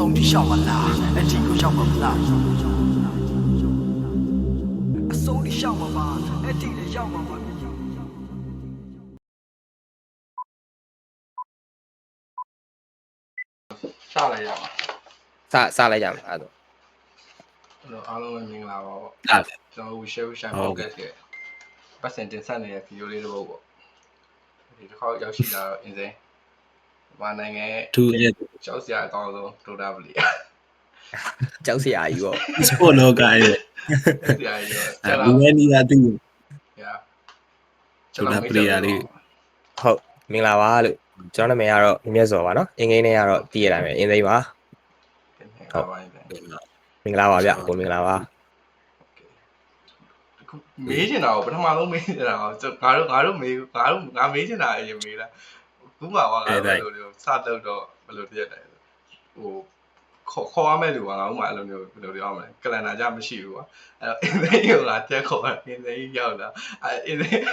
ဆုံးဖြတ်ရှောက်မလားအထီကိုရှောက်မလားအဆုံးဖြတ်ရှောက်မပါအထီလည်းရောက်မှာပါစလိုက်ရမှာစလိုက်ကြမှာအဲ့တော့အားလုံးပဲမင်္ဂလာပါပေါ့ကျွန်တော်ရှယ်ရှိုင်ပေါ့ကတ်ရဲ့ပတ်စင်တင်ဆက်နေတဲ့ဗီဒီယိုလေးတစ်ပုဒ်ပေါ့ဒီတစ်ခါရောက်ရှိလာတော့အင်းစိမ်းဘာနိုင်ငံရဲ့သူရဲ့ကြောက်စရာအကောင်းဆုံးဒိုတာဗလီကြောက်စရာကြီးပေါ့ sport လောကရဲ့ဆရာကြီးတော့ဒီနေ့နီးတာသူ့ရာကျွန်တော်ပလေယာလေးဟုတ်မင်္ဂလာပါလို့ကျွန်တော်နာမည်ကတော့မြတ်စောပါနော်အင်္ဂလိပ်နဲ့ကတော့တည်ရတာပဲအင်းသိမ်းပါဟုတ်ပါမင်္ဂလာပါဗျကိုမင်္ဂလာပါမေးချင်တာကိုပထမဆုံးမေးချင်တာကိုငါတို့မေးငါမေးချင်တာအရင်မေးလားခုမှကငါတို့စတော့တော့ဘယ်လိုပြည့်တယ်ဟိုခေါ်ရမယ့်လူကငါတို့မှအဲ့လိုမျိုးဘယ်လိုပြောရမလဲကလန်နာကြမရှိဘူးကွာအဲ့တော့အင်းသိန်းကတက်ခေါ်အင်းသိန်းရောက်လာအင်းသိန်း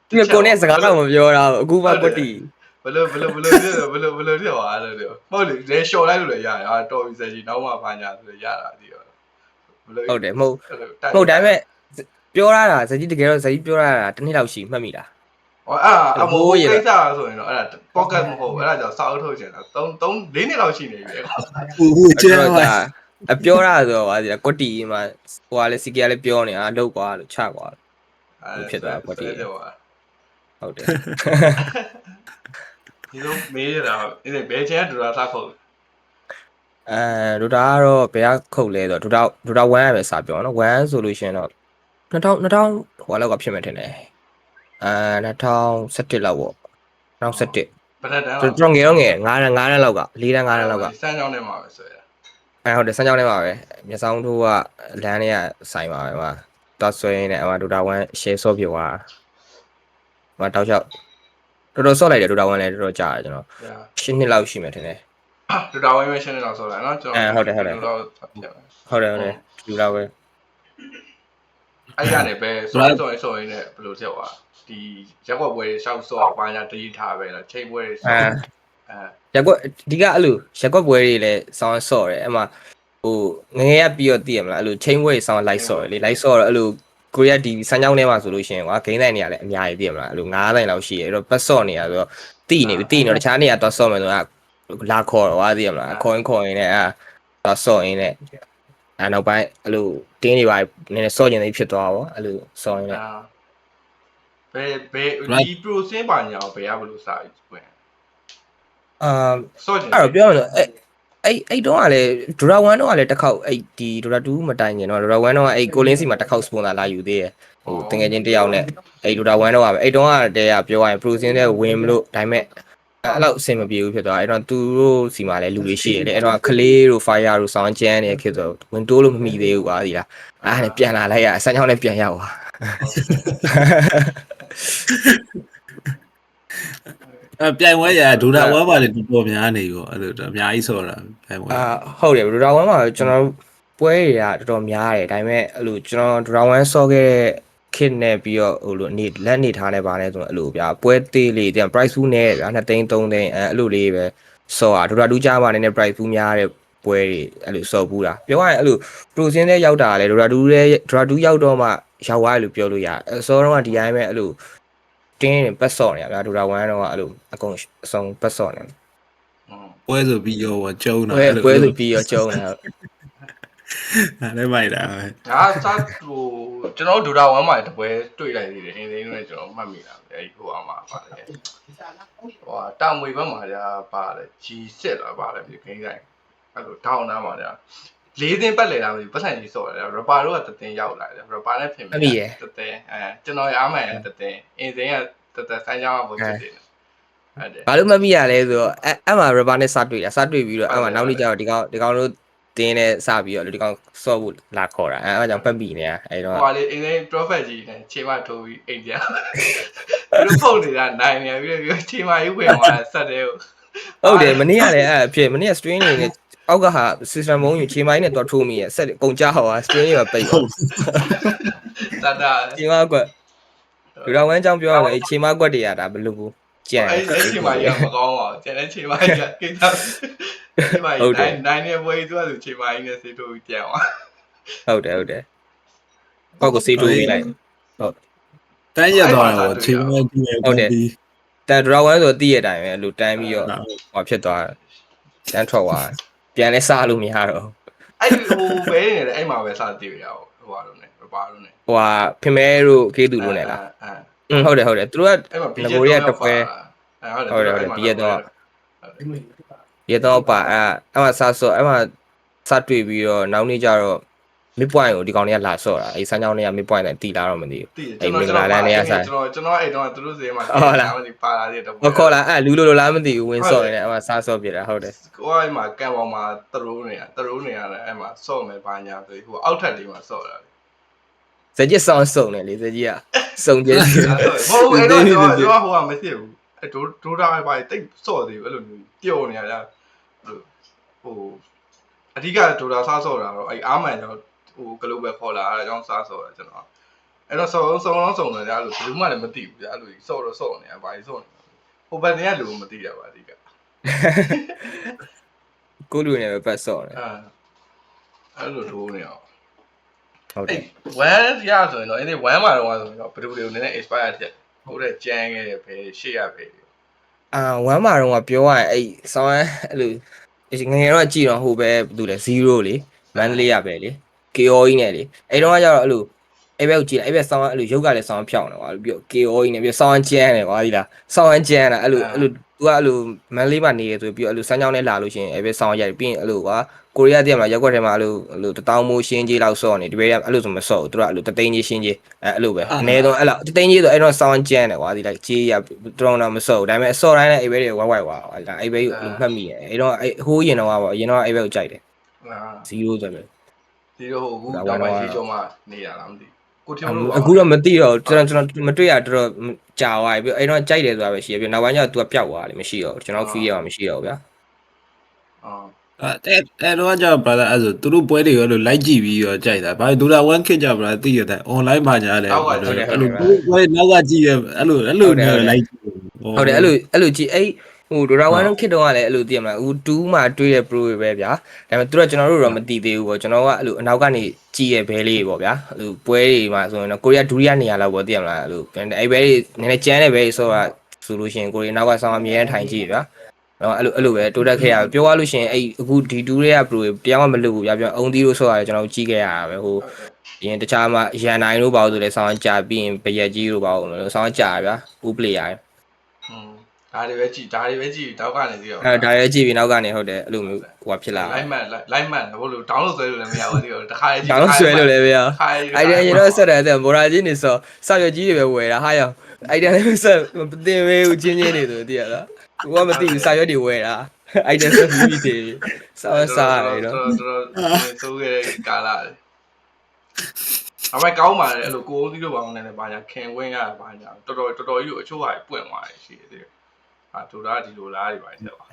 ဒီကိုနဲ့စကားတော့မပြောတာအခုမှကွတီဘယ်လိုဖြစ်သွားလဲလို့ဟုတ်လေလေရှော်လိုက်လို့လည်းရတယ်ဟာတော်ပြီစက်ကြီးနောက်မှဘာညာဆိုရတာဒီတော့ဟုတ်တယ်မဟုတ်ဒါပေမဲ့ပြောရတာစက်ကြီးတကယ်တော့စက်ကြီးပြောရတာတစ်နှစ်လောက်ရှိမှတ်မိလားဟောအဲ့အမိုးကိစ္စဆိုရင်တော့အဲ့ဒါ pocket မဟုတ်ဘူးအဲ့ဒါကြောင့်စာအုပ်ထုတ်ချင်တာ3 4နှစ်လောက်ရှိနေပြီဟုတ်ကျဲပါအပြောရဆိုတော့ဟာဒီကွတီမှာဟိုကလည်းစီကလည်းပြောနေတာလောက်ကွာလို့ချကွာလို့ဖြစ်သွားကွတီဟုတ်တယ်ဒီလိုမေးရတာဒီဘယ်ချင်ဒူတာသားခုတ်ဒူတာကတော့ဘယ်ကခုတ်လဲဆိုတော့ဒူတာ1ရပဲစာပြောနော်1ဆိုလို့ရှိရင်တော့2000ဟိုလောက်ကဖြစ်မယ်ထင်တယ်2017လောက်ပေါ့2017ဘယ်တန်းလောက်ကျွန်တော်ငယ်တော့ငယ်9တန်းလောက်က4တန်း5တန်းလောက်ကစမ်းကြောင်းထဲမှာပဲဆိုရဟုတ်တယ်စမ်းကြောင်းထဲမှာပဲမျက်စောင်းထိုးကလမ်းတွေကဆိုင်ပါပဲမှာတော့ဆွဲရင်းနဲ့ဒူတာ1 share ဆော့ပြသွားမှာတောက်လျှောက်တော်တော်ဆော့လိုက်တယ်ဒူတာ1လည်းတော်တော်ကြာတယ်ကျွန်တော်10နှစ်လောက်ရှိမယ်ထင်တယ်ဒူတာ1ပဲ10နှစ်လောက်ဆော့လိုက်နော်ကျွန်တော်ဟုတ်တယ်ဒူတာပဲအဲ့ကနေပဲဆော့ရင်းနဲ့ဘယ်လိုချက်သွားဒီရက်ွက်ပွဲတွေရှောက်ဆော့ဘာညာတည်ထားပဲလားချိန်ပွဲတွေဆော့ရက်ွက်ဒီကအဲ့လိုရက်ွက်ပွဲတွေလည်းဆောင်းဆော့တယ်အဲ့မှာဟိုငငယ်ရပြီးတော့တည်ရမလားအဲ့လိုချိန်ပွဲတွေဆောင်းလိုက်ဆော့တယ်လေလိုက်ဆော့တော့အဲ့လိုကိုရီးယားဒီစမ်းကြောင်းထဲမှာဆိုလို့ရှိရင်ကွာဂိမ်းတိုင်းနေရာလည်းအများကြီးတည်ရမလားအဲ့လို9တိုင်းလောက်ရှိတယ်အဲ့တော့ပတ်ဆော့နေရဆိုတော့တည်နေတော့တခြားနေရာတော့ဆော့မယ်ဆိုတော့လာခေါ်တော့တည်ရမလားခေါ်ရင်လည်းတော့ဆော့ရင်းနဲ့နောက်ပိုင်းအဲ့လိုတင်းတွေပါနည်းနည်းဆော့ကျင်နေဖြစ်သွားပါဘောအဲ့လိုဆော့ရင်းနဲ့ဘယ်ဒီ process ပါညာဘယ်ရဘလို့စာကြီးပွင့်ဆော့ကျင်အဲ့တော့ပြောရလို့အဲ့တော့ကလည်းဒူရာ1တော့ကလည်းတစ်ခေါက်အဲ့ဒီဒူရာ2မတိုင်ခင်တော့ဒူရာ1တော့အဲ့ကိုလင်းစီမှာတစ်ခေါက်စပွန်ဆာလာယူသေးတယ်ဟိုတကယ်ချင်းတယောက်နဲ့အဲ့ဒူရာ1တော့ကပဲအဲ့တော့ကတည်းကပြောရရင် process နဲ့ဝင်မလို့ဒါပေမဲ့အဲ့လောက်အဆင်မပြေဘူးဖြစ်သွားအဲ့တော့သူတို့စီမှာလည်းလူတွေရှိတယ်လေအဲ့တော့ကလေးတို့ fire တို့ sound ကျန်းနေဖြစ်တော့ဝင်တိုးလို့မမိသေးဘူးကွာဒီလားအဲ့ဒါနဲ့ပြန်လာလိုက်ရဆန်းချောင်းနဲ့ပြန်ရောက်သွားပြိုင်ပွဲရဒူတာ1ပါလေဒီပေါ်များနေရောအဲ့လိုအများကြီးဆော်တာပြိုင်ပွဲဟုတ်တယ်ဒူတာ1မှာကျွန်တော်ပွဲတွေကတော်တော်များတယ်ဒါပေမဲ့အဲ့လိုကျွန်တော်ဒူတာ1ဆော့ခဲ့တဲ့ခစ်နဲ့ပြီးတော့ဟိုလိုလက်နေထားနေပါလဲဆိုတော့အဲ့လိုဗျာပွဲသေးလေးတဲ့ price pool နဲ့ဗျာ2သိန်း3သိန်းအဲ့လိုလေးပဲဆော့တာဒူတာ2ကြားမှာနည်းနည်း price pool များတဲ့ပွဲတွေအဲ့လိုဆော့ဘူးလားပြောရရင်အဲ့လို process နဲ့ရောက်တာလဲဒူတာ2ရောက်တော့မှရောက်သွားတယ်လို့ပြောလို့ရတယ်အစောတော့ဒီတိုင်းပဲအဲ့လိုတင်းနေပတ်ဆော့နေရဗျာဒူတာ1တော့အဲ့လိုအကုန်အစုံပတ်ဆော့နေပွဲဆိုပြီးရောကျုံတာပွဲဆိုပြီးရောကျုံတာလည်းမိုက်တာပဲဒါစဟိုကျွန်တော်ဒူတာ1မှာတပွဲတွေ့လိုက်သေးတယ်အင်းသိန်းနဲ့ကျွန်တော်မှတ်မိတာအဲ့ဟိုအောင်မှာပါတယ်ဟိုတောင်ဝေဘက်မှာကြာပါတယ် G7 လားပါတယ်ဒီဂိမ်းတိုင်းအဲ့လိုထောင်းနားမှာကြာ၄သိန်းပတ်လေတာမသိပတ်ဆိုင်ကြီးဆော့တယ်ရပါတို့ကတသိန်းရောက်လာတယ်ရပါနဲ့ဖင်မိတသိန်းကျွန်တော်အားမှန်တသိန်းအင်းသိန်းကတဆိုင်ကြောင်းကဘုတ်ဖြစ်တယ်ဟုတ်တယ်ဘာလို့မမိရလဲဆိုတော့အဲ့မှာ rubber နဲ့စတွေ့ပြီးတော့အဲ့မှာနောက်နေ့ကျတော့ဒီကောင်တို့တင်းနဲ့စပြီးတော့ဒီကောင်ဆော့ဖို့လာခေါ်တာအဲ့ကြောင့်ပတ်ပြီးနေအဲ့တော့ဟိုလေအင်းသိန်း prophet ကြီးနဲ့ခြေမထိုးပြီးအိမ်ပြန်ဘယ်ဖုန်းနေတာနိုင်နေပြီးခြေမကြီးဝင်သွားဆက်တယ်ဟုတ်တယ်မနေ့ကလည်းအဲ့ဖြစ်မနေ့က string နေနဲ့အောက်ကဟာ system ဘုံယူခြေမိုင်းနဲ့တော့ထိုးမိရဲ့ဆက်အကုန်ကြားဟော string တွေပိတ်ဟုတ်တတာခြေမကွက်ဒူရာ1အကြောင်းပြောရရင်ခြေမကွက်တွေကဒါဘယ်လိုဘူးကြံအဲ့ခြေမကြီးကမကောင်းပါဘူးကျန်တဲ့ခြေမကြီးကကိစ္စ ဒီမှာနိုင်နေပွဲသူကသူချိန်မိုင်းနဲ့စေးထိုးပြီးပြန်သွား ဟုတ်တယ်ကောက်ကိုစေးထိုးပေးလိုက်ဟုတ် တန်းရသွားတော့ချိန်မကြည့်ရဘူးဒီ တန်ဒရာဝမ်ဆိုတည့်ရတိုင်းပဲအဲ့လိုတန်းပြီးတော့ဟောဖြစ်သွားတန်းထွက်သွားပြန်လဲစားလို့မရတော့ အဲ့ဒီဟိုပဲနေတယ်အဲ့မှာပဲစတည်ရအောင်ဟိုပါတော့ねပါတော့ね ဟိုဟာဖင်မဲတို့ကေးသူတို့နဲ့လားဟုတ်တယ်သူတို့က အဲ့မှာ ငကိုရီးယားတပွဲ ဟုတ်တယ် ပြီးရတော့ပါအဲ့မှာစားဆော့အဲ့မှာစတွေ့ပြီးတော့နောက်နေ့ကျတော့ mid point ကိုဒီကောင်တွေကလာဆော့တာအဲ့စမ်းကြောင်းတွေက mid point နဲ့တီလာတော့မသိဘူးအဲ့မင်္ဂလာလမ်းတွေကစားကျွန်တော်အဲ့တော့သူတို့စီမှာပါလာတဲ့တော့ မခေါ်လာအဲ့လူလိုလားမသိဘူးဝင်းဆော့နေတယ်အဲ့မှာစားဆော့ပြတာဟုတ်တယ် ကိုအဲ့မှာကန်ပေါ်မှာသရိုးနေရတယ်အဲ့မှာဆော့မယ်ဘာညာဆိုဟိုအောက်ထပ်လေးမှာဆော့တာ ဇက်ကြီးဆောင်းစုံတယ်လေဇက်ကြီးကစုံကျဲဟုတ်အဲ့တော့ကျွန်တော်ဟိုကမသိဘူးအဲ့ဒိုးတာပဲတိတ်ဆော့သေးဘူးအဲ့လိုမျိုးပျော်နေရတာဟိုအဓိကဒိုးတာစားဆော့တာတော့အဲ့အာမန်တော့ဟိုကလုတ်ပဲခေါ်လာအဲ့ဒါကြောင့်စားဆော့တာကျွန်တော်အဲ့တော့စုံတယ်ကြာလို့ဘယ်သူမှလည်းမသိဘူးကြာအဲ့လိုဆော့တော့ဆော့နေတာဘာကြီးဆော့နေဟိုဘက်တည်းကလူမသိရပါအဓိကကိုလူနေပဲပတ်ဆော့တယ်အဲ့လိုထိုးနေအောင်ဟုတ်တယ်1ရဆိုရင်တော့အဲ့ဒီ1မှာတော့ဆိုရင်တော့ဘယ်လိုနည်းနည်း expire ဖြစ်ကိုတဲ့ကြမ်းခဲ့တယ်ပဲရှေ့ရပဲ1မှာတော့ပြောရရင်အဲ့ဆောင်းအဲ့လိုငငယ်တော့ကြည့်တော့ဟိုပဲဘာလို့လဲ0လေမန္တလေးရပဲလေ KOE နဲ့လေအဲ့တော့ကကျတော့အဲ့လိုအဲ့ဘက်ကိုကြည့်အဲ့ဘက်ဆောင်းအဲ့လိုရုပ်ကလည်းဆောင်းဖြောင်းတယ်ကွာပြီး KOE နဲ့ပြီးဆောင်းကျန်းတယ်ကွာဒီလားဆောင်းကျန်းတာအဲ့လိုသူကအဲ့လိုမန္တလေးမှာနေရဆိုပြီးအဲ့လိုစမ်းကြောင်းနဲ့လာလို့ရှိရင်အဲ့ဘက်ဆောင်းရိုက်ပြီးရင်အဲ့လိုကွာကိုရီးယားတည်းမှာရက်ွက်ထဲမှာအဲ့လို1000မိုးရှင်းကြီးလောက်ဆော့နေဒီဘက်ကအဲ့လိုဆိုမဆော့ဘူးသူကအဲ့လိုတသိန်းကြီးရှင်းကြီးအဲ့လိုပဲအနည်းဆုံးအဲ့လိုတသိန်းကြီးဆိုအဲ့တော့ဆောင်းကျန်းတယ်ကွာဒီလားကြီးရတော်တော်မဆော့ဘူးဒါပေမဲ့အဆော့တိုင်းနဲ့အဲ့ဘက်တွေဝိုက်ကွာအဲ့ဒါအဲ့ဘက်ကိုမှတ်မိတယ်အဲ့တော့အဲ့ဟိုးရင်တော့ပေါ့အရင်တော့အဲ့ဘက်ကိုကြိုက်တယ်0ဆိုပဲဒီတော့အခုတော့မှရှိချုံမှနေတာလားမသိကိုထင်လို့အခုတော့မသိတော့ကျွန်တော်မတွေ့ရတော်ကြာသွားပြီအဲ့တော့ကြိုက်တယ်ဆိုတာပဲရှိရပြီနောက်ပိုင်းကျတော့ तू ကပျောက်သွားတယ်မရှိတော့ကျွန်တော် fee ရမှာမရှိတော့ဗျာအဲ့တော့ကြောင့် brother အဲ့ဆိုသူတို့ပွဲတွေရောလို့ like ကြည့်ပြီးရောကြိုက်တာဘာလို့ဒူလာ1 kit ကြ brother သိရတဲ့ online မှာညာလဲအဲ့လိုပွဲနောက်ကကြည့်ရအဲ့လိုနဲ့ like ဟုတ်တယ်အဲ့လိုကြည့်အဲ့ဟိုဒူရာ1 kit တော့ကလည်းအဲ့လိုသိရမလားအခု2မှာတွေ့တဲ့ pro တွေပဲဗျာဒါပေမဲ့သူကကျွန်တော်တို့တော့မသိသေးဘူးပေါ့ကျွန်တော်ကအဲ့လိုအနောက်ကနေကြည့်ရဘဲလေးပေါ့ဗျာအဲ့လိုပွဲတွေမှာဆိုရင်တော့ကိုရီးယားဒုတိယနေရာလောက်ပေါ့သိရမလားအဲ့လိုအဲ့ဘဲလေးနည်းနည်းကျန်းတဲ့ဘဲဆိုတော့ဆိုလို့ရှိရင်ကိုရီးယားနောက်ကဆောင်းအမြဲထိုင်ကြည့်ဗျာအဲ့လိုပဲတိုးတက်ခဲ့ရပြောရလို့ရှိရင်အဲ့အခုဒီ2တွေက pro တွေတရားမှမလုပ်ဘူးဗျာပြောအုံသီးလို့ဆိုရတယ်ကျွန်တော်ကြည့်ခဲ့ရတာပဲဟိုရင်တခြားမှာရန်နိုင်လို့ပါလို့ဆိုလဲဆောင်းကြာပြီးရင်ဘရက်ကြီးလို့ပါလို့ဆောင်းကြာဗျာဦး player ဒါတွေပဲကြည့်တောက်ကနေကြည့်ရောဒါတွေကြည့်ပြီးနောက်ကနေဟုတ်တယ်အဲ့လိုမျိုးဟိုကဖြစ်လာလိုက်မှန်ဘို့လို့ download ဆွဲလို့လည်းမရဘူးဒီတော့တစ်ခါကြည့် download ဆွဲလို့လည်းမရအဲ့ဒါရင်တော့ဆက်တယ်တဲ့မော်ရာကြီးနေဆိုစောက်ရကြီးတွေပဲဝယ်တာဟာရောအဲ့ဒါလည်းဆက်မတင်ပဲဦးချင်းချင်းနေဆိုတည်ရလားกูว่าမသိဘူးစာရွက်တွေဝယ်တာအဲ့ဒါဆိုပြီးတည်စားရတယ်နော်တော်ဆိုးခဲ့ကာလာလေအမိုက်ကောင်းပါလေအဲ့လိုကိုယ်သီးလို့ပါအောင်နေပါညာခင်ဝင်းရပါညာတော်တော်ကြီးကိုအချို့ဟာပွင့်သွားတယ်ရှိတယ်ဟာဒူတာဒီလိုလားတွေပါဆက်ပါ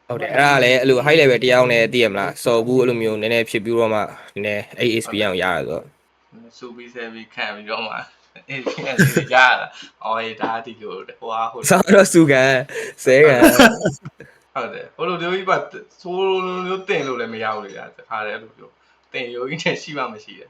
ဟုတ်တယ်အဲ့ဒါလည်းအဲ့လို high level တယောက်နဲ့သိရမလားစော်ဘူးအဲ့လိုမျိုးနည်းနည်းဖြစ်ပြီးတော့မှနည်းနည်း ASPN ကိုရရဆိုစူပြီးဆဲပြီးခံပြီးတော့မှအေးပြန်စီရတာအော်အေးဒါဒီလိုဟိုအားဟိုဆောင်းတော့စုကန်ဆဲကန်ဟုတ်တယ်ဟိုလိုမျိုးကြီးပါဆိုးလိုတင်လို့လည်းမရဘူးလေတခါတည်းအဲ့လိုမျိုးတင်ရိုးကြီးနဲ့ရှိမှမရှိတယ်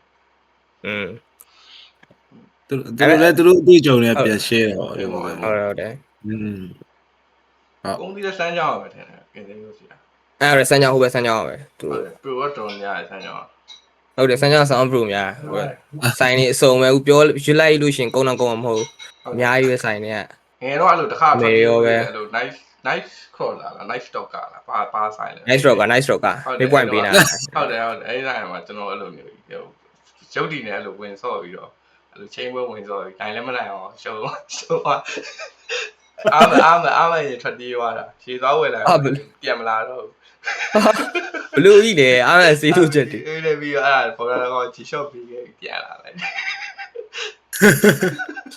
သူတို့အတွေ့အကြုံတွေပြန် share တော့ဟုတ်တယ်ကုန်းပြီးတဲ့စမ်းကြောင်းပဲထင်တယ်ကင်သေးလို့ရှိတာအဲ့ဒါစမ်းကြောင်းဟိုပဲစမ်းကြောင်းပဲသူ pro တော့များတယ်စမ်းကြောင်းဟုတ်တယ်စမ်းကြောင်း sound pro များဟိုဆိုင်နေအစုံပဲပြောရွတ်လိုက်လို့ရှင်ကုန်းတော့ကုန်းမှာမဟုတ်အများကြီးပဲဆိုင်နေကငယ်တော့အဲ့လိုတစ်ခါပဲအဲ့လို nice crawler လား nice stalker လားဘာဆိုင်လဲ nice stalker ပြပွင့်ပေးတာဟုတ်တယ်အဲ့ဒီဆိုင်မှာကျွန်တော်အဲ့လိုမျိုးရုပ်တည်နေအဲ့လိုဝင်ဆော့ပြီးတော့အဲ့လို chain ဝင်ဆော့ပြီးတိုင်းလည်းမနိုင်အောင်ရှုံးသွားအားမရထွက်ပြေးသွားတာခြေသွားဝယ်လာပြန်မလာတော့ဘလူးကြီးလေအားမစေးထုတ်ချက်တည်အေးလေပြီးတော့အဲ့ဒါပေါ်လာတော့ချီရှော့ပြီးပြန်လာလိုက်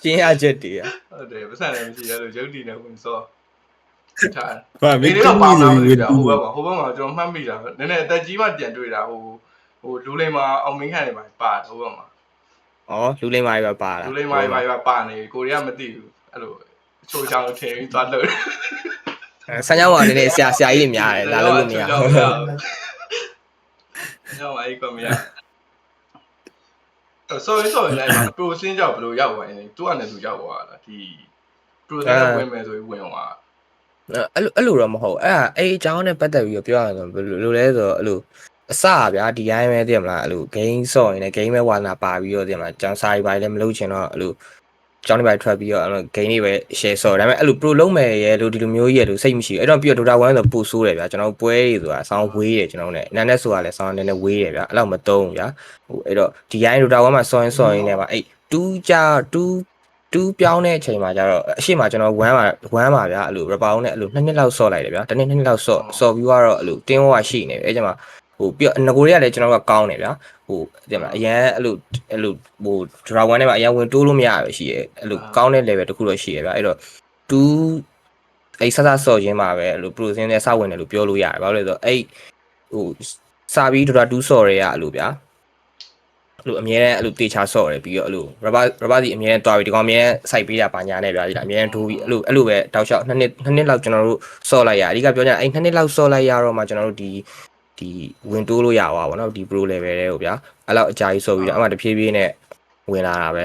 ရှင်းရချက်တည်ဟုတ်တယ်ပတ်စံလည်းမရှိရလို့ရုပ်တည်နေဝင်ဆော့ထားဘာမင်းတော့ပါမှာဟိုဘက်မှာကျွန်တော်မှတ်မိတာနည်းနည်းအသက်ကြီးမှပြန်တွေ့တာဟိုလူလိမ္မာအောင်မင်းခန့်နေပါဟိုဘက်မှာလူလိမ္မာတွေပါတာလူလိမ္မာတွေပါနေကိုရီးယားမသိဘူးအဲ့လိုချိုးချောင်းထင်ပြီးသွားလို့ ဆန်းချောင်းကလည်းဆရာကြီးတွေများတယ်လာလို့မရဘူး ညောင်းအဲ့ကမရsorry လိုက်ပါ pro စင်းကြောက်ဘယ်လိုရောက်သွားရင်သူကလည်းသူရောက်သွားတာဒီ pro စင်းဝင်မယ်ဆိုပြီးဝင်သွား အဲ့လိုတော့မဟုတ်အဲ့အကြောင်းနဲ့ပတ်သက်ပြီးပြောရရင်ဘယ်လိုလဲဆိုတော့အဲ့လိုအစဗျာဒီတိုင်းပဲသိရမလားအဲ့လို game ဆော့ရင်လည်း game ပဲဝါနာပါပြီးတော့သိရမလားကျောင်းစာရီပိုင်းလည်းမလုပ်ချင်တော့အဲ့လိုကျောင်းတွေပိုင်းထွက်ပြီးတော့အဲ့လို game တွေပဲ share ဆော့ဒါပေမဲ့အဲ့လို pro လုံးမယ်ရဲ့လို့ဒီလိုမျိုးကြီးရဲ့လို့စိတ်မရှိဘူးအဲ့တော့ပြီးတော့ Dota 1ဆိုပို့ဆိုးတယ်ဗျာကျွန်တော်ပွဲတွေဆိုတာဆောင်းဝေးတယ်ကျွန်တော်နဲ့နာနဲ့ဆိုတာလည်းဆောင်းနည်းနည်းဝေးတယ်ဗျာအဲ့လောက်မသုံးဗျာဟိုအဲ့တော့ဒီတိုင်း Dota 1မှာဆော့ရင်လည်းပါအဲ့2ပြောင်းတဲ့အချိန်မှာကျတော့အရှိမကျွန်တော်1ပါဗျာအဲ့လို rubber နဲ့အဲ့လို2နှစ်လောက်ဆော့လိုက်တယ်ဗျာတနေ့2နှစ်လောက်ဆော့ပြီးတော့အဲ့လိုတင်းဝါရှိနေတယ်အဲ့ကျမှဟိုပြီးငကိုတွေကလည်းကျွန်တော်ကကောင်းတယ်ဗျာဟိုတင်မလားအရန်အဲ့လိုဟို Dota 1နဲ့မှာအရန်ဝင်တိုးလို့မရပဲရှိရဲအဲ့လိုကောင်းတဲ့ level တခုတော့ရှိရဲဗျာအဲ့တော့2အဲ့ဆဆဆော့ခြင်းမှာပဲအဲ့လို pro စင်းနဲ့စဝင်တယ်လို့ပြောလို့ရတယ်ဘာလို့လဲဆိုတော့အဲ့ဟိုစာပြီး Dota 2ဆော့ရဲရအဲ့လိုဗျာအဲ့လိုအမြဲတမ်းအဲ့လိုတေချာဆော့ရတယ်ပြီးတော့အဲ့လို rubber စီအမြဲတမ်းတွားပြီးဒီကောင်အမြဲစိုက်ပေးတာပါညာနဲ့ဗျာဒီအမြဲတမ်းထိုးပြီးအဲ့လိုပဲတောက်လျှောက်2နှစ်လောက်ကျွန်တော်တို့ဆော့လိုက်ရအဓိကပြောကြအဲ့2နှစ်လောက်ဆော့လိုက်ရတော့မှကျွန်တော်တို့ဒီဝင်တိုးလို့ရပါဘောเนาะဒီ pro level တွေကိုဗျာအဲ့လောက်အကြာကြီးဆော့ပြီးတော့အမှတဖြည်းဖြည်းနဲ့ဝင်လာတာပဲ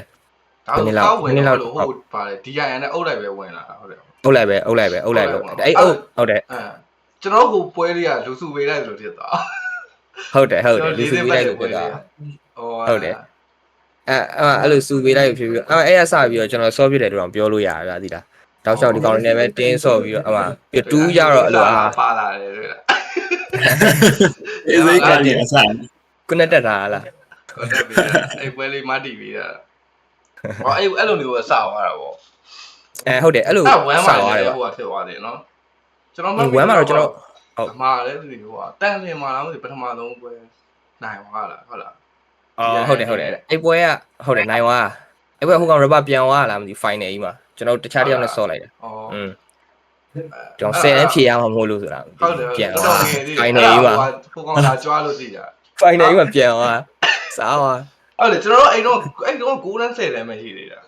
ဒါတော့ဝင်လို့ဟုတ်ပါတယ် DIN နဲ့အုပ်လိုက်ပဲဝင်လာတာဟုတ်တယ်အုပ်လိုက်ပဲအဲ့ဟုတ်တယ်ကျွန်တော်ကိုပွဲလေးကလူစုဝေးလိုက်လို့ဖြစ်သွားဟုတ်တယ်လူစုဝေးလိုက်လို့ဖြစ်သွားဟုတ်တယ်အဲ့လိုစုဝေးလိုက်ဖြစ်ပြီးအဲ့ရစပြီးတော့ကျွန်တော်ဆော့ပြတယ်တော့ပြောလို့ရတာဗျာသိလားတောက်လျှောက်ဒီကောင်လေးနဲ့ပဲတင်းဆော့ပြီးတော့ပြတူးကြတော့အဲ့လိုပါလာတယ်တွေ့လားအေးစိတ်ကနေအစားခုနဲ့တက်တာလားဟုတ်တယ်ဗျာအဲ့ပွဲလေးမတီးပြီးတာဟောအဲ့လိုမျိုးအစသွားတာပေါ့ဟုတ်တယ်အဲ့လိုစသွားတယ်ဟိုကဖြစ်သွားတယ်နော်ကျွန်တော်ဝမ်းမှာတော့ကျွန်တော်ဟုတ်အမှားလဲဒီဟိုကတန်လင်မှာလားမသိပထမဆုံးပွဲနိုင်သွားလားဟုတ်လားဟုတ်တယ်အဲ့ပွဲကဟုတ်တယ်နိုင်သွားအဲ့ပွဲဟိုကောင် rubber ပြန်သွားလားမသိ final ကြီးမှာကျွန်တော်တခြားတယောက်နဲ့ဆော့လိုက်တယ်ကျွန်တော်10တန်းဖြေရမှာမဟုတ်လို့ဆိုတာဟုတ်တယ်ပြန်သွား final ကြီးမှာဟိုကောင်လာကြွားလို့သိတာ final ကြီးမှာပြန်သွားစားသွားဟုတ်တယ်ကျွန်တော်တို့အဲ့တော့9တန်း10တန်းပဲရှိသေးတာ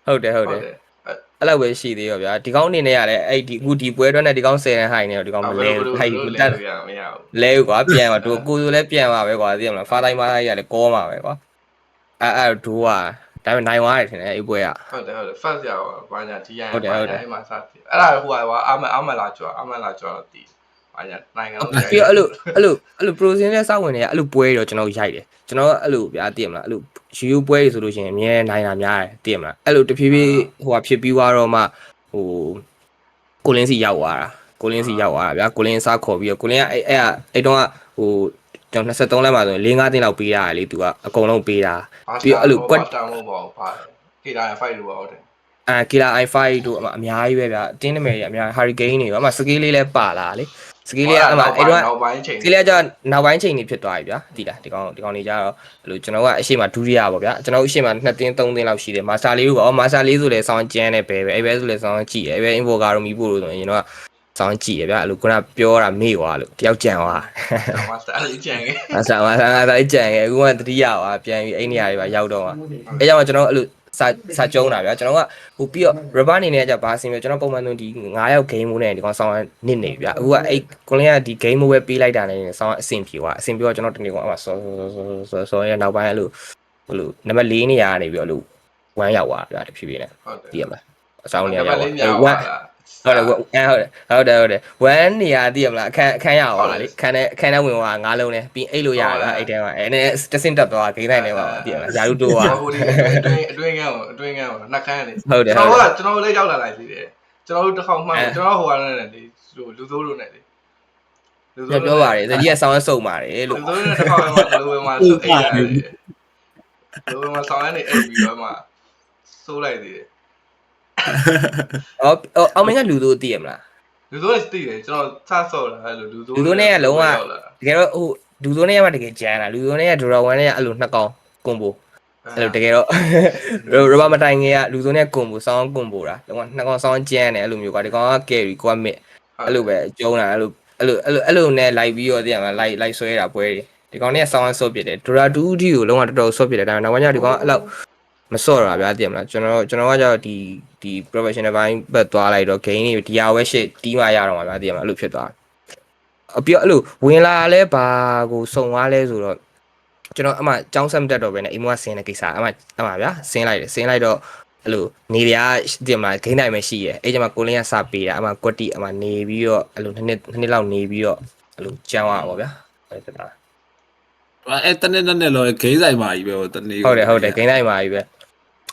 ဟုတ်တယ်အဲ့လောက်ပဲရှိသေးရောဗျာဒီကောင်းအနေနဲ့ကလည်းအဲ့ဒီအခုဒီပွဲအတွက်နဲ့ဒီကောင်း10တန်းဟိုင်နေတော့ဒီကောင်းမလဲဟိုက်တက်လဲကွာပြန်ပါတို့ကိုယ်ဆိုလဲပြန်ပါပဲကွာသိရမလားဖာတိုင်းမားကြီးကလည်းကောမှာပဲကွာအဲ့ဒိုးကဒါပေမဲ့နိုင်သွားတယ်ထင်တယ်အဲ့ပွဲကဟုတ်တယ် first ရပါဘာညာ DIN အဲ့မှာစတယ်အဲ့ဒါဟိုကအာမလာကြွတော့တီးဘာညာနိုင်ငံလုံးပြီးတော့အဲ့လို pro စင်းနဲ့စောက်ဝင်နေရအဲ့လိုပွဲတော့ကျွန်တော်ရိုက်တယ်ကျွန်တော်အဲ့လိုဗျာသိရမလားအဲ့လိုယူပွဲတွေဆိုလို့ရှိရင်အမြဲနိုင်တာများတယ်သိရမလားအဲ့လိုတဖြည်းဖြည်းဟိုကဖြစ်ပြီးတော့မှဟိုကိုလင်းစီရောက်သွားတာဗျာကိုလင်းစားခေါ်ပြီးတော့ကိုလင်းကအဲ့တော့ဟိုကျွန်တော်23လက်မှာဆိုရင်4-5တင်းလောက်ပေးရတယ်လေသူကအကုန်လုံးပေးတာပြီးတော့အဲ့လိုကွက်တောင်းလို့ပေါ့ဗါကေလာ i5 လို့ပေါ့ဟုတ်တယ်Killer i5 တို့အများကြီးပဲဗျာအတင်းနမယ်ကြီးအများ Hurricane တွေအမှ skill လေးလည်းပါလာလေစကီးလေးကအမှအဲ့တော့နောက်ပိုင်းချိန်စကီးလေးကနောက်ပိုင်းချိန်နေဖြစ်သွားပြီဗျာသိလားဒီကောင်နေကြတော့အဲ့လိုကျွန်တော်ကအရှိမဒုတိယပေါ့ဗျာကျွန်တော်အရှိမ2တင်း3တင်းလောက်ရှိတယ်မာစတာလေးကိုမာစတာလေးဆိုလဲဆောင်းကျန်းနေပဲအဲ့ပဲဆိုလဲဆောင်းကြည့်တယ်အဲ့ပဲ invoker တို့မီးဖို့လို့ဆိုရင်ကျွန်တော်ကဆောင်းကြည့်ရဗျာအဲ့လိုခုနပြောတာမေ့သွားလို့တယောက်ကြံသွားမာစတာလေးကြံခဲ့မာစတာလေးကြံခဲ့အခုကတတိယပါပြန်ပြီးအဲ့နေရာတွေပါရောက်တော့အဲ့ကြောင့်ကျွန်တော်အဲ့လိုစာကျုံးတာဗျာကျွန်တော်ကဟိုပြီးတော့ rubber အနေနဲ့ကဘာအဆင်ပြေကျွန်တော်ပုံမှန်ဆိုဒီ9ယောက် game mode နဲ့ဒီကောင်ဆောင်းနစ်နေဗျာအခုကအဲ့ကိုလင်းကဒီ game mode ပဲပေးလိုက်တာနဲ့ဆောင်းအဆင်ပြေသွားအဆင်ပြေတော့ကျွန်တော်တနေ့ကောင်အဲ့ဆောရနောက်ပိုင်းအဲ့လိုဟိုလိုနံပါတ်4နေရာကနေပြီးတော့လို့1ရောက်သွားဗျာတဖြည်းဖြည်းနဲ့သိရမလားအဆောင်နေရာရောက်သွားဟုတ်တယ်1နေရာသိရမလားအခန်းရအောင်ပါလေခန်းထဲဝင်သွား9လုံးနဲ့ပြီးအိတ်လို့ရတယ်အဲ့တဲမှာအဲ့နဲ့တဆင့်တက်သွားဂိမ်းတိုင်းထဲမှာသိရမလားယာရုတိုးသွားဟိုဒီအတွင်းကန်းနှစ်ခန်းလေကျွန်တော်လည်းရောက်လာလိုက်သေးတယ်ကျွန်တော်တို့တစ်ခေါက်မှကျွန်တော်ဟိုကနေလေလူသိုးလို့နဲ့လေလူသိုးပြောပါတယ်တကြီးကဆောင်းစုံပါတယ်လို့လူသိုးနဲ့တစ်ခေါက်မှလူဝင်မှာစုအိတ်ရတယ်လူဝင်မှာဆောင်းရနေအိတ်ပြီးတော့မှစိုးလိုက်သေးတယ်အောင်မင်းကလူတို့သိရမလားလူတို့သိတယ်ကျွန်တော်စဆော့လာအဲ့လိုလူတို့နဲ့ကလုံးဝတကယ်တော့ဟိုလူတို့နဲ့ကမှတကယ်ကြမ်းတာလူတို့နဲ့ကဒိုရာ1နဲ့ကအဲ့လိုနှစ်ကောင်ကွန်ဘိုအဲ့လိုတကယ်တော့ရဘာမတိုင်ငယ်ကလူတို့နဲ့ကွန်ဘိုဆောင်းကွန်ဘိုတာလုံးဝနှစ်ကောင်ဆောင်းကြမ်းတယ်အဲ့လိုမျိုးကွာဒီကောင်ကကယ်ရီကိုကမစ်အဲ့လိုပဲကျုံးတာအဲ့လိုနဲ့လိုက်ပြီးတော့သိရမလားလိုက်ဆွဲတာပွဲတွေဒီကောင်နဲ့ဆောင်းဆော့ပစ်တယ်ဒိုရာ2 D ကိုလုံးဝတော်တော်ဆော့ပစ်တယ်ဒါပေမဲ့နောက်ပိုင်းကျဒီကောင်အဲ့လောက် မစော့တာဗျာသိမလားကျွန်တော်ကကြောက်ဒီ professional ဘိုင်းဘက်သွားလိုက်တော့ gain တွေဒီဟာဝဲရှစ်တီးမှရတော့မှာဗျာသိမလားအဲ့လိုဖြစ်သွားအပြအဲ့လိုဝင်လာလဲဘာကိုစုံသွားလဲဆိုတော့ကျွန်တော်အမှចောင်းဆက်မတက်တော့ပဲねအိမ်မကဆင်းတဲ့ကိစ္စအမှဗျာဆင်းလိုက်တော့အဲ့လိုနေရတင်မလားဂိမ်းတိုင်းပဲရှိရအဲ့ကျမှကိုလင်းကစပေးတာအမှကွက်တီအမှနေပြီးတော့အဲ့လိုနှစ်လောက်နေပြီးတော့အဲ့လိုကြောင်းရပါဗျာအဲ့ဒါအဲ့တနေ့လောဂိမ်းဆိုင်မှာကြီးပဲတနေ့ဟုတ်တယ်ဂိမ်းတိုင်းမှာကြီးပဲ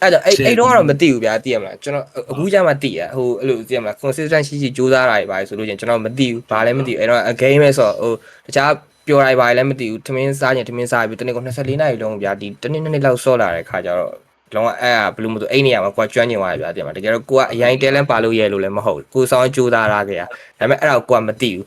အဲ့တော့အဲ့တော့ကတော့မသိဘူးဗျာသိရမလားကျွန်တော်အခုကျမှသိရဟိုအဲ့လိုသိရမလား consistent ရှိစူးစမ်းတာတွေပါဆိုလို့ချင်းကျွန်တော်မသိဘူးဘာလည်းမသိဘူးအဲ့တော့ game ပဲဆိုဟိုတခြားပျော်တိုင်းပါလည်းမသိဘူးထမင်းစားရင်ထမင်းစားပြီးတနေ့က24နာရီလုံးဗျာဒီတနေ့နှစ်လောက်ဆော့လာတဲ့ခါကျတော့လုံးဝအဲ့ဘလူးမဆိုအဲ့နေရာမှာကိုကကျွမ်းကျင်သွားတယ်ဗျာတင်ပါတကယ်တော့ကိုကအရင်တဲလန်းပါလို့ရဲလို့လည်းမဟုတ်ကိုစောင်းကြိုးစားရခဲ့ရဒါပေမဲ့အဲ့ဒါကိုကမသိဘူး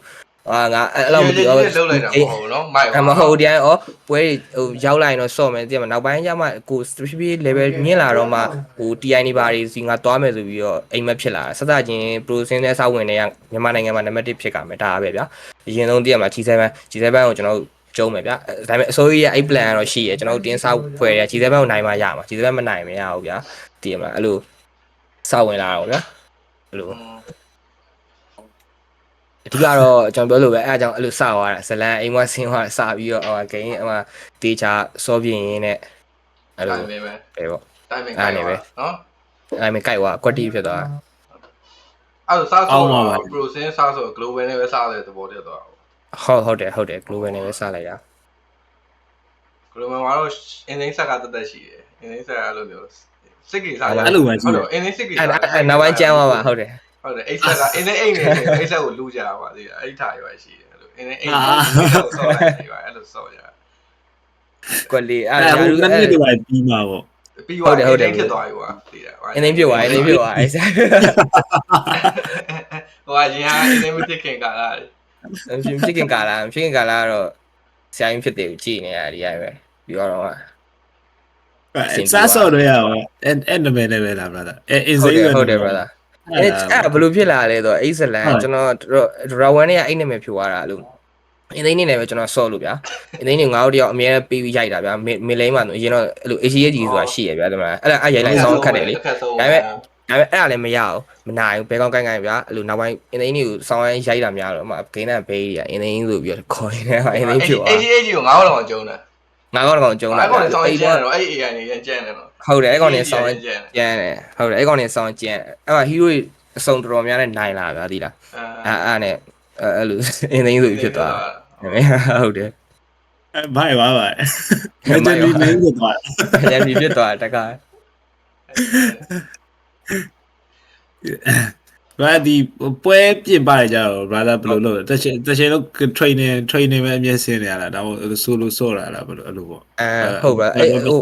ငါအဲ့လောက်မသိဘူးလှုပ်လိုက်တာမဟုတ်နော်မိုက်မဟုတ်တိုင်းပွဲဟိုရောက်လိုက်တော့ဆော့မယ်တင်ပါနောက်ပိုင်းကျမှကို specific level မြင့်လာတော့မှဟို TI နေပါတွေစီငါသွားမယ်ဆိုပြီးတော့အိမ်မဖြစ်လာဆက်စချင်း pro စင်းတဲ့စောက်ဝင်တွေကမြန်မာနိုင်ငံမှာနံပါတ်1ဖြစ်ကြမယ်ဒါပဲဗျာအရင်ဆုံးတင်ပါ G7 ကိုကျွန်တော်ကျုံးမယ်ဗျာဒါပေမဲ့အစိုးရရဲ့အဲ့ plan ကတော့ရှိရကျွန်တော်တင်းဆောက်ဖွဲ့ရ G7 ကိုနိုင်မှရမှာ G7 မနိုင်မရဘူးဗျာတည်မလားအဲ့လိုစောက်ဝင်လာတော့ဗျာအဲ့လိုအဓိကတော့ကျွန်တော်ပြောလို့ပဲအဲ့အကြောင်းအဲ့လိုစသွားတာဇလန်အိမ်မဆင်းသွားစပြီးတော့ဂိမ်းတေချာစောပြင်းရင်းနဲ့အဲ့လိုပဲပေါ့တိုင်းမင်ပဲနော်အဲ့မင်ကြိုက်သွားကွက်တီဖြစ်သွားအဲ့လိုစားဆို process စားဆို global နဲ့ပဲစားတဲ့သဘောတည်းသွားဟုတ်တယ် global နဲ့ပဲစားလိုက်ရ global မှာတော့ index ကတက်ရှိတယ် index ကအဲ့လိုမျိုးစစ်ကြီးစားအဲ့လိုပဲရှိတယ် index စစ်ကြီးအဲ့နောက်ပိုင်းကျန်းသွားပါဟုတ်တယ်အဲ့ဆက်က index အိမ်နေအဲ့ဆက်ကိုလူကြပါသေးတယ်အဲ့ထားရွာရှိတယ်အဲ့လို index အိမ်ကိုဆော့လိုက်နေပါအဲ့လိုဆော့ကြကွက်လီအဲ့ဒါနည်းနည်းတော့ပြီးမှာပေါ့ပြီးသွားတယ်ဖြစ်သွားပြီကွာသိတယ်အင်းပြွားအဲ့ဆက်ဟိုအရင်ကအင်းမဖြစ်ခင်ကာလာဖြစ်ခင်ကာလာကတော့ဆရာကြီးဖြစ်တယ်ကြည်နေရဒီရိုက်ပဲပြီးတော့စားဆော့တော့ရအောင်အဲ့နမယ်နဲ့ပဲလား brother အင်းစိမ်းဟုတ်တယ် brother အဲ့ဘယ်လိုဖြစ်လာလဲဆိုတော့အိဇလန်ကျွန်တော်ဒရာဝန်နဲ့အဲ့နာမည်ဖြူသွားတာလို့အင်းသိန်းနေလည်းပဲကျွန်တော်ဆော့လို့ဗျာအင်းသိန်းနေငါတို့တယောက်အများနဲ့ပြီးရိုက်တာဗျာမင်းလိမ့်မှာအရင်တော့အဲ့လို ACG ဆိုတာရှိရဗျာဒီမှာအဲ့ရိုက်လိုက်ဆောင်းခတ်တယ်လေဒါပေမဲ့အဲ့ဒါလည်းမရအောင်မနိုင်ဘူးဘဲကောင်းကိုင်းဗျာအဲ့လိုနောက်ပိုင်းအင်းသိန်းကိုဆောင်းရိုက်တာများတော့မှဂိမ်းနဲ့ဘေးကြီးအင်းသိန်းဆိုပြီးတော့ခေါ်နေတယ်အင်းသိန်းဖြူသွား ACG ကို9လောက်အောင်ကျုံးတယ်9ကောင်ကျုံးတာအဲ့ကောင်ဆောင်းကျန်တယ်တော့အဲ့ AI နေရကျန်တယ်တော့ဟုတ်တယ်အဲ့ကောင်နေဆောင်းကျန်တယ်ဟုတ်တယ်အဲ့ကောင်နေဆောင်းကျန်အဲ့မှာ hero အစုံတော်များနဲ့နိုင်လာဗျာသိလားအဲ့နဲ့အဲ့လိုအင်းသိန်းဆိုပြီးဖြစ်သွားဟုတ်တယ်ဘိုင်ပါမဂျန်ဒီမင်းကိုသွားဂျန်ဒီဖြစ်သွားတကားဘာဒီပွဲပြင်ပါကြတော့ brother ဘယ်လိုလုပ်တချင်လို့ training ပဲအမြဲဆင်းနေရတာဒါမှမဟုတ် solo ဆော့ရတာဘယ်လိုအဲ့လိုပေါ့ဟုတ်ပါအဲ့ဟို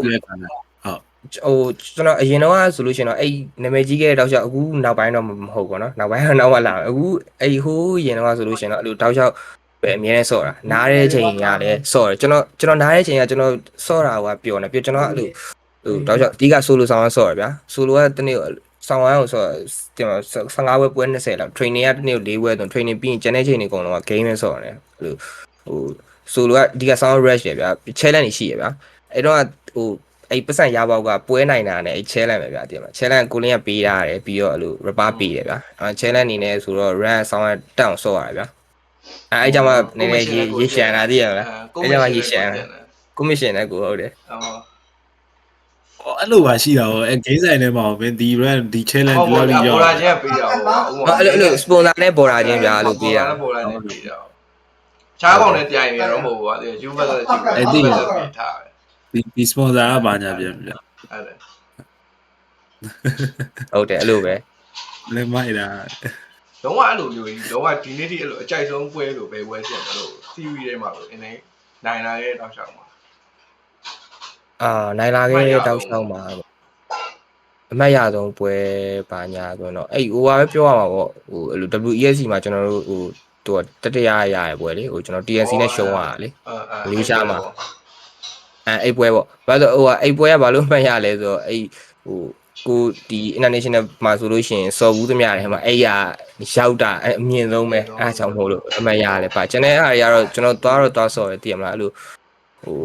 ကျွန်တော်အရင်တော့ဆိုလို့ရှိရင်တော့အဲ့နာမည်ကြီးခဲ့တဲ့တောက်လျှောက်အခုနောက်ပိုင်းတော့မဟုတ်ဘူးเนาะနောက်ပိုင်းတော့နောက်မှလာအခုအဲ့ဟိုရင်တော့ဆိုလို့ရှိရင်တော့အဲ့လိုတောက်လျှောက်ပဲအမြဲတမ်းဆော့တာနားတဲ့ချိန်ကလည်းဆော့တယ်ကျွန်တော်နားတဲ့ချိန်ကကျွန်တော်ဆော့တာကပျော်နေပြကျွန်တော်အဲ့လိုဟိုတောက်လျှောက်အဓိက solo ဆောင်းဆော့ရဗျာ solo ကတနေ့ဆောင်းဝိုင်းကိုဆော့တင်15ဝက်ပွဲ20လောက် training ကတနေ့4ဝက်ဆို training ပြီးရင်ကျန်တဲ့ချိန်တွေအကုန်လုံးက game ပဲဆော့ရတယ်အဲ့လိုဟို solo ကအဓိက sound rush ရဗျာ challenge ရှိရဗျာအဲ့တော့ဟိုအဲ့ပတ်စံရပေါက်ကပွဲနိုင်တာနဲ့အဲ့ challenge ပဲဗျာတင်ပါ challenge ကိုလင်းကပေးရတယ်ပြီးတော့အဲ့လို rapper ပေးတယ်ဗျာအဲ့ challenge အနေနဲ့ဆိုတော့ run sound တောင်းဆော့ရတယ်ဗျာအဲ့ကြောင့်မှနည်းနည်းရေရှန်လာသေးရလားအဲ့ကြောင့်မှရေရှန်ကိုမရှင်နဲ့ကိုဟုတ်တယ်အဲ့လိုပါရှိတာဟောအဲဂိမ်းဆိုင်ထဲမှာမင်းဒီ run ဒီ challenge ဒီလိုရောက်ပေါ်လာခြင်းပေးတာဟောအဲ့လို sponsor နဲ့ပေါ်လာခြင်းဗျာလို့ပေးတာပေါ်လာခြင်းပေးတာချားကောင်နဲ့တိုင်နေတော့မဟုတ်ဘူးကွာဒီ user ဆိုကြည့်အဲ့ဒီပေးထားပဲဒီ sponsor ကဘာညာပြန်ဗျာဟုတ်တယ်အဲ့လိုပဲလည်းမိုက်တာလုံးဝအဲ့လိုမျိုးကြီးလုံးဝဒီနေ့ထိအဲ့လိုအကြိုက်ဆုံးပွဲလို့ပဲပွဲဖြစ်တယ်လို့ theory ထဲမှာလို့အင်းနိုင်လာရဲ့တောက်လျှောက်မှာနိုင်လာခဲ့တဲ့တောက်လျှောက်မှာအမှတ်ရဆုံးပွဲပါညာဆိုတော့အဲ့ဟိုပါပဲပြောရမှာပေါ့ဟိုအဲ့လို WESC မှာကျွန်တော်တို့ဟိုသူကတတရရရပွဲလေဟိုကျွန်တော် TNC နဲ့ရှုံးရတာလေလေးရှားမှာအဲ့ပွဲပေါ့ဘာလို့ဟိုအဲ့ပွဲကဘာလို့မှတ်ရလဲဆိုတော့အဲ့ဟိုကိုဒီ international မှာဆိုလို့ရှိရင်စော်ဘူးသမျှတွေမှာအဲ့ရရောက်တာအမြင့်ဆုံးပဲအားကြောင့်မို့လို့အမှတ်ရတယ်ပါကျွန်တော်အားရတော့ကျွန်တော်သွားဆော်တယ်တည်ရမလားအဲ့လိုဟို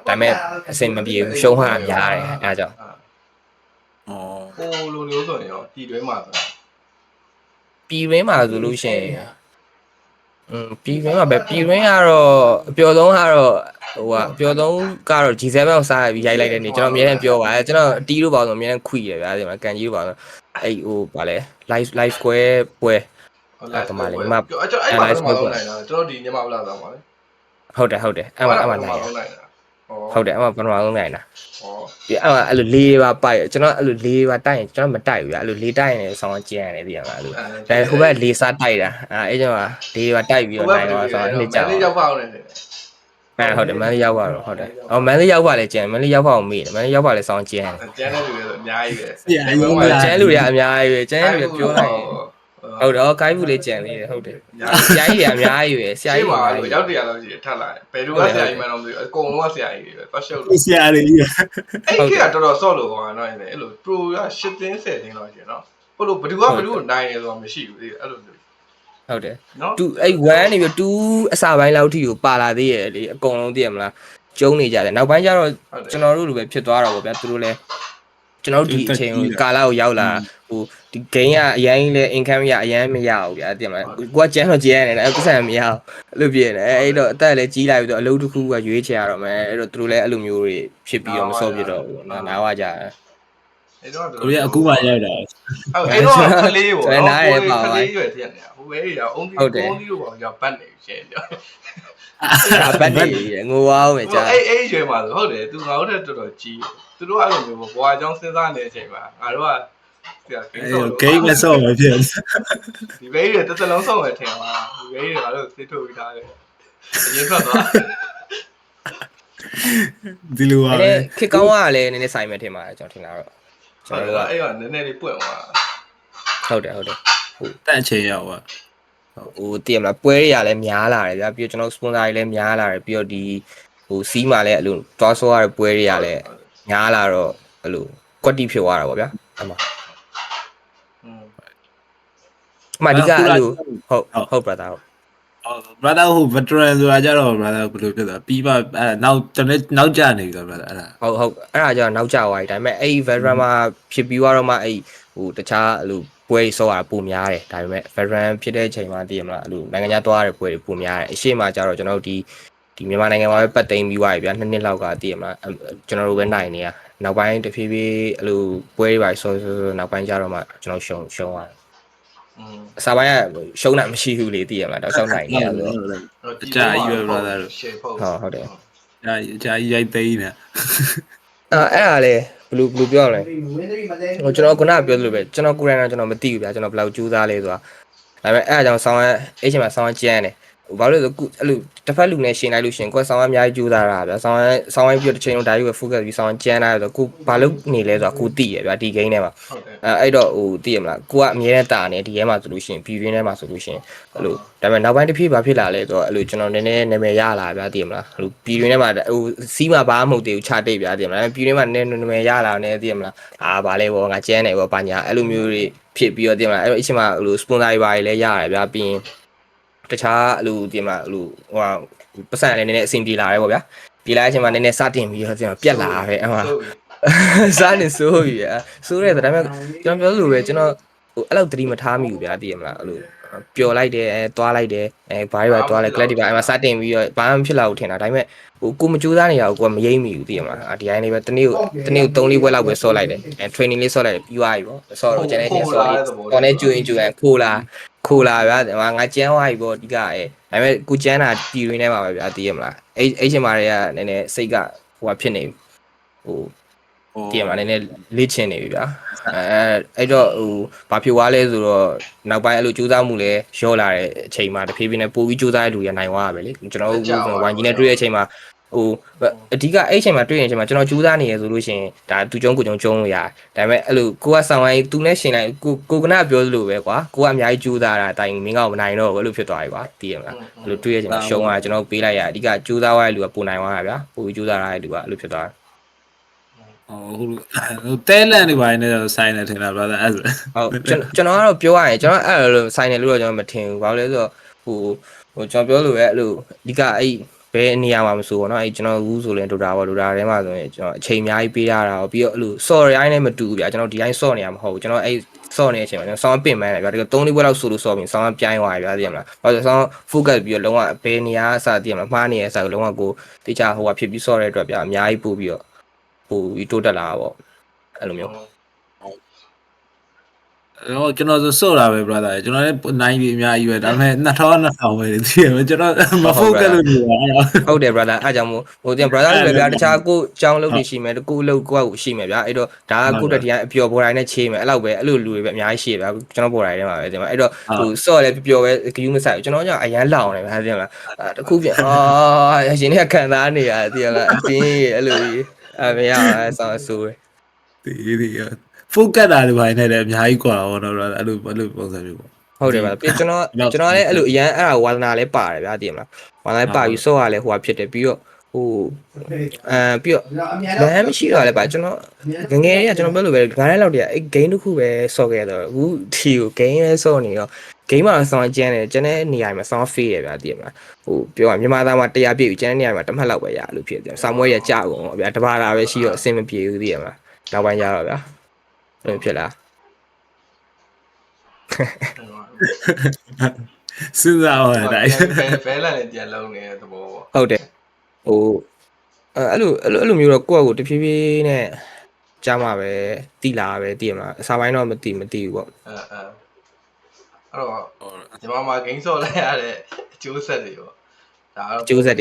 ဒါပေမဲ့အစင်မပြေဘူးရှုံးမှများတယ်အဲကြောင့် อ๋อ ဟိုလိုမျိုးဆိုရင်ရောတီတွဲမှာဆို ပြည်ရင်းမှာဆိုလို့ရှိရင်ပြည်ရင်းမှာပဲပြည်ရင်းကတော့အပျော်ဆုံးကတော့ဟိုကအပျော်ဆုံးကတော့ G7 ကိုစားပြီးရိုက်လိုက်တဲ့နေ့ကျွန်တော်အများနဲ့ပြောပါတယ်ကျွန်တော်တီးလို့ပါဆိုအများနဲ့ခွီတယ်ဗျာဒီမှာကန်ကြီးလို့ပါဆိုအဲ့ဟိုဗာလဲ live square ပွဲ ဟုတ်လားကျွန်တော်အဲ့မှာလုံးနိုင်တာကျွန်တော်ဒီညမဗလာဆောင်ပါလေ ဟုတ်တယ်အဲ့မှာနိုင်တာ လုံးနိုင်တာ ဟုတ်တယ်အဲ့မှာပထမဆုံးနိုင်တာ ဟော ဒီအဲ့မှာအဲ့လိုလေးပါပိုက်ကျွန်တော်အဲ့လိုလေးပါတိုက်ရင်ကျွန်တော်မတိုက်ဘူးဗျာအဲ့လိုလေးတိုက်ရင်ဆောင်းကျန်ရတယ်ဒီမှာအဲ့လိုဒါဟိုဘက်လေးစားတိုက်တာအဲ့ကြောင့်လေးပါတိုက်ပြီးတော့နိုင်တော့ဆောင်းနှစ်ကြောက် လေးရောက်ပါအောင်လေ ဟုတ်တယ်မန်လေးရောက်ပါတော့ဟုတ်တယ်အော်မန်လေးရောက်ပါလေကျန်မန်လေးရောက်ပါအောင်မေးတယ်မန်လေးရောက်ပါလေဆောင်းကျန် ကျန်တဲ့လူတွေဆိုအများကြီးပဲ ကျန်လူတွေအများကြီးပဲကျန်လူတွေပြောလိုက်ဟုတ်တယ်ကိုင်းဘူးလေးကျန်လေးဟုတ်တယ်ဆရာကြီးတွေအများကြီးပဲဆရာကြီးတွေရောက်တရားလောက်ရှိထပ်လာတယ်ဘယ်လိုကဆရာကြီးမှန်းတော့မသိဘူးအကုန်လုံးကဆရာကြီးတွေပဲပတ်ရှုပ်လို့ ဆရာတွေကြီး အဲ့ကတော်တော်ဆော့လို့ဟောနော်အဲ့လို pro က10တင်း10တင်းလောက်ရှိနော်ဟုတ်လို့ဘယ်သူကနိုင်ရဆိုတော့မရှိဘူးအဲ့လိုမျိုးဟုတ်တယ်တူအဲ့1နေပြီး2အစာပိုင်းလောက်ထိကိုပါလာသေးရဲ့လေအကုန်လုံးသိရမလားကျုံနေကြတယ်နောက်ပိုင်းကျတော့ကျွန်တော်တို့လိုပဲဖြစ်သွားတာပေါ့ဗျာသူတို့လည်းကျွန်တော်တို့ဒီအချိန်ကိုကာလာကိုရောက်လာဟိုဒီ gain ကအရင်လဲ income ရအရင်မရဘူးဗျာသိရမလားကိုကကျန်းတော့ကျန်းနေတယ်အဲ့ပတ်စံမရဘူးအဲ့လိုပြည့်နေအဲ့တော့အသက်လည်းကြီးလာပြီးတော့အလုပ်တစ်ခုကရွေးချယ်ရတော့မယ်အဲ့တော့သူတို့လည်းအဲ့လိုမျိုးတွေဖြစ်ပြီးတော့မစော့ပြတော့ဘူးနားဝကြတယ်အဲ့တော့တို့ရအခုမှရောက်တာ အဲ့တော့ကလေးပေါ့နော်ကလေးရွယ်တက်နေတာဟိုပဲရအောင်ဒီလို့ပေါ့ရောက်ပတ်နေရှင်းတယ်ပတ်နေငိုအောင်ပဲကြာအဲ့ရွယ်မှာဆိုဟုတ်တယ်သူငါတို့တက်တော်တော်ကြီးသူတို့အဲ့လိုမျိုးပေါ့ဘွာအကြောင်းစဉ်းစားနေတဲ့အချိန်မှာငါတို့ကဂိမ်းမဆော့မဖြစ်ဒီဘေးတွေတစ်သက်လုံးဆော့မယ်ထင်ပါဒီဘေးတွေငါတို့သိထုတ်ပြီးသားတယ်အရင်ထွက်သွားဒီလိုပါပဲခစ်ကောင်းကလည်းနည်းနည်းဆိုင်မယ်ထင်ပါတယ်ကျွန်တော်ထင်တာတော့ကျွန်တော်ကအဲ့ကနည်းနည်းလေးပွင့်သွားဟုတ်တယ်ဟိုတက်ချင်ရောက်ပါဟိုတည်မလားပွဲတွေကလည်းများလာတယ်ဗျာပြီးတော့ကျွန်တော် sponsor တွေလည်းများလာတယ်ပြီးတော့ဒီဟိုစီးမှာလည်းအဲ့လိုတွားဆောရတဲ့ပွဲတွေကလည်းများလာတော့အဲ့လိုကွက်တီဖြစ်သွားတာပေါ့ဗျာအမှအမှဒီကအဲ့လိုဟုတ် brother ဟုတ်brother ဟို veteran ဆိုတာကြတော့ brother ဘယ်လိုဖြစ်သွားပြီးမှအဲ့နောက်ကျနေပြီဆို brother အဲ့ဒါဟုတ်အဲ့ဒါကြတော့နောက်ကျသွားပြီဒါပေမဲ့အဲ့ veteran မှာဖြစ်ပြီးတော့မှအဲ့ဟိုတခြားအဲ့လိုပွဲတွေဆော့ရတာပုံများတယ်ဒါပေမဲ့ veteran ဖြစ်တဲ့အချိန်မှာသိရမလားအဲ့လိုနိုင်ငံခြားသွားရတဲ့ပွဲတွေပုံများတယ်အရှိမကျတော့ကျွန်တော်တို့ဒီမြန်မာနိုင်ငံမှာပဲပတ်သိမ်းပြီးသွားပြီဗျာ2နှစ်လောက်ကသိရမလားကျွန်တော်တို့ပဲနိုင်နေရနောက်ပိုင်းတဖြည်းဖြည်းအဲ့လိုပွဲတွေပါဆော့နောက်ပိုင်းကျတော့မှကျွန်တော်ရှုံရတယ်အစာပိုင်းကရှုံးတာမရှိဘူးလေသိရမလားတော့ရှုံးနိုင်နေရဆိုတော့အကြာကြီးပဲ brother တို့ဟုတ်တယ်အကြာကြီးရိုက်သိမ်းနေအဲ့ဒါလေဘလူပြောရလဲဟိုကျွန်တော်ခုနကပြောသလိုပဲကျွန်တော်ကိုယ်တိုင်တော့ကျွန်တော်မသိဘူးဗျာကျွန်တော်ဘယ်လောက်ကြိုးစားလဲဆိုတာဒါပေမဲ့အဲ့အကြောင်းဆောင်းအဲ့ချိန်မှာဆောင်းကျန်းတယ်ဘာလို့လဲဆိုအဲ့လိုတစ်ဖက်လူနဲ့ရှင်းလိုက်လို့ရှင်ကိုယ်ဆောင်းအများကြီးကြိုးစားတာဗျာဆောင်းပြီးတော့တစ်ချိန်လုံးဒါကြီးပဲ focus ပြီးဆောင်းကျန်းလာဆိုကိုဘာလို့နေလဲဆိုတာကိုသိရဗျာဒီ game ထဲမှာအဲ့တော့ဟိုသိရမလားကိုကအမြဲတမ်းတာနေဒီ game မှာဆိုလို့ရှင်ပြည်ရင်းထဲမှာဆိုလို့ရှင်အဲ့လိုဒါပေမဲ့နောက်ပိုင်းတစ်ဖြည်းဘာဖြစ်လာလဲဆိုတော့အဲ့လိုကျွန်တော်နည်းနည်းနာမည်ရလာဗျာသိရမလားအဲ့လိုပြည်ရင်းထဲမှာဟိုစီးမှာဘာမှမဟုတ်သေးဘူးချတိတ်ဗျာသိရမလားပြည်ရင်းမှာနည်းနည်းနာမည်ရလာနေသိရမလားဘာလဲဘောငါကျန်းနေဘောဘာညာအဲ့လိုမျိုးတွေဖြစ်ပြီးတော့သိရမလားအဲ့တော့အချိန်မှာဟို sponsor တွေပါလည်းရတယ်ဗျာပြီးရင်တခြားအလူဒီမှာအလူဟိုပတ်စံလည်းနည်းနည်းအဆင်ပြေလာတယ်ပေါ့ဗျာပြေလာတဲ့အချိန်မှာနည်းနည်းစတင်ပြီးတော့ဒီမှာပြက်လာပဲအမှစားနေဆိုးပြီဆိုးတယ်ဒါပေမဲ့ကျွန်တော်ပြောလို့ပဲကျွန်တော်ဟိုအဲ့လောက်သတိမထားမိဘူးဗျာသိရမလားအလူပျော်လိုက်တယ်သွားလိုက်တယ်ဘာတွေပါသွားလိုက် class တွေပါအဲ့မှာစတင်ပြီးတော့ဘာမှဖြစ်လာဘူးထင်တာဒါပေမဲ့ဟိုကိုမကြိုးစားနေရဘူးကိုကမရိမ့်မိဘူးသိရမလားဒီတိုင်းလေးပဲတနေ့ကို3-4ပွဲလောက်ပဲဆော့လိုက်တယ်training လေးဆော့လိုက်တယ်ပြီးသွားပြီပေါ့ဆော့တော့ကျန်တဲ့ချင်းဆော့ပြီးတော့လည်းကျွင်ခိုးလာဗျာငါကျန်းသွားပြီပေါ့ဒီကဒါပေမဲ့ကိုကျန်းတာပြည်ရင်းထဲမှာပဲဗျာသိရမလားအဲ့ချိန်မှာတွေကနည်းနည်းစိတ်ကဟိုကဖြစ်နေဟိုတည်မှာနည်းနည်းလေ့ချင်နေပြီဗျာအဲ့တော့ဟိုဘာဖြစ်သွားလဲဆိုတော့နောက်ပိုင်းအဲ့လိုကြိုးစားမှုလဲရော့လာတဲ့အချိန်မှာတဖြည်းဖြည်းနဲ့ပိုပြီးကြိုးစားတဲ့လူရနိုင်သွားတာပဲလေကျွန်တော်တို့ဝိုင်းကြီးနဲ့တွေ့တဲ့အချိန်မှာဟိုအဓိကအဲ့ချိန်မှာတွေ့နေတဲ့အချိန်မှာကျွန်တော်ကြိုးစားနေရဆိုလို့ရှိရင်ဒါသူကျုံကိုကျုံလို့ရတယ်ဒါပေမဲ့အဲ့လိုကိုကဆောင်တိုင်းသူနဲ့ရှင်တိုင်းကိုကနပြောသလိုပဲကွာကိုကအများကြီးကြိုးစားတာအတိုင်းမင်းကောင်မနိုင်တော့ဘူးလို့ဖြစ်သွားပြီကွာသိရမလားအဲ့လိုတွေ့တဲ့အချိန်မှာရှုံးသွားကျွန်တော်ပေးလိုက်ရအဓိကကြိုးစားသွားတဲ့လူကပိုနိုင်သွားတာဗျာပိုပြီးကြိုးစားရတဲ့လူကအဲ့လိုဖြစ်သွားတယ်ဟိုတဲလန်တွေပါနေတော့ဆိုင်နေထင်တာ brother အဲ့ဆိုဟုတ်ကျွန်တော်ကတော့ပြောရရင်ကျွန်တော်အဲ့လိုဆိုင်နေလို့တော့ကျွန်တော်မထင်ဘူးဘာလို့လဲဆိုတော့ဟိုကျွန်တော်ပြောလို့ပဲအဲ့လိုအဓိကအဲ့ ဘယ်နေရာမှာမဆိုပေါ့နော်ကျွန်တော်ဘူးဆိုရင်ဒိုတာထဲမှာဆိုရင်ကျွန်တော်အချိန်အများကြီးပေးရတာပြီးတော့အဲ့လို ဆော့ရိုင်းနဲ့မတူဘူးဗျာကျွန်တော်ဒီတိုင်းဆော့နေရမှာမဟုတ်ဘူးကျွန်တော်အဲ့ဆော့နေတဲ့အချိန်မှာကျွန်တော်ဆောင်းပင်မှန်းတယ်ဗျာဒီက3-4ပွဲလောက်ဆိုလို့ဆော့ပြီးဆောင်းပြိုင်းသွားပြီဗျာသိရမလားဘာလို့ဆောင်း focus ပြီးတော့လုံးဝဘယ်နေရာအစသိရမလားမှားနေရဲ့အစကိုလုံးဝကိုတေချာဟိုကဖြစ်ပြီးဆော့တဲ့အတွက်ဗျာအများကြီးပို့ပြီးတော့ပို့ပြီးတိုးတက်လာတာပေါ့အဲ့လိုမျိုးကျွန်တော်ဆိုတာပဲ brother ကျွန်တော်လည်းနိုင်ပြီအများကြီးပဲဒါပေမဲ့2000ပဲသိရမယ်ကျွန်တော်မ focus လို့နေတာဟုတ်တယ် brother အားကြောင့်မို့ဟိုတင် brother တွေဗျာတခြားကိုအကြောင်းလုပ်နေရှိမယ်ကိုအလုပ်ကိုရှိမယ်ဗျာအဲ့တော့ဒါကကိုတက်ဒီကအပျော်ပေါ်တိုင်းနဲ့ချေးမယ်အဲ့လောက်ပဲအဲ့လိုလူတွေပဲအများကြီးရှိဗျာကျွန်တော်ပေါ်တိုင်းထဲမှာပဲတင်ပါအဲ့တော့ဟိုဆော့လဲပျော်ပဲဂယူးမဆိုင်ကျွန်တော်ကြောင့်အရန်လောင်နေဗျာတင်မလားတခုပြန်ရှင်တွေကခံစားနေရတင်မလားအတင်းအဲ့လိုကြီးမရပါဆောင်းဆိုးဒီ focus တာတွေပိုင်းနဲ့လည်းအများကြီးกว่าဟောတော့အဲ့လိုပုံစံမျိုးပေါ့ဟုတ်တယ်ဗျာပြီးကျွန်တော်လည်းအဲ့လိုအရန်အဲ့ဒါဝါသနာလည်းပါတယ်ဗျာသိရမလားဝါသနာပါပြီးဆော့ရလဲဟိုဟာဖြစ်တယ်ပြီးတော့ဟိုပြီးတော့လမ်းမရှိတော့လဲဗျာကျွန်တော်ငယ်တွေကကျွန်တော်ပြောလို့ပဲ9နှစ်လောက်တည်းအဲ့ game တစ်ခုပဲဆော့ခဲ့တော့အခုဒီကို game ပဲဆော့နေတော့ game မှာဆောင်းကျန်းတယ်ကျန်တဲ့နေရာမှာဆောင်းဖေးရဗျာသိရမလားဟိုပြောရမြန်မာသားမှာ100ပြည့်ပြီးကျန်တဲ့နေရာမှာတစ်မှတ်လောက်ပဲရလို့ဖြစ်တယ်ဆောင်းမွေးရကြကုန်ဗျာတပါးတာပဲရှိတော့အဆင်မပြေဘူးသိရမလားနောက်ပိုင်းရတော့ဗျာလို့ဖြစ်လားစဉ်းစားရတာဘဲလန်လည်းပြန်လုံးနေတဲ့သဘောပေါ့ဟုတ်တယ်ဟိုအဲ့လိုမျိုးတော့ကိုယ့်အကိုတဖြည်းဖြည်းနဲ့ကြားမှာပဲတီလာပဲတည်ရမှာအစာပိုင်းတော့မတီဘူးပေါ့အဲ့တော့ဒီမှာ game ဆော့လိုက်ရတဲ့အကျိုးဆက်တွေပေါ့ဒါတော့အကျိုးဆက်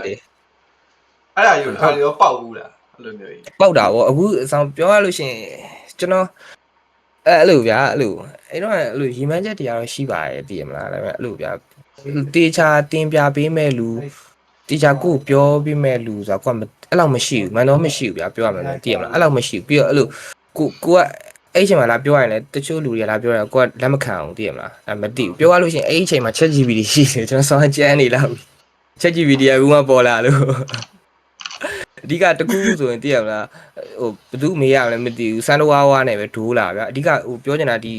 တွေအဲ့ဒါယူခါလေးရောပေါက်ဘူးလားအဲ့လိုမျိုးကြီးပေါက်တာပေါ့အခုအဆောင်ပြောရလို့ရှိရင်ကျွန်တော်အဲ့လိုဗျာအဲ့တော့အဲ့လိုရီမန်းချက်တရားတော့ရှိပါတယ်သိရမလားဒါပေမဲ့အဲ့လိုဗျာတေချာတင်ပြပေးမဲ့လူတေချာကိုပြောပေးမဲ့လူဆိုတော့အဲ့လောက်မရှိဘူးမန်တော့မရှိဘူးဗျာပြောရမယ်သိရမလားအဲ့လောက်မရှိဘူးပြီးတော့အဲ့လိုကိုကအဲ့ချိန်မှာလာပြောရရင်လည်းတချို့လူတွေကလာပြောရင်ကိုကလက်မခံအောင်သိရမလားအဲ့မသိဘူးပြောရလို့ရှိရင်အဲ့အချိန်မှာ ChatGPT ရှိတယ်ကျွန်တော်စောင်းကြမ်းနေလောက် ChatGPT ကဘူးမပေါ်လာလို့အဓိကတကူဆိုရင်သိရမလားဟိုဘယ်သူမေးရမလဲမသိဘူးစန်တိုဝါနဲ့ပဲဒိုးလာဗျာအဓိကဟိုပြောချင်တာဒီ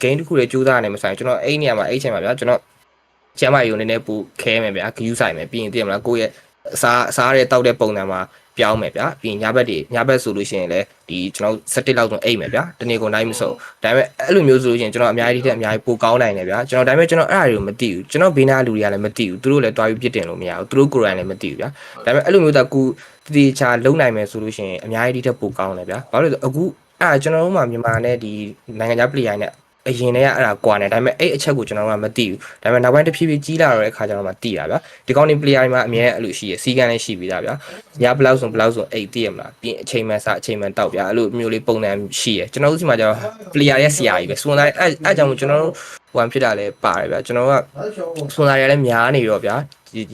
game တစ်ခုလေးစူးစမ်းနေမှာဆိုင်ကျွန်တော်အဲ့နေရာမှာအဲ့ချိန်မှာဗျာကျွန်တော်ကျမ်းမာရုံနည်းနည်းပူခဲမယ်ဗျာဂယူးဆိုင်မယ်ပြီးရင်သိရမလားကိုယ့်ရဲ့စားရဲတောက်တဲ့ပုံစံမှာပြောင်းမယ်ဗျာပြီးရင်ညဘက်ဆိုလို့ရှိရင်လည်းဒီကျွန်တော်17လောက်ဆိုအိတ်မယ်ဗျာတနေ့ကိုနိုင်မစုံဒါပေမဲ့အဲ့လိုမျိုးဆိုလို့ရှိရင်ကျွန်တော်အများကြီးအများကြီးပိုကောင်းနိုင်တယ်ဗျာကျွန်တော်ဒါပေမဲ့ကျွန်တော်အဲ့အရာတွေကိုမသိဘူးကျွန်တော်ဘေးနားလူတွေကလည်းမသိဘူးသူတို့လည်းတွားပြီးပြစ်တင်လို့မရဘူးသူတို့ကိုယ်တိုင်လည်းမသိဘူးဗျာဒါပေမဲ့အဲ့လိုမျိုးတော့ကူတေချာလုံနိုင်မယ်ဆိုလို့ရှိရင်အများကြီးထက်ပိုကောင်းတယ်ဗျာဘာလို့လဲဆိုအခုအဲ့ကျွန်တော်တို့မှမြန်မာနဲ့ဒီနိုင်ငံခြား player နဲ့အရင်တည်းကအဲ့ဒါကွာနေဒါပေမဲ့အဲ့အချက်ကိုကျွန်တော်တို့ကမသိဘူးဒါပေမဲ့နောက်ပိုင်းတစ်ဖြည်းဖြည်းကြီးလာတော့တဲ့အခါကျတော့မှသိတာဗျာဒီကောင်းနေ player တွေမှာအမြဲအဲ့လိုရှိရစီကန်းလည်းရှိပြီးသားဗျာညဘလောက်ဆိုအိတ်သိရမလားပြီးအချိန်မှန်စားအချိန်မှန်တောက်ဗျာအဲ့လိုမျိုးလေးပုံစံရှိရကျွန်တော်တို့ဒီမှာကျတော့ player ရဲ့ဆရာကြီးပဲစွန်သားအဲ့ကြောင့်ကျွန်တော်တို့ဟိုဖြစ်တာလည်းပါတယ်ဗျာကျွန်တော်ကစွန်သားတွေလည်းများနေတော့ဗျာ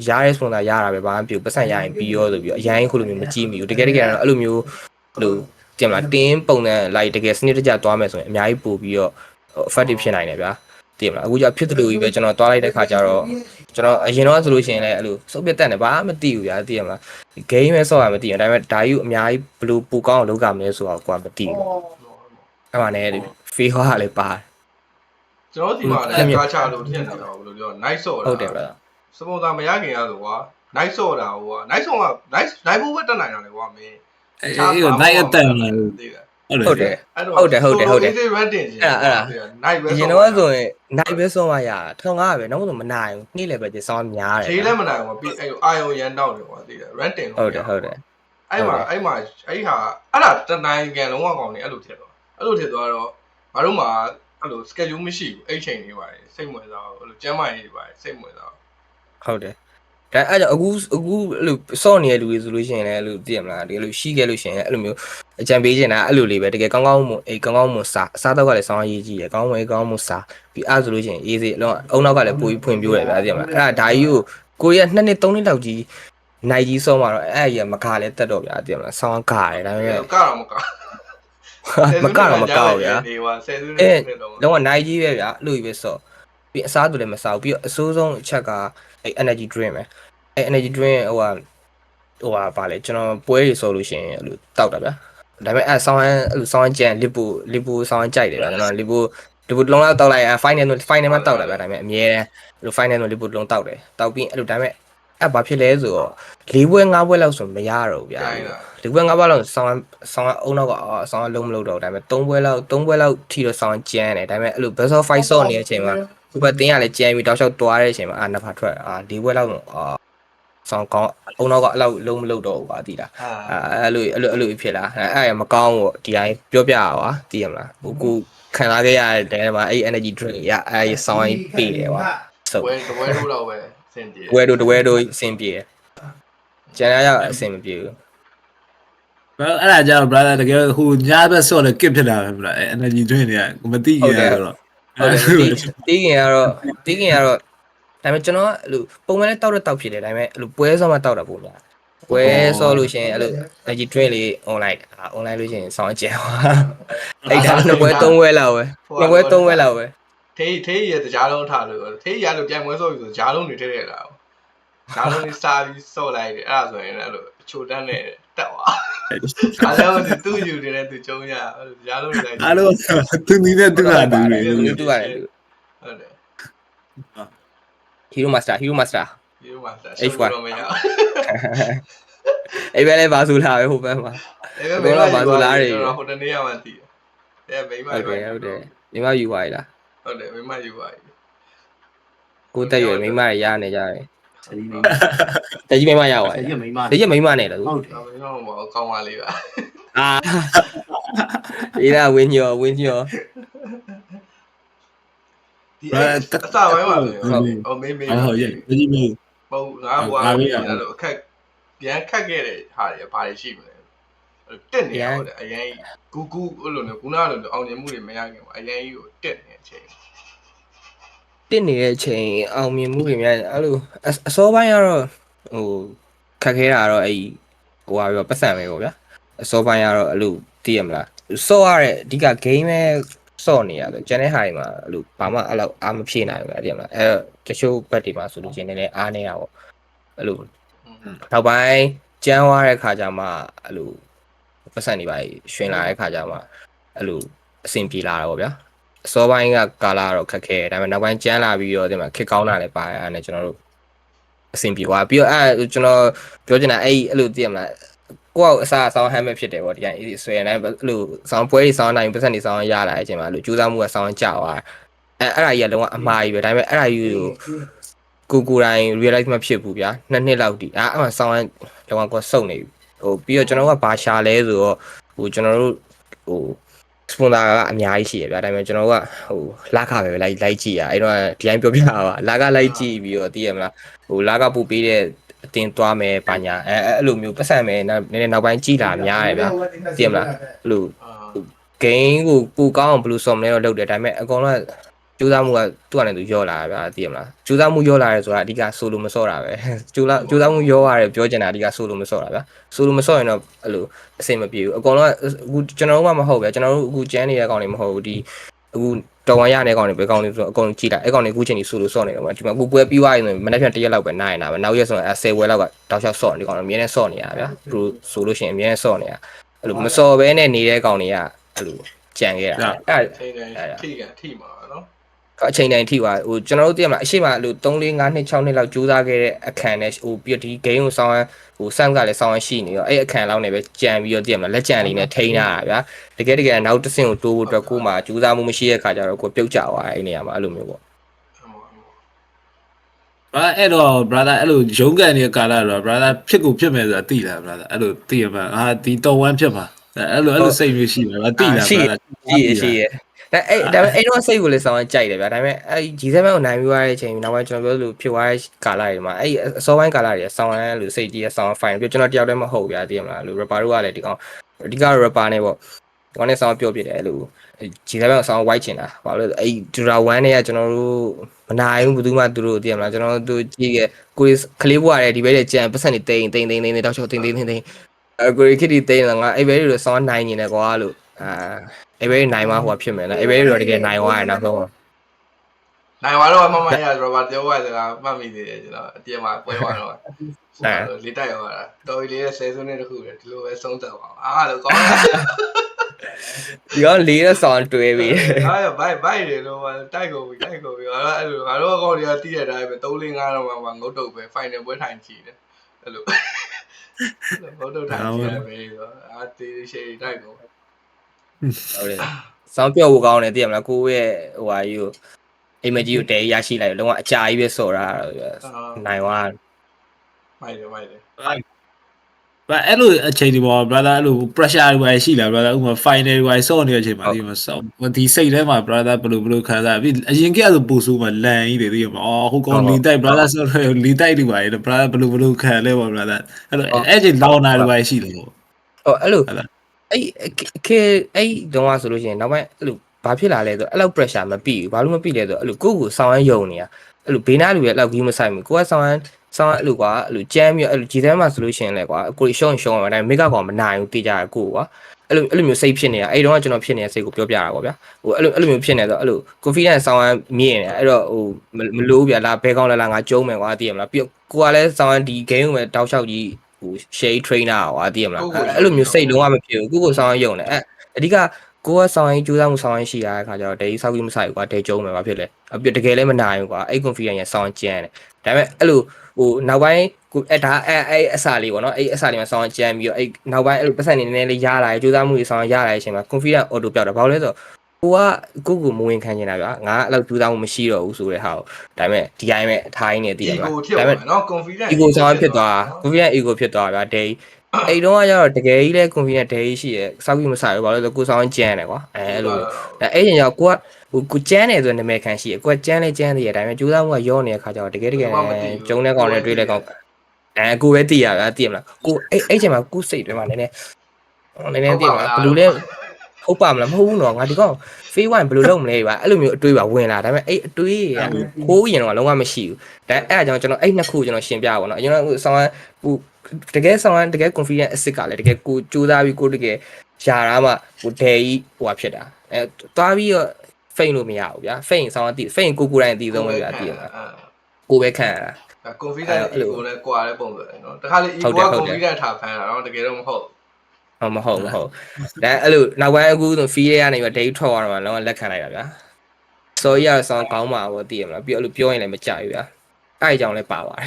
ရရဲစွန်သားရတာပဲဘာမှမပြုတ်ပတ်စံရရင်ပြီးရောဆိုပြီးအရင်ခုလိုမျိုးမကြည့်မိဘူးတကယ်တော့အဲ့လိုမျိုးဟိုတင်မလားတင်းပုံစံလိုက်တကယ်စနစ်တကျသွားမယ်ဆိုရင်အများကြီးပို့ပြီးတော့effective ဖြစ်နိုင်တယ်ဗျာသိရမလားအခုကျဖြစ်တယ်လို့ကြီးပဲကျွန်တော်တွားလိုက်တဲ့ခါကျတော့ကျွန်တော်အရင်တော့ဆိုလို့ရှိရင်လည်းအဲ့လိုစုပ်ပြတ်တက်နေဘာမှမသိဘူးဗျာသိရမလား game ပဲဆော့ရမသိဘူးဒါပေမဲ့ဒါကြီးအများကြီးဘလို့ပူကောင်းအောင်လုပ်ကြမလဲဆိုတော့ကိုကမသိဘူးအဲ့မှာလည်း free ဟောကလည်းပါတယ်ကျွန်တော်ဒီမှာလည်းကားချလို့ဖြစ်နေတာဘယ်လိုပြော night ဆော့တာဟုတ်တယ်ဗျာစပုံသားမရခင်ရဆိုကွာ night ဆော့တာဟိုက night ဆော့က night ဘိုးပဲတက်နိုင်တာလေကွာမင်းအေး night အတက်နေဟုတ်တယ်အဲ့ဒါအဲ့ဒါ night ပဲရင်တော့ဆိုရင် night ပဲဆော့မှရထောင်ကားပဲနောက်ဆိုမနိုင်ဘူးနေ့လည်းပဲကျဆောင်းများတယ်ခြေလည်းမနိုင်ဘူးပြီးအဲ့အာယုံရန်တောက်တယ်ကွာသိတယ် ranting ဟုတ်တယ်အဲ့ဟာအဲ့ဒါတနိုင်ကန်လုံးဝကောင်းနေအဲ့လိုဖြစ်သွားတော့ငါတို့မှာအဲ့လို schedule မရှိဘူးအဲ့ချိန်လေးပါတယ်စိတ်ဝင်စားအဲ့လိုကျမ်းမာရေးတွေပါတယ်စိတ်ဝင်စားဟုတ်တယ်ဒါအဲ့ကြောင့်အခုအဲ့လိုစော့နေတဲ့လူတွေဆိုလို့ရှိရင်လည်းအဲ့လိုသိရမလားဒီလိုရှိခဲ့လို့ရှိရင်အဲ့လိုမျိုးအကြံပေးချင်တာအဲ့လိုလေးပဲတကယ်ကောင်းကောင်းမွန်စားတော့ကလည်းစောင်းရေးကြည့်ရကောင်းမွန်စားပြီးအားဆိုလို့ရှိရင်အေးစေးအလုံးအုံနောက်ကလည်းပိုပြီးဖွင့်ပြိုးတယ်ဗျာသိရမလားအဲ့ဒါဒါကြီးကိုရ2နှစ်3နှစ်လောက်ကြီးနိုင်ကြီးစောမှာတော့အဲ့ရမကားလည်းတက်တော့ဗျာသိရမလားစောင်းကားတယ်ဒါပေမဲ့ကတော့မကားဗျာတော့နိုင်ကြီးပဲဗျာအဲ့လိုကြီးပဲစော့ပြီးအစားတူလည်းမစားဘူးပြီးတော့အစိုးဆုံးအချက်ကအဲ့ energy drink ပဲအဲ့ energy drink ဟိုပါလေကျွန်တော်ပွဲတွေဆိုလို့ရှိရင်အဲ့လိုတောက်တာဗျာဒါပေမဲ့အဲ့ဆောင်းကြံလစ်ပူဆောင်းကြိုက်တယ်ဗျာကျွန်တော်လစ်ပူလုံးလောက်တောက်လိုက်final မှာတောက်တာဗျာဒါပေမဲ့အမြဲတမ်းအဲ့လို final လစ်ပူလုံးတောက်တယ်တောက်ပြီးအဲ့လိုဒါပေမဲ့ အဲ့ဘာဖြစ်လဲဆိုတော့၄ပွဲ၅ပွဲလောက်ဆိုမရတော့ဘူးဗျာ၄ပွဲ၅ပွဲလောက်ဆောင်းအုံတော့ဆောင်းလုံးမလို့တော့ဒါပေမဲ့၃ပွဲလောက်ထိတော့ဆောင်းကျန်းတယ်ဒါပေမဲ့အဲ့လို best of 5 ဆော့နေတဲ့အချိန်မှာဒီဘက်တင်းကလည်းကျန်းပြီးတောက်လျှောက်တွားတဲ့အချိန်မှာနှစ်ဖာထွက်၄ပွဲလောက်ဆောင်းကောင်းအုံတော့အဲ့လောက်လုံးမလို့တော့ဘူးပါသိလားအဲ့လိုဖြစ်လာအဲ့မကောင်းဘူးဒီတိုင်းပြောပြရပါသိရမလားကိုခံစားခဲ့ရတဲ့တဲမှာအဲ့ energy drink ရအဲ့ဆောင်းပေးတယ်ကွာဆိုဝဲတို့တော့ပဲစင်ပြေဝဲတို့အဆင်ပြေကျန်ရအဆင်မပြေဘူးအဲ့ဒါကြောင့် brother တကယ်ဟိုညာဘက်ဆော့လေကစ်ဖြစ်တာပဲမလား energy drink တွေကမသိခင်ရတော့ဟုတ်တယ်တီးခင်ကတော့ဒါပေမဲ့ကျွန်တော်ကအဲ့လိုပုံမှန်လည်းတောက်ဖြစ်တယ်ဒါပေမဲ့အဲ့လိုပွဲဆော့မှတောက်တာပို့များပွဲဆော့လို့ရှင်အဲ့လို energy drink လေး online လို့ရှင်ဆောင်းကျဲဟွာအဲ့ဒါနှစ်ပွဲသုံးပွဲလောက်ပဲနှစ်ပွဲသုံးပွဲလောက်ပဲထေးရတကြားလုံးထားလို့ထေးရလို့ပြန်ပွဲဆော့ပြီဆိုကြားလုံးနေထည့်ရတာကြားလုံးလေးစားပြီးဆော့လိုက်တယ်အဲ့ဒါဆိုရင်အဲ့လိုချိုတန်းနဲ့တက်သွားအားလုံးသူ့ယူနေတဲ့သူကျုံးရကြားလုံးလိုက်အားလုံးသူနီးတဲ့သူကတူတယ်တူရတယ်ဟုတ်တယ် Hero Master H1 တော့မရအဲ့ဘယ်လဲဘာဆိုလာပဲဟိုဘက်မှာအဲ့ဘက်ဘာဆိုလာတွေဟိုတနေ့ကမှတည်တယ်အဲ့မိမဟုတ်တယ်မိမယူပါလားဟုတ်တယ်မိမယူပါကိုတက်ရွယ်မိမရရနေကြတယ်တကြီးမိမရပါတကြီးမိမနဲ့လားဟုတ်တယ်မိမမကောင်းပါလေးပါဒီလားဝင်းညောဒီအစဝိုင်းပါလေဟိုမေးဟုတ်ရဲ့တကြီးမေးပုံငါဟိုအဲ့လိုအခက်ပြန်ခတ်ခဲ့တဲ့ဟာတွေဘာတွေရှိမလဲတက်နေဟုတ်တယ်အရင်ကူအဲ့လိုနဲ့ခုနကလိုအောင်မြင်မှုတွေမရခင်ပါအရင်ကြီးကိုတက်နေတဲ့အချိန်တက်နေတဲ့အချိန်အောင်မြင်မှုတွေများအဲ့လိုအစောပိုင်းကတော့ဟိုခက်ခဲတာတော့အဲ့ဟိုဟာပြောပတ်စံပဲပေါ့ဗျာအစောပိုင်းကတော့အဲ့လိုသိရမလားစောရတဲ့အဓိက game ပဲစော့နေရဆိုကျန်တဲ့ဟာတွေမှာအဲ့လိုဘာမှအဲ့လောက်အားမဖြည့်နိုင်ဘူးဗျာသိရမလားအဲ့တချို့ဘက်တွေမှာဆိုလို့ချင်းလည်းအားနေတာပေါ့အဲ့လိုနောက်ပိုင်းကျန်းသွားတဲ့ခါကျမှအဲ့လိုပတ်စံနေပါရှင်လာတဲ့ခါကျမှအဲ့လိုအဆင်ပြေလာတာပေါ့ဗျာအစောပိုင်းကကာလာတော့ခက်ခဲဒါပေမဲ့နောက်ပိုင်းကျန်းလာပြီးတော့ဒီမှာခစ်ကောင်းတာလည်းပါတယ်အဲ့နဲ့ကျွန်တော်တို့အဆင်ပြေသွားပြီးတော့အဲ့ကျွန်တော်ပြောချင်တာအဲ့လိုသိရမလားကိုယ့်အစားဆောင်းဟမ်းမဲ့ဖြစ်တယ်ပေါ့ဒီတိုင်းဆွဲနေအဲ့လိုဆောင်းပွဲတွေဆောင်းနိုင်ပတ်စံတွေဆောင်းရလာတဲ့အချိန်မှာအဲ့လိုကြိုးစားမှုကဆောင်းကြသွားအဲ့ဒါကြီးကလုံးဝအမှားကြီးပဲဒါပေမဲ့အဲ့ဒါကြီးကိုတိုင်း realize မဖြစ်ဘူးဗျာ2နှစ်လောက်ဒီအဲ့မှာဆောင်းလုံးဝကိုစုံနေဟိုပြီးတော့ကျွန်တော်ကဘာရှာလဲဆိုတော့ဟိုကျွန်တော်တို့ဟိုစပွန်ဆာကအများကြီးရှိရဗျာဒါပေမဲ့ကျွန်တော်ကဟိုလာခပဲလိုက်ကြည့်ရအဲ့တော့ဒီတိုင်းပြောပြတာပါလာကလိုက်ကြည့်ပြီးတော့သိရမလားဟိုလာကပို့ပေးတဲ့အတင်းသွားမယ်ပါညာအဲ့လိုမျိုးပတ်စံမယ်နည်းနည်းနောက်ပိုင်းကြည့်လာများရဗျာသိရမလားအဲ့လို game ကိုပူကောင်းအောင်ဘယ်လိုဆော်မလဲတော့လုပ်တယ်ဒါပေမဲ့အကောင်လုံးကျူးစားမှုကသူ့အနေနဲ့သူရော့လာတာဗျာသိရမလားကျူးစားမှုရော့လာတယ်ဆိုတာအဓိကဆိုလိုမဆော့တာပဲကျူးစားမှုရော့ရတယ်ပြောချင်တာအဓိကဆိုလိုမဆော့တာဗျာဆိုလိုမဆော့ရင်တော့အဲ့လိုအဆင်မပြေဘူးအကောင်လုံးအခုကျွန်တော်တို့မှမဟုတ်ဗျာကျွန်တော်တို့အခုကျန်းနေတဲ့ကောင်တွေမဟုတ်ဘူးဒီအခုတော်ဝန်ရတဲ့ကောင်တွေပဲကောင်တွေဆိုအကောင်ကြည့်လိုက်အဲ့ကောင်တွေအခုချိန်ကြီးဆိုလိုဆော့နေတယ်ဗျာဒီမှာအခုပွဲပြီးသွားရင်မနေ့ပြန်1ရက်လောက်ပဲနိုင်နေတာပဲနောက်ရက်ဆိုရင်10ဝဲလောက်ကတောက်လျှောက်ဆော့နေကောင်တွေအမြဲတမ်းဆော့နေရဗျာသူဆိုလို့ရှိရင်အမြဲတမ်းဆော့နေရအဲ့လိုမဆော့ဘဲနဲ့နေတဲ့ကောင်တွေကအဲ့လိုကြံခဲ့တာအဲ့ထိမှာနော်အချိန်တိုင်းထိပါဟိုကျွန်တော်တို့သိရမလားအရှိမအဲ့လို3 4 5 2 6နှစ်လောက်ကြိုးစားခဲ့တဲ့အခန်းနဲ့ဟိုပြီးဒီ game ကိုဆောင်းဟိုစမ်းကလည်းဆောင်းရှိနေရောအဲ့အခန်းလောက်နဲ့ပဲကြံပြီးတော့သိရမလားလက်ကြံလေးနဲ့ထိန်းတာဗျာတကယ်နောက်တစ်ဆင့်ကိုတိုးဖို့အတွက်ကိုမှကြိုးစားမှုမရှိတဲ့ခါကျတော့ကိုပြုတ်ကြသွားအဲ့နေရာမှာအဲ့လိုမျိုးပေါ့အဲ့တော့ brother အဲ့လိုရုံးကန်နေတဲ့ကာလတော့ brother ဖြစ်မယ်ဆိုတာသိလား brother အဲ့လိုသိရမှာဒီတော်ဝမ်းဖြစ်မှာအဲ့လိုစိတ်မျိုးရှိမှာသိလား brother ရှိရဒါပေမဲ့အဲ့တော့စိတ်ကိုလည်းဆောင်းကြိုက်တယ်ဗျာဒါပေမဲ့အဲ့ G7 ကိုနိုင်ပြီးသွားတဲ့အချိန်နောက်ပိုင်းကျွန်တော်ပြောလို့ဖြစ်သွားတဲ့ကာလတွေမှာအဲ့အစောပိုင်းကာလတွေဆောင်းလို့စိတ်ကြီးဆောင်း fine ပြီးကျွန်တော်တယောက်တည်းမဟုတ်ဗျာသိရမလားလို့ rapper တို့ကလည်းဒီကောင်အဓိက rapper နဲ့ပေါ့ဒီကောင်နဲ့ဆောင်းပြောပြတယ်အဲ့လို G7 ကိုဆောင်း white ချင်တာဘာလို့လဲအဲ့ Dura 1နဲ့ကကျွန်တော်တို့မနိုင်ဘူးဘယ်သူမှသူတို့သိရမလားကျွန်တော်တို့ကြည့်ခဲ့ကိုကလေးဘွားတယ်ဒီဘက်ကျန်ပတ်စံနေတိန်တောက်ချောတိန်ကိုခစ်တီတိန်ငါအဲ့ဘက်တွေဆောင်းနိုင်နေတယ်ကွာလို့အဲ့ဘယ်နိုင်မှာဟိုဖြစ်မယ်နော်အဲ့ဘယ်တော့တကယ်နိုင်သွားရနောက်ဆုံးနိုင်သွားတော့မရတော့ဘာပြောရစကားမှတ်မိသေးတယ်ကျွန်တော်အပြင်မှာပွဲသွားတော့လေးတိုက်သွားတာတော်ကြီးလေးဆယ်စုနှစ်တခုလေဒီလိုပဲဆုံးသက်ပါအားလို့ကောင်း ဒီကောင်လေးတဲ့ဆောင်တွဲပြီး အားရဘိုက်တယ်တော့တိုက်ကုန်ပြီအဲ့လိုငါတို့အကောင့်တွေကတီးရတဲ့အတိုင်းပဲ3-4-5တော့မှငုတ်တုတ်ပဲ final ပွဲထိုင်ကြည့်တယ်အဲ့လိုငုတ်တုတ်ထိုင်ကြည့်ရပဲအာတေးရှိတိုက်ကုန်ဟုတ်တယ်စောင်းပြော့ဖို့ကောင်းတယ်သိရမလားကိုရဲ့ဟိုဟာကြီးကိုအိမ်မကြီးကိုတဲရရှိလိုက်လုံးဝအကြာကြီးပဲစော်တာနိုင်ဝါမိုက်တယ်ဘာအဲ့လိုအချိန်ဒီပေါ် brother အဲ့လို pressure တွေရှိလာ brother ဥပမာ final တွေစော့နေတဲ့အချိန်မှာဒီမှာစော့ဒီစိတ်ထဲမှာ brother ဘယ်လိုခံစားပြီးအရင်ကဆိုပူဆိုးမှာလန်ကြီးတွေသိရမှာအော်ဟိုကောင်လီတိုက် brother စော့လီတိုက်တွေပါလေ brother ဘယ်လိုခံလဲပေါ့ brother အဲ့လိုအဲ့ချိန်လောင်နာတွေပါရှိတယ်ပေါ့အဲ့လိုအဲ့တုန်းကဆိုလို့ရှိရင်နောက်ပိုင်းအဲ့လိုဘာဖြစ်လာလဲဆိုအဲ့လောက် pressure မပြီးဘူးဘာလို့မပြီးလဲဆိုအဲ့လိုကိုယ့်ကိုဆောင်းရမ်းယုံနေတာအဲ့လိုဘေးနားလူရဲ့အဲ့လောက်ကြီးမဆိုင်ဘူးကိုကဆောင်းရမ်းအဲ့လိုကွာအဲ့လိုကြမ်းပြီးအဲ့လိုဂျီထဲမှာဆိုလို့ရှိရင်လေကွာကိုရှုံးရမှာဒါပေမဲ့မိကကောင်မနိုင်ဘူးတေးကြရကိုကွာအဲ့လိုမျိုးစိတ်ဖြစ်နေတာအဲ့တုန်းကကျွန်တော်ဖြစ်နေတဲ့စိတ်ကိုပြောပြတာပေါ့ဗျာဟိုအဲ့လိုမျိုးဖြစ်နေဆိုအဲ့လို confidence ဆောင်းရမ်းမြင့်နေအဲ့တော့ဟိုမလို့ဗျာလာဘဲကောင်းလာငါကျုံးမယ်ကွာသိရမလားပြီးကိုကလည်းဆောင်းရမ်းဒီ game ကိုပဲတောက်လျှောက်ကြီးဟို shade trainer ကွာသိရမလားအဲ့လိုမျိုးစိတ်လုံးဝမဖြစ်ဘူးကိုဆောင်းရမ်းယုံတယ်အဓိကကိုကဆောင်းရင်ကြိုးစားမှုဆောင်းရင်ရှိရတဲ့ခါကျတော့ဒေးဆောက်ကြီးမဆိုင်ဘူးကွာဒေးကျုံးမယ်ဘာဖြစ်လဲအပြတကယ်လည်းမနိုင်ဘူးကွာအဲ့ confidence ရဆောင်းကျန်းတယ်ဒါပေမဲ့အဲ့လိုဟိုနောက်ပိုင်းကိုဒါအဲ့အစာလေးပေါ့နော်အဲ့အစာလေးမှာဆောင်းကျန်းပြီးတော့အဲ့နောက်ပိုင်းအဲ့လိုပတ်စံနေနေလေးရလာကြိုးစားမှုတွေဆောင်းရလာတဲ့အချိန်မှာ confidence auto ပြောက်တာဘာလို့လဲဆိုတော့ကိုကမဝင်ခံနေတာဗျာငါအဲ့လောက်ကြိုးစားမှုမရှိတော့ဘူးဆိုတဲ့ဟာကိုဒါပေမဲ့ဒီတိုင်းပဲအထိုင်းနေတည်ရပါဒါပေမဲ့နော် confidence ego ဆောင်းဖြစ်သွား confidence ego ဖြစ်သွားဗျာဒေးအဲ့တော့ကျတော့တကယ်ကြီးလဲ confidence ဒေးရှိရယ်စောက်ကြီးမဆိုင်ဘူးဘာလို့လဲဆိုကိုဆောင်းကျန်းတယ်ကွာအဲ့လိုအဲ့ရင်ရောက်ကိုကျန်းတယ်ဆိုနာမည်ခံရှိရယ်ကိုကျန်းလဲကျန်းတယ်ရယ်ဒါပေမဲ့ကြိုးစားမှုကရောနေတဲ့ခါကျတော့တကယ်ကျုံတဲ့ကောင်နဲ့တွေးတဲ့ကောင်ကိုပဲသိရတာသိရမလားကိုအဲ့ချိန်မှာကိုစိတ်တွေမှာနည်းနည်းသိရမလားဘယ်လိုလဲဟုတ်ပါမလားမဟုတ်ဘူးနော်ငါဒီကောင် phase 1ဘယ်လိုလုပ်မလဲပါအဲ့လိုမျိုးအတွေးပါဝင်လာဒါပေမဲ့အဲ့အတွေးကခိုးရင်တော့လုံးဝမရှိဘူးဒါအဲ့အကြောင်းကျွန်တော်အဲ့နှစ်ခုကျွန်တော်ရှင်းပြပါဘောနော်ကျွန်တော်ဆောင်းဟိုတကယ် confidence အစ်စ်ကလည်းတကယ်ကိုကြိုးစားပြီးကိုတကယ်ရှာတာမှဟိုဒဲကြီးဟိုဖြစ်တာသွားပြီးတော့ဖိန်လို့မရဘူးဗျာဖိန်ဆောင်းအတိဖိန်ကိုတိုင်းအတိဆုံးပဲဗျာသိရမှာကိုပဲခံရတာconfidence ego နဲ့ကွာတဲ့ပုံစံနော်တခါလေ ego က confidence ထားဖမ်းတာနော်တကယ်တော့မဟုတ်မဟုတ်ဒါအဲ့လိုနောက်ပိုင်းအခုဆို feel ရနေပြီ date ထွက်သွားတော့မှလုံးဝလက်ခံလိုက်တာဗျာဆိုရဆောင်းကောင်းမှာပေါ့သိရမလားပြီးအဲ့လိုပြောရင်လည်းမကြဘူးဗျာအဲ့အကြောင်းလည်းပါပါတယ်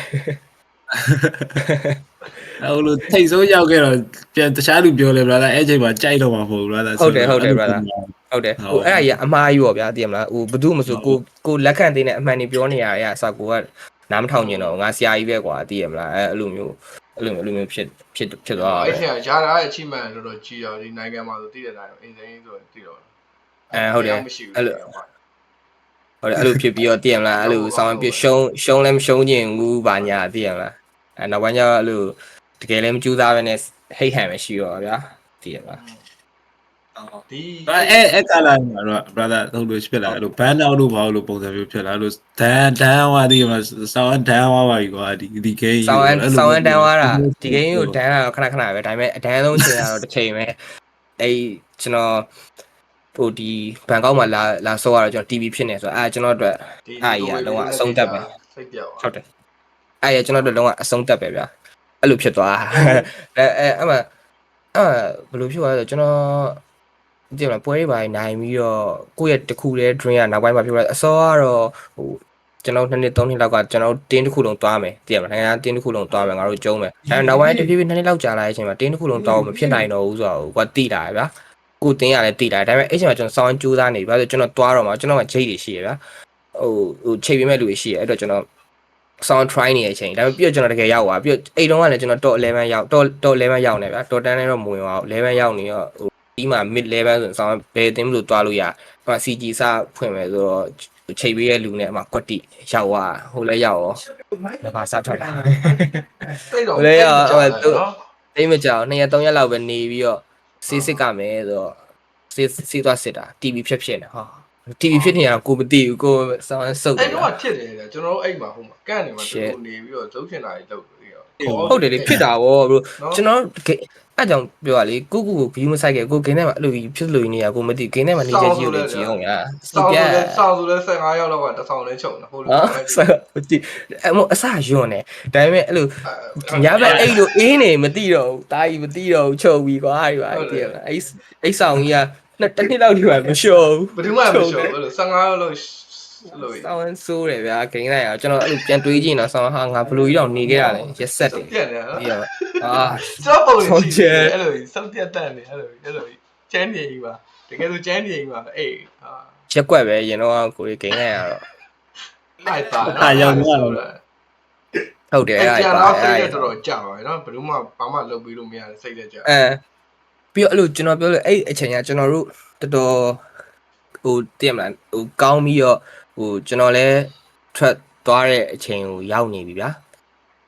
အဲ့လိုထိတ်ဆိုးရောက်ခဲ့တော့ပြန်တခြားလူပြောလဲ brother အဲ့ချိန်မှာကြိုက်တော့မှာမဟုတ်ဘူး brother ဟုတ်တယ် brother ဟုတ်တယ်ဟိုအဲ့ဒါကြီးအမှားကြီးပေါ့ဗျာသိရမလားဟိုဘယ်သူမှမဆိုကိုလက်ခံသေးတဲ့အမှန်တွေပြောနေရတဲ့အစကိုကနားမထောင်ကျင်တော့ငါဆရာကြီးပဲကွာသိရမလားအဲ့လိုမျိုးဖြစ်သွားအဲ့ဆရာဂျားရဲ့ achievement တော်တော်ကြီးတော့ဒီနိုင်ငံမှာဆိုသိတဲ့အတိုင်းအင်းစိမ်းဆိုသိတော့ဟုတ်တယ်အဲ့လိုဖြစ်ပြီးတော့သိရမလားအဲ့လိုဆောင်းပြရှုံးလည်းမရှုံးကျင်ဘူးဘာညာသိရမလားနောက်ပိုင်းကျတော့အဲ့လိုတကယ်လည်းမကြိုးစားဘဲနဲ့ဟိတ်ဟန်ပဲရှိတော့ဗျာသိရမလားဒီအဲ့ကလာမှာတော့ brother ဟုတ်လို့ဖြစ်လာလို့ ban out လို့ဘာလို့ပုံစံမျိုးဖြစ်လာလို့ဒန်ဝါဒီမှာဆောင်းဒန်ဝါပါပြီကွာဒီ game ဆောင်းဒန်ဝါတာဒီ game ကိုဒန်တာခဏပဲဒါပေမဲ့အဒန်ဆုံးချိန်ကတော့တစ်ချိန်ပဲအဲ့ကျွန်တော်ဟိုဒီဘန်ကောက်မှာလာဆောရတော့ကျွန်တော် TV ဖြစ်နေဆိုတော့ကျွန်တော်တို့အားကြီးကလုံးဝအဆုံးတက်ပဲဟုတ်တယ်အဲ့ကျွန်တော်တို့လုံးဝအဆုံးတက်ပဲဗျာအဲ့လိုဖြစ်သွားအဲ့မှာဘယ်လိုဖြစ်သွားလဲဆိုကျွန်တော်ဒီမှာပွဲတွေပါနိုင်ပြီးတော့ကိုယ့်ရဲ့တခုလေး drink ကနောက်ပိုင်းမှာဖြစ်သွားအစောကတော့ဟိုကျွန်တော်2နှစ်3နှစ်လောက်ကကျွန်တော်တင်းတစ်ခုလုံးသွားမယ်သိရမလားနိုင်ငံတင်းတစ်ခုလုံးသွားမယ်ငါတို့ကျုံးမယ်အဲနောက်ပိုင်းတဖြည်းဖြည်း2နှစ်လောက်ကြာလာတဲ့အချိန်မှာတင်းတစ်ခုလုံးသွားဖို့မဖြစ်နိုင်တော့ဘူးဆိုတော့ကိုကတိတာဗျာကိုတင်းရလဲတိတာဒါပေမဲ့အဲ့ချိန်မှာကျွန်တော်စောင်းကြိုးစားနေပြီဘာလို့ကျွန်တော်သွားတော့မှာကျွန်တော်ကချိတ်တွေရှိရဗျာဟိုချိတ်ပေးမဲ့လူတွေရှိရအဲ့တော့ကျွန်တော်sound try နေတဲ့အချိန်ဒါပေမဲ့ပြီးတော့ကျွန်တော်တကယ်ရောက်သွားပြီးတော့အဲ့တုန်းကလည်းကျွန်တော် top 11ရောက် top 11ရောက်နေဗျာ top 10နဲ့တော့မဝင်ပါဘူး11ရောက်နေတော့ဒီမှာ mid level ဆိုရင် sound ဘယ်တင်လို့တွားလို့ရဟို CG စဖွင့်မယ်ဆိုတော့ချိန်ပေးရဲ့လူနဲ့အမှကွက်တိရောက်သွားဟိုလည်းရောက်ရောဘာစားထွက်တာဟိုလည်းရောက်ဟိုတိတ်မကြောက်2ရက်3ရက်လောက်ပဲနေပြီးတော့စစ်ကမယ်ဆိုတော့စစ်သွားစစ်တာ TV ဖြစ်နေဟာ TV ဖြစ်နေရတော့ကိုမသိဘူးကိုစောင်းဆုပ်အဲ့တော့ဖြစ်တယ်ကျွန်တော်တို့အဲ့မှာဟိုမှာကန့်နေမှာသူနေပြီးတော့လုံးချင်တာကြီးလုပ်ပြီးတော့ ဟုတ်တယ်လေဖြစ်တာဗော bro ကျွန်တော်အဲ့ကြောင့်ပြောရလေကိုကို view မဆိုင်ခဲ့ကိုဂိမ်းထဲမှာအဲ့လိုဖြစ်လို့နေရကိုမသိဂိမ်းထဲမှာနေချက်ကြီးကိုလည်းကြည့်အောင်ညာ စောင်းဆိုလဲ15ရောက်လောက်ကတစ်ဆောင်လဲချုပ်တယ်ဟိုလို ဟုတ်တယ်အမအစယွန်းနေဒါပေမဲ့အဲ့လိုညဘက်အဲ့လိုအင်းနေမသိတော့ဘူးတာကြီးမသိတော့ဘူးချုပ်ပြီးကွာဒီပါတည်လားအဲ့ဆောင်ကြီးကတစ်နှစ်လောက်ဒီမှာမလျှော်ဘူး ဘယ်သူမှမလျှော်ဘူးအဲ့လို15ရောက်လို့လို့ ဆောင်းဆိုးတယ်ဗျာဂိမ်းလိုက်အောင်ကျွန်တော်အဲ့လိုပြန်တွေးကြည့်တော့ဆောင်းဟာငါဘလူကြီးတော့နေခဲ့ရတယ်ရက်ဆက်တယ် ပြက်နေပြီးတော့ကျွန်တော်ပုံရှိတယ်အဲ့လိုစောက်ပြတ်တတ်နေအဲ့လိုကျန်းနေကြီးပါတကယ်ဆိုကျန်းနေကြီးပါအေးဟာ ရက်ကွက်ပဲရင်တော့ကိုရီဂိမ်းလိုက်ရတော့ လိုက်ပါ ရောက်သွားတော့ ဟုတ်တယ် အဲ့ အဲ့ ဒါ ဒါ တော့စိတ်တော်ကြာပါပဲเนาะဘယ်သူမှဘာမှလုပ်ပြီးလို့မရတဲ့စိတ်လက်ကြာ ပြီးတော့အဲ့လိုကျွန်တော်ပြောလို့အဲ့အချိန်ကကျွန်တော်တို့တော်တော်ဟိုတည်မလားဟိုကောင်းပြီးတော့ဟိုကျွန်တော်လည်းထွက်သွားတဲ့အချိန်ကိုရောက်နေပြီဗျာ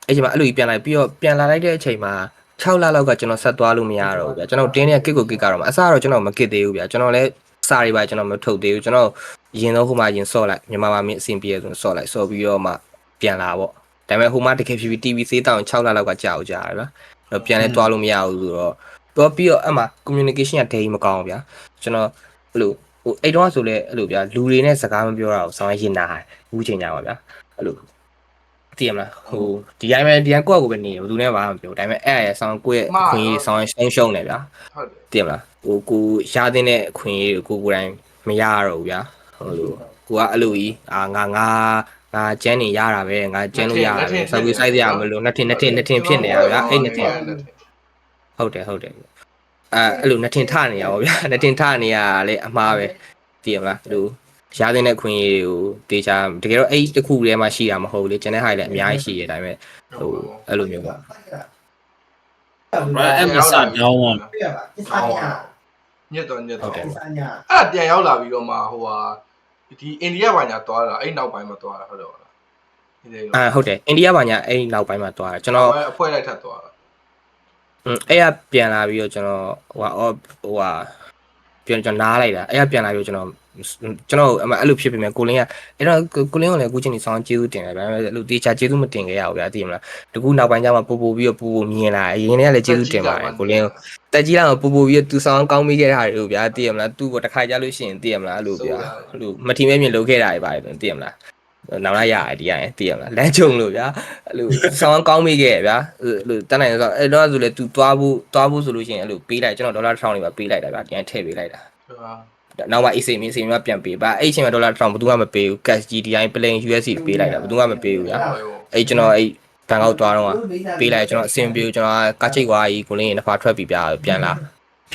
အဲ့ချိန်မှာအဲ့လိုကြီးပြန်လိုက်ပြီးတော့ပြန်လာလိုက်တဲ့အချိန်မှာ6လလောက်ကကျွန်တော်ဆက်သွားလို့မရတော့ဘူးဗျာကျွန်တော်တင်းတဲ့ကစ်ကိုကစ်ကတော့အစတော့ကျွန်တော်မကစ်သေးဘူးဗျာကျွန်တော်လည်းစာတွေပါကျွန်တော်မထုတ်သေးဘူးကျွန်တော်ရင်တော့ဟိုမှာရင်ဆော့လိုက်မြန်မာမှာမင်းအဆင်ပြေဆိုဆော့လိုက်ဆော့ပြီးတော့မှပြန်လာပေါ့ဒါပေမဲ့ဟိုမှာတကယ်ဖြစ်ပြီး TV သေးတောင်6လလောက်ကကြာအောင်ကြာတယ်ဗျာတော့ပြန်လဲသွားလို့မရဘူးဆိုတော့တော့ပြီးတော့အဲ့မှာ communication ကဒိမကောင်းဗျာကျွန်တော်အဲ့လိုဟိုအဲ့တော့ဆိုလဲအဲ့လိုဗျာလူတွေနဲ့စကားမပြောတာကိုဆောင်းရင်နာဘူးချိန်ကြပါဗျာအဲ့လိုတည်ရမလားဟိုဒီတိုင်းပဲဒီတိုင်းကိုယ့်ကိုပဲနေဘယ်သူနဲ့မှမပြောဒါပေမဲ့အဲ့ရဆောင်းကိုယ့်ရဲ့အခွင့်အရေးဆောင်းရှုံးနေဗျာ ဟုတ်တယ် တည်ရမလားဟိုကိုရတဲ့အခွင့်အရေးကိုကိုယ်တိုင်မရတော့ဘူးဗျာဟိုလိုကိုကအဲ့လိုကြီးငါကျန်းနေရတာပဲငါကျန်းလို့ရတာပဲ service site ရမလို့နှစ်ထင်ဖြစ်နေရဗျာအဲ့နှစ်ထင်ဟုတ်တယ်အဲ့လိုနှစ်ထင်ထနေရပါဗျာနှစ်ထင်ထနေရလေအမှားပဲတည်ရမလားဟိုရတဲ့ခွင့်ရကိုတေချာတကယ်တော့အဲ့တစ်ခုတည်းမှရှိတာမဟုတ်လေကျန်တဲ့ဟာတွေလည်းအများကြီးရှိရဒါပေမဲ့ဟိုအဲ့လိုမျိုးပါ အဲ့မစတောင်းအောင် ညက်တော့အဲ့ပြန်ရောက်လာပြီးတော့မှဟိုဟာဒီအိန္ဒိယဘာညာသွားတာအဲ့နောက်ပိုင်းမှာသွားတာဟုတ်တယ်ဟုတ်လားဟုတ်တယ်အိန္ဒိယဘာညာအဲ့နောက်ပိုင်းမှာသွားတာကျွန်တော် အဖွဲ့လိုက်ထပ်သွားတာ အဲ့ရပြန်လာပြီးတော့ကျွန်တော်ပြန်ကျွန်တော်နားလိုက်တာအဲ့ရပြန်လာပြီးတော့ကျွန်တော်အဲ့လိုဖြစ်ပြီမဲ့ကိုလင်းကအဲ့တော့ကိုလင်းကလည်းအခုချိန်ကြီးဆောင်းကျေးဇူးတင်တယ်ဗျာအဲ့လိုတေချာကျေးဇူးမတင်ခဲ့ရဘူးဗျာသိမလားတကူနောက်ပိုင်းကျမှပို့ပြီးတော့ပို့မြင်လာအရင်တည်းကလည်းကျေးဇူးတင်ပါတယ်ကိုလင်းတက်ကြီးလာတော့ပို့ပြီးတော့သူဆောင်းကောင်းမိခဲ့တာတွေဗျာသိရမလားသူ့ကိုတစ်ခါကြလို့ရှိရင်သိရမလားအဲ့လိုဗျာအဲ့လိုမထီမဲ့မြင်လုပ်ခဲ့တာတွေပါတယ်သိရမလားနောက်လာရတယ်ဒီရင်သိရမလားလမ်းကြုံလို့ဗျာအဲ့လိုဆောင်းကောင်းမိခဲ့ဗျာအဲ့လိုတန်းနိုင်ဆိုအဲ့တော့ဆိုလေ तू သွားဖို့ဆိုလို့ရှိရင်အဲ့လိုပေးလိုက်ကျွန်တော်ဒေါ်လာ1000လေးပါပေးလိုက်တာဗျာဒီရင်ထည့်ပေးလိုက်တာနောက်မှ AC မင်းပြန်ပေးပါအဲ့အချိန်မှာဒေါ်လာ1000ဘယ်သူမှမပေးဘူး cash GDI plane USD ပေးလိုက်တာဘယ်သူမှမပေးဘူးဗျာအဲ့ကျွန်တော်အဲ့ဘန်ကောက်သွားတော့ပေးလိုက်ကျွန်တော်အဆင်ပြေကျွန်တော်ကားချိတ်သွားကြီးကိုလင်းရင်တစ်ဖာထွက်ပြီးပြ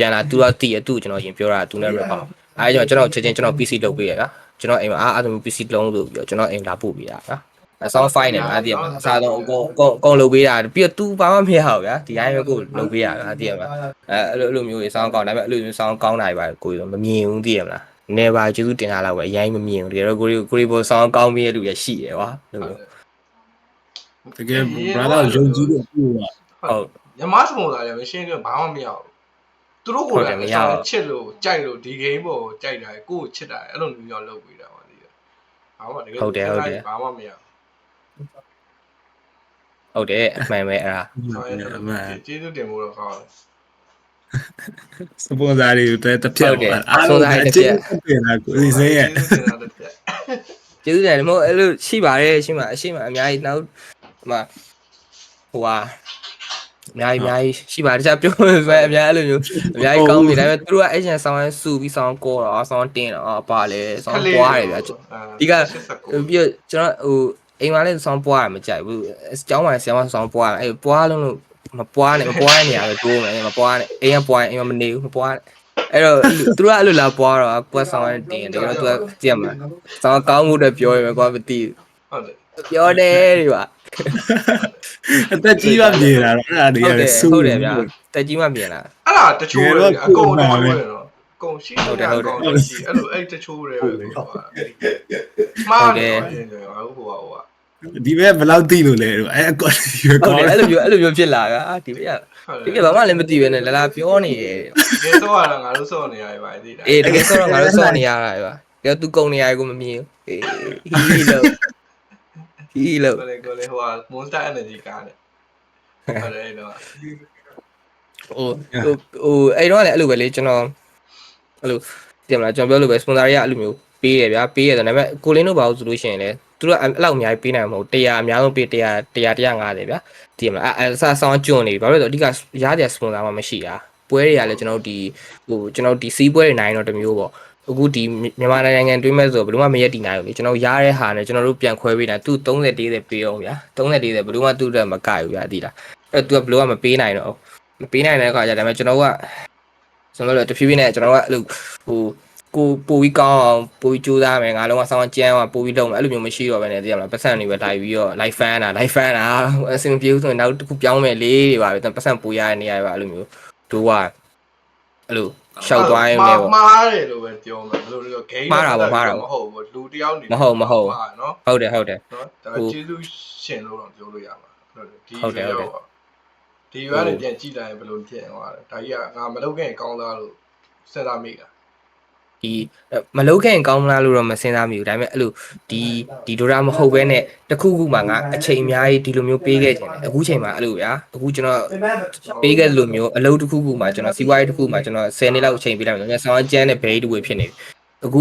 န်လာသူတော့တည်ရသူ့ကျွန်တော်ရင်ပြောတာသူနဲ့ rap အောင်အဲ့ကျွန်တော်ချက်ချင်းကျွန်တော် PC လုပ်ပေးရဗျာကျွန်တော်အိမ်မှာအားလုံး PC လုံးလို့ပြီးတော့ကျွန်တော်အိမ်လာပို့ပေးတာဗျာအဆောင် file နဲ့ဗျာတည်ရမှာအစားတော့အကုန်လုပ်ပေးတာပြီးတော့ तू ဘာမှမရအောင်ဗျာဒီတိုင်းပဲကိုလုပ်ပေးရဗျာတည်ရမှာအဲ့လိုမျိုးကြီးဆောင်းကောင်းဒါပေမဲ့အဲ့လိုမျိုးဆောင်းကောင်းတာတွေပါကိုယ်တော့မမြင်ဘူးတည်ရမလားနေပါကျေးဇူးတင်တာတော့ပဲအရင်မမြင်ဘူးတကယ်တော့ကိုရီဘောဆောင်းကောင်းပြီးတဲ့လူရရှိရယ်ကွာလို့မျိုး တကယ် brother ယုံကြည်လို့ပြောတာ ဟုတ် ညမစမိုးသားလည်းမရှင်းတော့ဘာမှမရဘူးသူတို့ကိုလည်းချစ်လို့ကြိုက်လို့ဒီ game ပေါ်ကိုကြိုက်တာကိုချစ်တာအဲ့လိုမျိုးရောက်လုပ်ပေးတာပါဒီကဘာမှတကယ်ဘာမှမရဟုတ်တယ်အမှန်ပဲအဲ့ဒါ ကျေးဇူးတင်ဖို့တော့ကောင်းတယ် စပွန်ဆာတွေတက်ဖြတ်အားလုံးအကျဉ်းတင်တာကိုဒီစေးရဲ့ ကျေးဇူးတင်တယ်မဟုတ်အဲ့လိုရှိပါတယ်ရှိမှာအများကြီးနောက်ဟိုအများကြီးရှိပါတခြားပြောမယ်အများအဲ့လိုမျိုးအများကြီးကောင်းပြီဒါပေမဲ့သူတို့ကအဲ့ကျန်ဆောင်းဆူပြီးဆောင်းကောတော့ဆောင်းတင်းတော့ပါလေဆောင်းပွားတယ်ဗျာဒီကပြီးတော့ကျွန်တော်ဟိုအိမ်မှာလည်းဆောင်းပွားရမကြိုက်ဘူးအเจ้าမှာဆရာမဆောင်းပွားအဲ့ပွားလုံးလို့မပွားနေရပဲတိုးမယ်မပွားနဲ့အိမ်ကပွားရင်အိမ်မှာမနေဘူးမပွားအဲ့တော့သူတို့ကအဲ့လိုလာပွားတော့ကွက်ဆောင်းတင်းတယ်တော့သူကကြည့်ရမှာဆောင်းကောင်းမှုတော့ပြောရမယ်ကွာမသိဟုတ်တယ် ပြောတယ်ဒီပါ အသက်ကြီးမှမြင်လာတော့အဲ့ဒါတွေကလည်းဟုတ်တယ်ဗျာတက်ကြီးမှမြင်လာ အဲ့ဒါတချို့တွေအကုန်တချို့တွေတော့အကုန်ရှိတယ်အကုန်ရှိအဲ့လိုအဲ့တချို့တွေပဲမှားတယ်ဟိုဒီဘက်ဘယ်လောက်သိလို့လဲတော့အဲ့အကောဟုတ်တယ်အဲ့လိုမျိုးဖြစ်လာတာဒီဘက်ကဘာမှလည်းမသိပဲနဲ့လာပြောနေတယ် တကယ်တော့ငါတို့စောနေရတယ်ဗျာသိတာအေးတကယ်ဆိုတော့ငါတို့စောနေရတာဗျာတကယ်သူကုံနေရတယ်ကိုမမြင်ဘူးဟီးလို့ကိုလေဟိုက Monster Energy ကားနဲ့ ဟုတ်တယ်တော့ အဲ့တော့လည်းအဲ့လိုပဲလေကျွန်တော်အဲ့လိုတင်မလားကျွန်တော်ပြောလို့ပဲ sponsor တွေကအဲ့လိုမျိုးပေးရဗျာပေးရတယ်ဒါပေမဲ့ကိုလင်းတို့ဘာလို့ဆိုလို့ရှိရင်လေသူတို့အဲ့လောက်အများကြီးပေးနိုင်မှာမဟုတ်100အများဆုံးပေး100 150ဗျာတင်မလားအဲ့အစားဆောင်းကျွန်းနေပြီဘာလို့လဲဆိုတော့အဓိကရားတဲ့ sponsor မှမရှိတာပွဲတွေကလည်းကျွန်တော်တို့ဒီစီးပွဲတွေနိုင်တော့တမျိုးပေါ့အခုဒီမြန်မာနိုင်ငံတွင်းမဲ့ဆိုဘယ်လိုမှမရက်တည်နိုင်ဘူးလေကျွန်တော်ရားတဲ့ဟာနဲ့ကျွန်တော်တို့ပြန်ခွဲပေးတာသူ30 40ပေးအောင်ဗျာ30 40ဘယ်လိုမှသူ့တက်မကဘူးဗျာသိလားအဲ့သူကဘယ်လိုမှမပေးနိုင်တော့မပေးနိုင်တဲ့အခါကျတော့ကျွန်တော်ကကျွန်တော်တို့တဖြည်းဖြည်းနဲ့ကျွန်တော်ကအဲ့လိုကိုပိုပြီးကောင်းအောင်ပိုပြီးကြိုးစားမယ်ငါလုံးဝဆောင်းကြမ်းအောင်ပိုပြီးလုပ်မယ်အဲ့လိုမျိုးမရှိတော့ဘဲနဲ့သိရမလားပတ်စံတွေပဲလိုက်ပြီးတော့ live fan တာအဆင်ပြေဘူးဆိုရင်နောက်တစ်ခုပြောင်းမယ်လေတွေပါပဲပတ်စံပိုရတဲ့နေရာတွေပါအဲ့လိုမျိုးတို့ကအဲ့လိုရှောက်သွားရင်လည်းပေါ့မှားတယ်လို့ပဲပြောမယ်ဘယ်လိုလဲ game မှားတာမဟုတ်ဘူးလူတယောက်နေမဟုတ်နော်ဟုတ်တယ်နော်ဒါကျေးဇူးရှင်လို့တော့ပြောလို့ရမှာဒီရွာတွေပြန်ကြည့်လိုက်ရင်ဘယ်လိုဖြစ်သွားလဲဒါကြီးကငါမလုပ်ခဲ့ရင်ကောင်းသားလို့စဉ်းစားမိတာဒီမလုပ်ခဲ့ရင်ကောင်းလားလို့တော့မစဉ်းစားမိဘူးဒါပေမဲ့အဲ့လိုဒီဒိုရာမဟုတ်ဘဲနဲ့တခုခုမှငါအချိန်အများကြီးဒီလိုမျိုးပေးခဲ့ခြင်းတယ်အခုချိန်မှာအဲ့လိုဗျာအခုကျွန်တော်ပေးခဲ့လိုမျိုးအလုပ်တစ်ခုခုမှကျွန်တော်စီးပွားရေးတစ်ခုမှကျွန်တော်10နှစ်လောက်အချိန်ပေးလိုက်မယ်ဆောင်းကျန်းနဲ့ဘဲတူဝေဖြစ်နေပြီအခု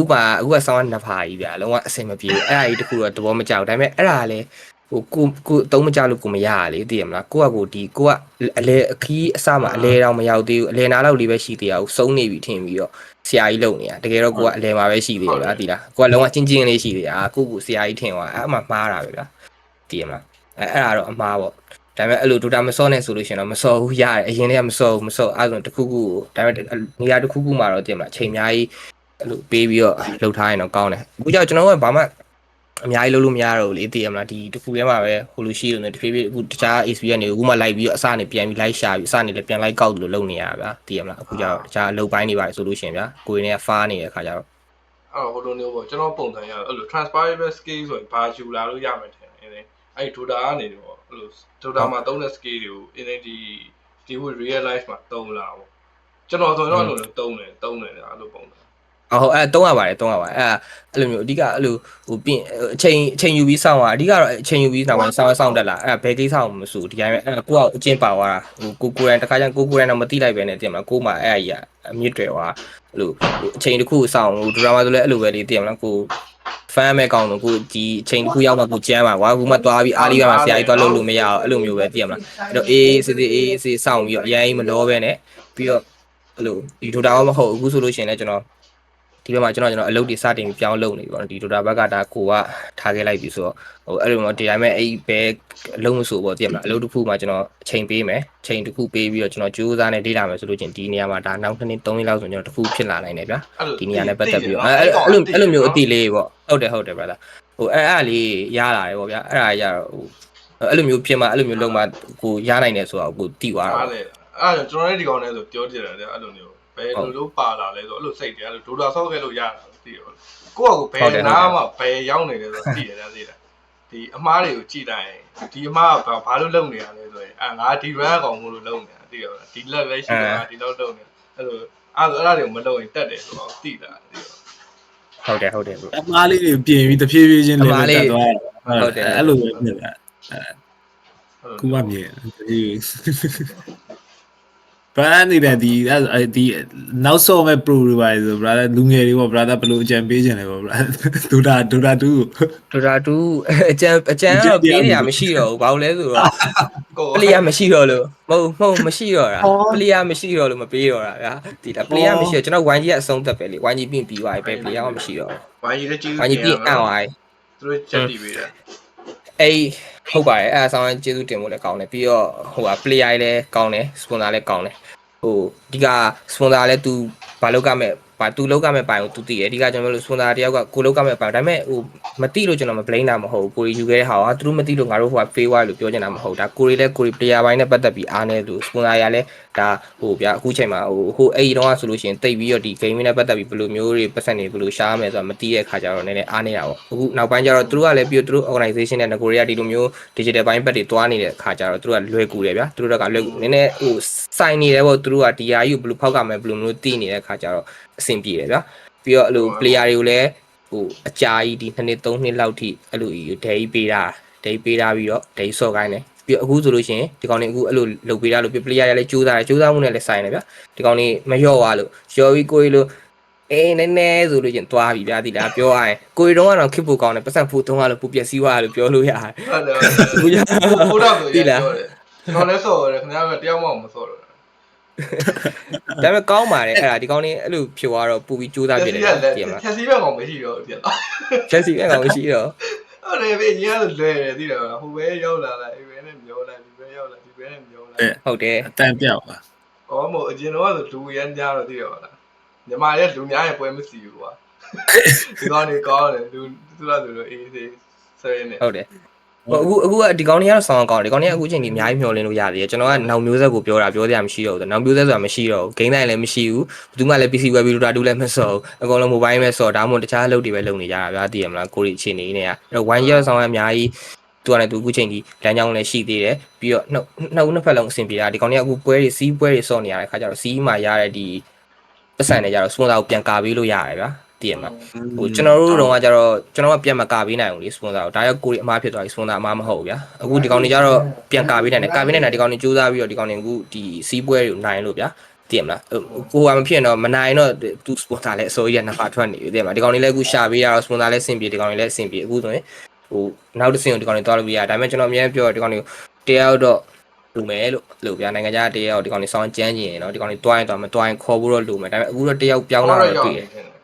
ကဆောင်းနှစ်ဖာကြီးဗျာလုံးဝအဆင်မပြေဘူးအဲ့အရာကြီးတစ်ခုတော့သဘောမကျဘူးဒါပေမဲ့အဲ့ဒါလည်းကိုအသုံးမကျလို့ကိုမရရလေသိရမလားကိုကအလဲအခီးအစမှအလဲတော့မရောက်သေးဘူးအလဲနာလောက်လေးပဲရှိသေးအောင်စုံနေပြီထင်ပြီးတော့ဆရာကြီးလုံနေတာတကယ်တော့ကိုကအလဲမှာပဲရှိသေးတယ်ဗျာသိလားကိုကလုံးဝချင်းချင်းလေးရှိသေးတာကိုဆရာကြီးထင်သွားအဲ့မှမှားတာပဲဗျာသိရမလားအဲ့ဒါတော့အမှားပေါ့ဒါပေမဲ့အဲ့လိုဒိုတာမစောနဲ့ဆိုလို့ရှိရင်တော့မစောဘူးရတယ်အရင်တည်းကမစောအဲ့ဆိုတခုခုဒါပေမဲ့နေရာတခုခုမှာတော့သိရမလားအချိန်အများကြီးအဲ့လိုပေးပြီးတော့လှုပ်ထားရင်တော့ကောင်းတယ်အခုကြောင့်ကျွန်တော်ကဘာမှအများကြီးလုပ်လို့မရတော့ဘူးလေသိရမလားဒီတစ်ခုထဲမှာပဲဟိုလိုရှိလို့နေတဖြည်းဖြည်းအခုတခြား ASP ကနေအခုမှလိုက်ပြီးတော့အစနေပြန်ပြီးလိုက်ရှာပြီးအစနေလည်းပြန်လိုက်ကောက်လို့လုပ်နေရတာဗျာသိရမလားအခုကျတော့တခြားအလုပ်ပိုင်းနေပါတယ်ဆိုလို့ရှိရင်ဗျာကိုယ်နေကဖားနေတဲ့ခါကျတော့အဲ့ဟိုလိုမျိုးပေါ့ကျွန်တော်ပုံစံရအဲ့လို transferable skill ဆိုရင်ဘာယူလာလို့ရမယ်ထင်တယ်အဲ့ data ကနေတော့အဲ့လို data မှာသုံးတဲ့ skill တွေကိုအင်းဒီ real life မှာသုံးလာပေါ့ကျွန်တော်ဆိုရင်တော့အဲ့လိုသုံးတယ်အဲ့လိုပုံစံဟုတ်အဲ့တုံးရပါတယ်အဲ့လိုမျိုးအဓိကအဲ့လိုဟိုပြင်အချိန်ယူပြီးစောင့်ရအဓိကတော့အချိန်ယူပြီးနောက်ပိုင်းစောင့်တက်လာအဲ့ဘယ်ကိစ္စမှမစိုးဒီတိုင်းပဲအဲ့ကိုကအကျင့်ပါသွားတာဟိုကိုယ်တခါကျကိုယ်တော့မသိလိုက်ပဲနဲ့တင်မလားကိုမှအဲ့အကြီးအမြင့်တွေသွားအဲ့လိုအချိန်တစ်ခုစောင့်ဟိုဒရာမာဆိုလဲအဲ့လိုပဲလေးတင်မလားကိုဖမ်းမဲ့ကောင်းတော့ကိုဒီအချိန်တစ်ခုရောက်မှကိုကျမ်းပါကွာခုမှသွားပြီးအားလေးပါမှဆရာကြီးသွားလုပ်လို့မရအောင်အဲ့လိုမျိုးပဲတင်မလားအဲ့တော့အေးစေးစောင့်ပြီးတော့အရင်မလောပဲနဲ့ပြီးတော့အဲ့လိုဒီဒိုတာမဟုတ်အခုဆိုလို့ရှိရင်လည်းကျွန်တော်ဒီဘက်မှာကျွန်တော်အလုပ်တွေစတင်ပြောင်းလုပ်နေပြီပေါ့နော်ဒီဒိုတာဘက်ကဒါကိုကထားခဲ့လိုက်ပြီဆိုတော့ဟိုအဲ့လိုမျိုးဒီတိုင်းမဲ့အဲ့ဘဲအလုံးမဆိုပေါ့သိရမလားအလုပ်တစ်ခုမှာကျွန်တော်အချိန်ပေးမယ်အချိန်တစ်ခုပေးပြီးတော့ကျွန်တော်ကြိုးစားနေလေ့လာမယ်ဆိုလို့ချင်းဒီနေရာမှာဒါနောက်တစ်နေ့3ရက်လောက်ဆိုကျွန်တော်တစ်ခုဖြစ်လာနိုင်တယ်ဗျာဒီနေရာနဲ့ပတ်သက်ပြီးတော့အဲ့လိုမျိုးအတိလေးပေါ့ဟုတ်တယ် brother ဟိုအဲ့လေးရလာတယ်ပေါ့ဗျာအဲ့ဒါရတော့ဟိုအဲ့လိုမျိုးဖြစ်မှအဲ့လိုမျိုးလုံးမှကိုရနိုင်တယ်ဆိုတော့ကိုတိသွားတာအဲ့ဒါကျွန်တော်လည်းဒီကောင်နဲ့ဆိုပြောကြတယ်အဲ့လိုမျိုးဘယ်လိုပါလာလဲဆိုအဲ့လိုစိတ်တယ်အဲ့လိုဒိုတာဆောက်ခဲ့လို့ရတာသိရောကိုယ့်အကိုဘယ်နာမှဘယ်ရောက်နေလဲဆိုသိရတယ်သိလားဒီအမားတွေကိုကြည့်တိုင်းဒီအမားကဘာလို့လုံနေရလဲဆိုရင်ငါဒီ run ကောင်မို့လို့လုံနေတာသိရောဒီ level ရှိတာဒီလောက်လုံနေအဲ့လိုအဲ့ဒါတွေကိုမလုံရင်တက်တယ်ဆိုတော့သိတာသိရောဟုတ်တယ်အမားလေးတွေပြင်ပြီးတဖြည်းဖြည်းချင်းလည်းတက်သွားဟုတ်တယ်အဲ့လိုပဲဖြစ်တာခုမှမြင်brand နေတဲ့ဒီနောက်ဆုံးမဲ့ pro တွေပါဆို brother လူငယ်တွေပေါ့ brother ဘယ်လိုအကြံပေးခြင်းလဲပေါ့ brother ဒိုတာ2အကြံတော့ပေးနေရမရှိတော့ဘူးဘာလို့လဲဆိုတော့ပလီယာမရှိတော့လို့မဟုတ်မရှိတော့တာပလီယာမရှိတော့လို့မပေးတော့တာဗျာဒီလားပလီယာမရှိတော့ကျွန်တော် YG ကအဆုံးသက်ပဲလေ YG ပြင်ပြီးသွားပြီပဲပလီယာကမရှိတော့ YG လည်းကြည့် YG ပြင်အံ့သွားပြီသူတို့ချက်တီးပေးတယ်အေးဟုတ်ပါတယ်အဲ့အဆောင်ကျေးဇူးတင်ဖို့လည်းကောင်းတယ်ပြီးတော့ဟိုက player လည်းကောင်းတယ် sponsor လည်းကောင်းတယ်ဟိုဒီက sponsor လည်း तू ဘာလုပ်ရမလဲतू လုပ်ရမယ့်ပိုင်ကို तू သိတယ်ဒီကကျွန်တော်တို့ sponsor တယောက်ကကိုလုပ်ရမယ့်ပိုင်ဒါပေမဲ့ဟိုမသိလို့ကျွန်တော်မ blame တာမဟုတ်ဘူးကိုယူခဲ့တဲ့ဟာကသူတို့မသိလို့ငါတို့ဟိုက fail သွားလို့ပြောချင်တာမဟုတ်ဒါကိုလည်းကို player ပိုင်းနဲ့ပတ်သက်ပြီးအားနေလို့ sponsor ရလည်းဒါဟိုဗျာအခုချိန်မှာဟိုအဲ့ဒီတော့ဆိုလို့ရှိရင်တိတ်ပြီးတော့ဒီ game နဲ့ပတ်သက်ပြီးဘယ်လိုမျိုးတွေပတ်သက်နေဘယ်လိုရှားမယ်ဆိုတာမသိတဲ့အခါကျတော့နည်းနည်းအားနေတာပေါ့အခုနောက်ပိုင်းကျတော့သူတို့ကလည်းပြီးတော့သူတို့ organization နဲ့ငကိုရီးယားဒီလိုမျိုး digital ပိုင်းဘက်တွေတွားနေတဲ့အခါကျတော့သူတို့ကလွယ်ကူတယ်ဗျာသူတို့ကလွယ်နည်းနည်းဟိုစိုင်နေတယ်ပေါ့သူတို့ကဒီဟာကြီးကိုဘယ်လိုဖောက်ကမယ်ဘယ်လိုမျိုးတည်နေတဲ့အခါကျတော့အဆင်ပြေတယ်ဗျာပြီးတော့အဲ့လို player တွေကိုလည်းဟိုအကြာကြီးဒီ2နှစ်3နှစ်လောက်ထိအဲ့လိုဒိတ်ပေးတာပြီးတော့ဒိတ်ဆော့ခိုင်းတယ် ပြီးအခုဆိုလို့ရှိရင်ဒီကောင်နေအခုအဲ့လိုလုပ်ပေးတာလို့ player ရလည်းကြိုးစားမှုနဲ့လည်းဆိုင်တယ်ဗျာဒီကောင်နေမလျော့သွားလို့ရော်ပြီးကိုရီလို့အေးနည်းနည်းဆိုလို့ချင်းသွားပြီဗျာဒီလားပြောရရင်ကိုရီတော့ကတော့ခစ်ဖို့ကောင်းတယ်ပတ်စံဖို့သုံးရလို့ပူပျက်စီးသွားလို့ပြောလို့ရတယ် ဟုတ်တယ်ဟုတ်တယ်ဘုရားဆိုရပြောတယ်ကျွန်တော်လည်းဆော့ရတယ်ခင်ဗျားကတယောက်မှမဆော့တော့ ဒါပေမဲ့ကောင်းပါတယ်အဲ့ဒါဒီကောင်နေအဲ့လိုဖြစ်သွားတော့ပူပြီးကြိုးစားပြတယ်ပြင်မှာ ဖြက်စီးပဲကောင်မရှိတော့ပြင်တော့ ချက်စီအဲ့ကောင်မရှိတော့ ဟုတ်တယ်ဗျညီကလွယ်တယ်သိတယ်ဟိုပဲရောက်လာလိုက်ဒီပဲနဲ့မျောလိုက်ဒီပဲရောက်လာဒီပဲနဲ့မျောလိုက် ဟုတ်တယ် အတန်ပြောက်ပါ ဩမို့အရင်တော့ဆိုလူရမ်းကြားတော့သိတယ်ဟုတ်လားညီမရဲ့လူများရဲ့ပွဲမစီဘူးကွာဒီကောင်နေကောင်းတယ်လူသူလားသူလို့အေးသေးဆဲနေ ဟုတ်တယ်အခုကဒီကောင်တွေကတော့ဆောင်းကောင်းတယ်ဒီကောင်တွေအခုချိန်ကြီးအများကြီးမျောလင်းလို့ရတယ်ကျွန်တော်ကနောက်မျိုးဆက်ကိုပြောတာပြောစရာမရှိတော့ဘူးနောက်မျိုးဆက်ဆိုတာမရှိတော့ဘူးဂိမ်းတိုင်းလည်းမရှိဘူးဘယ်သူမှလည်း PC ဝယ်ပြီးလို့တာတူလည်းမစော်ဘူးအကုန်လုံး mobile ပဲစော်ဒါမှမဟုတ်တခြားအလုပ်တွေပဲလုပ်နေကြတာဗျာသိရမလားကိုရီအခြေအနေနဲ့ကအဲ့တော့ one year ဆောင်းအများကြီးသူကလည်းသူအခုချိန်ကြီးလမ်းကြောင်းလည်းရှိသေးတယ်ပြီးတော့နှစ်ဖက်လုံးအဆင်ပြေတာဒီကောင်တွေကအခုပွဲတွေစီးပွဲတွေစော်နေရတဲ့ခါကျတော့စီးမှရတဲ့ဒီပတ်စံတွေကြတော့စပွန်ဆာကိုပြန်ကာပေးလို့ရတယ်ဗျာတည်ရမှာဟိုကျွန်တော်တို့တော့ကျတော့ကျွန်တော်ကပြန်မကာပေးနိုင်ဘူးလေစပွန်ဆာကိုဒါရောက်ကိုရီအမားဖြစ်သွားပြီစပွန်ဆာအမားမဟုတ်ဘူးဗျာအခုဒီကောင်တွေကျတော့ပြန်ကာပေးနိုင်တယ်ကာပေးနိုင်တာဒီကောင်တွေစူးစမ်းပြီးတော့ဒီကောင်တွေအခုဒီစီးပွဲတွေကိုနိုင်လို့ဗျာတည်ရမလားကိုကမဖြစ်တော့မနိုင်တော့သူစပွန်ဆာလည်းအစိုးရနှစ်ခါထွက်နေပြီတည်ရမလားဒီကောင်တွေလည်းအခုရှာပေးရတော့စပွန်ဆာလည်းအဆင်ပြေဒီကောင်တွေလည်းအဆင်ပြေအခုဆိုရင်ဟိုနောက်တစ်ဆင့်ကိုဒီကောင်တွေသွားလို့ပြရဒါပေမဲ့ကျွန်တော်အများကြီးပြောဒီကောင်တွေတရားတော့လူမယ်လို့ဗျာနိုင်ငံခြားတရားဒီကောင်တွေစောင်းကျန်းကျင်เนาะဒီကောင်တွေတွိုင်းတော့မတွိုင်းခေါ်ဖို့တော့လူမယ်ဒါပေမဲ့အခုတော့တယောက်ပြောင်းလာတော့တွေ့တယ်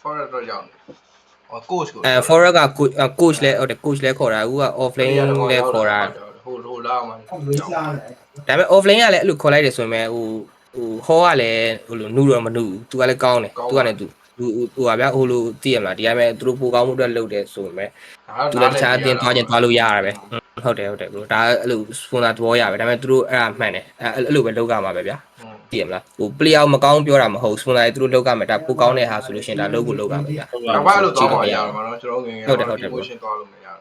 foreign တော့ရောက်နေcoach ကို foreign က coach လဲဟုတ်တယ် coach လဲခေါ်တာအခုက offline လဲခေါ်တာ ဟိုလာမှာ ဒါပေမဲ့ offline ကလည်းအဲ့လိုခေါ်လိုက်တယ်ဆိုရင်ဟိုဟောကလည်းဟိုလိုနူတော့မနူသူကလည်းကောင်းတယ်သူကလည်းသူဟာဗျာဟိုလိုသိရမလားဒီအတိုင်းပဲသူတို့ပိုကောင်းမှုအတွက်လုပ်တယ်ဆိုပေမဲ့သူလည်းတခြားအတင်းသွားချင်းသွားလို့ရတာပဲဟုတ်တယ်ဘရိုဒါအဲ့လိုစပွန်ဆာသဘောရပဲဒါပေမဲ့သူတို့အဲ့ဒါမှန်တယ်အဲ့လိုပဲလုပ်ကြမှာပဲဗျာသိရမလားဟို player မကောင်းပြောတာမဟုတ်စပွန်ဆာတွေသူတို့လုပ်ကြမှာဒါပိုကောင်းတဲ့ဟာဆိုလို့ရှိရင်ဒါလုပ်ကိုလုပ်ကြမှာဗျာ နောက်ပိုင်းအဲ့လိုသွားမှာရအောင်နော်ကျွန်တော်ငယ်ငယ်ဟုတ်တယ် motion သွားလို့မရတော့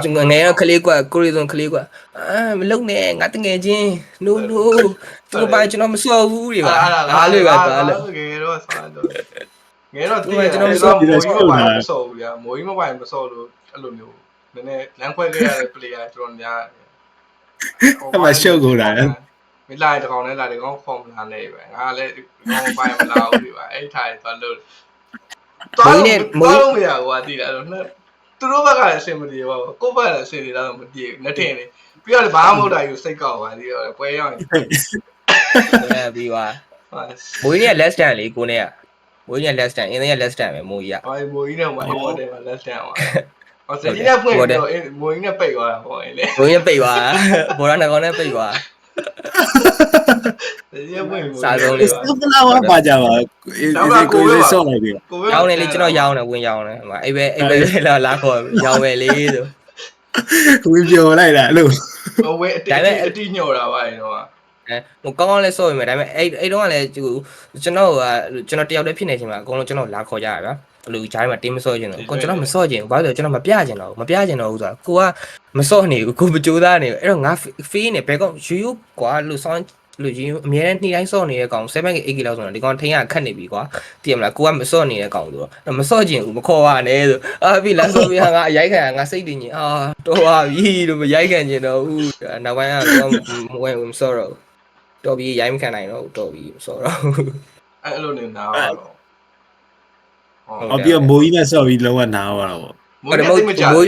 မင်းက ငယ်ကလေးကွာကိုရီသွန်ကလေးကွာမလုံနဲ့ငါတငယ်ချင်း no သူဘာကျွန်တော်မစော်ဘူးတွေပါအားလို့ပါဒါလို့ ငယ်တော့စားတော့ငယ်တော့ကျွန်တော်မစော်ဘူးမစော်ဘူးဗျာမိုးကြီးမပိုင်မစော်လို့အဲ့လိုမျိုးနည်းနည်းလမ်းခွဲခဲ့ရတဲ့ player ကျွန်တော်များ အဲ့မှာရှုပ်ကုန်တာ မလာတဲ့ကောင်နဲ့လာတဲ့ကောင်ဖော်မလာနေပဲငါလည်းကောင်ပိုင်မလာဘူးဒီပါအဲ့ထားရသွားလို့သွားလို့မရဘူးကွာတိတယ်အဲ့လိုသူတို့ဘက်ကလည်းအဆင်မပြေပါဘူးကိုယ့်ဘက်ကလည်းအဆင်ပြေတော့မပြေဘူးနှစ်ထင်နေပြီးတော့ဘာမှမဟုတ်တာယူစိတ်ကောက်ပါသေးတယ်ပွဲရောက်ရင်ပြီးပါမိုးကြီးက less than လေကိုနဲ့ကမိုးကြီးက less than အင်းရဲ့ less than ပဲမိုးကြီးက အော်မိုးကြီးနဲ့မဟုတ်တယ် less than ပါအော်စကြီးနဲ့ဖွင့်ပြီးတော့မိုးကြီးနဲ့ပိတ်သွားတာပေါ့လေမိုးကြီးပိတ်သွားဘောရနှစ်ကောင်နဲ့ပိတ်သွားရေပွင့်စားဆုံးလေးပါ ဘလာဝပါကြပါကိုလေးဆော့လိုက်ပြီ ရောင်းနေလေကျွန်တော်ရောင်းတယ်ဝင်ရောင်းတယ်ဟိုအိမ်ပဲလာခေါ်ရောင်းပဲလေးဆိုဝင်ပြောလိုက်တာအဲ့လိုဟိုဝဲအတိညော်တာပါရင်တော့ဟိုကောင်းကောင်းလဲစော့ရမယ်ဒါပေမဲ့အဲ့တော့ကလည်းကျွန်တော်တယောက်တည်းဖြစ်နေချိန်မှာအကုန်လုံးကျွန်တော်လာခေါ်ကြရဗျာအဲ့လိုဂျားထဲမှာတင်းမစော့ချင်တော့ကျွန်တော်မစော့ချင်ဘူးဘာလို့လဲကျွန်တော်မပြချင်တော့ဘူးဆိုတာကိုကမစော့နေဘူးကိုမကြိုးစားနေဘူးအဲ့တော့ငါဖေးနေဘယ်ကောင်ယူကွာလို့ဆောင်းလူကြီးအများနဲ့နှိတိုင်းစော့နေတဲ့ကောင် 7k 8k လောက်ဆိုတော့ဒီကောင်ထိန်းရခတ်နေပြီကွာတည်မလားကိုကမစော့နေတဲ့ကောင်ဆိုတော့မစော့ချင်ဘူးမခေါ်ပါနဲ့ဆိုပြီလမ်းစော့ပြီးငါအရိုက်ခံငါစိတ်တင်ကြီးတော်ပါပြီလို့မရိုက်ခံချင်တော့ဘူးနောက်ပိုင်းကတော့မစော့တော့တော်ပြီရိုက်မခံနိုင်တော့တော်ပြီမစော့တော့အဲ့လိုနေနာတော့အော်ပြီးတော့မိုးကြီးနဲ့ဆော့ပြီးလုံးဝနားသွားတော့မိုးကြီးမကြဘူး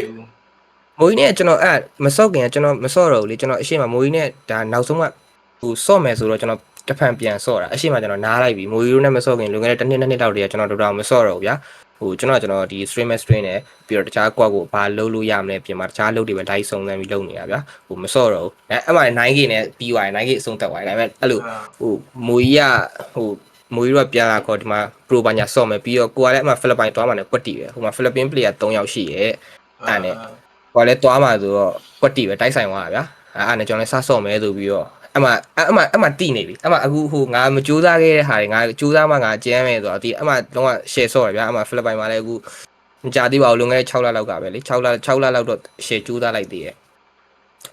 မိုးကြီးနဲ့ကျွန်တော်မစော့ခင်ကျွန်တော်မစော့တော့ဘူးလေကျွန်တော်အရှိမမိုးကြီးနဲ့ဒါနောက်ဆုံးကဟိုစော့မယ်ဆိုတော့ကျွန်တော်တစ်ဖန်ပြန်စော့တာအရှိမကျွန်တော်နားလိုက်ပြီမိုးကြီးတို့နဲ့မစော့ခင်လွန်ခဲ့တဲ့တစ်နှစ်လောက်တည်းကကျွန်တော်တော်မစော့တော့ဘူးဗျာဟိုကျွန်တော်ဒီ stream နဲ့ပြီးတော့တခြားကွက်ကိုဘာလုပ်လို့ရမလဲပြင်မှာတခြားလုပ်တွေပဲ live စုံစမ်းပြီးလုပ်နေတာဗျာဟိုမစော့တော့ဘူးအဲ့မှာ 9k နဲ့ပြီးသွားရင် 9k အဆုံးသက်သွားတယ်ဒါပေမဲ့အဲ့လိုဟိုမိုးကြီးကဟိုမိုးကြီးကပြန်လာခေါ်ဒီမှာ pro ဘာညာစော့မယ်ပြီးတော့ကိုကလည်းအမှဖိလစ်ပိုင်သွားမှလည်းကွက်တီပဲဟိုမှာဖိလစ်ပင်း player 3ယောက်ရှိရဲ့အဲ့နဲ့ကိုကလည်းသွားမှဆိုတော့ကွက်တီပဲတိုက်ဆိုင်သွားတာဗျာအဲ့နဲ့ကျွန်တော်လည်းစစော့မယ်ဆိုပြီးတော့အမှတိနေပြီအမှအခုဟိုငါမကြိုးစားခဲ့တဲ့ဟာတွေငါကြိုးစားမှငါကျန်းမယ်ဆိုတော့ဒီအမှလုံးဝ share ဆော့ရဗျာအမှဖိလစ်ပိုင်မှာလည်းအခုမကြသေးပါဘူးလွန်ခဲ့တဲ့6လလောက်ကပဲလေ6လလောက်တော့ share ကြိုးစားလိုက်သေးရဲ့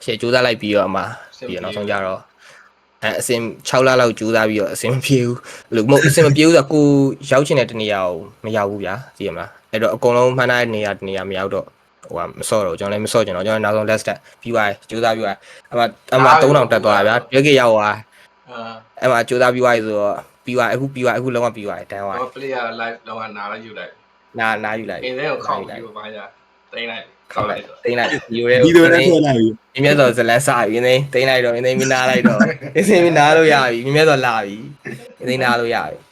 share ကြိုးစားလိုက်ပြီးတော့အမှပြီးတော့နောက်ဆုံးကြတော့အစင်6လလောက်ကြိုးစားပြီးတော့အစင်မပြေဘူးလို့မဟုတ်အစင်မပြေဘူးဆိုတော့ကိုရောက်ချင်တဲ့တနေရာကိုမရောက်ဘူးဗျာသိရမလားအဲ့တော့အကုန်လုံးမှန်းထားတဲ့နေရာမရောက်တော့ ဟိုကမဆော့တော့ကျွန်တော်လည်းမဆော့ကျွန်တော်နောက်ဆုံး last step ပြီးသွားကြိုးစားပြီးသွားအမှ3000တက်သွားဗျာတွဲကေရောက်သွားအဲ့မှာကြိုးစားပြီးသွားပြီဆိုတော့ပြီးသွားအခုလုံးဝပြီးသွားတယ်တန်းသွား player live လုံးဝနားယူလိုက် နားယူလိုက် အင်းလည်းကိုခောက်ပြီးပါညာတိုင်းလိုက်ခောက်လိုက်တိုင်းလိုက်ဒီလို ဒီလိုနဲ့ထွက်လာပြီ မြတ်တော်ဇလန်းစားပြီတင်းလိုက်တော့တင်းမနာလိုက်တော့တင်းမနာလို့ရပြီမြတ်တော်လာပြီတင်းနာလို့ရပြီ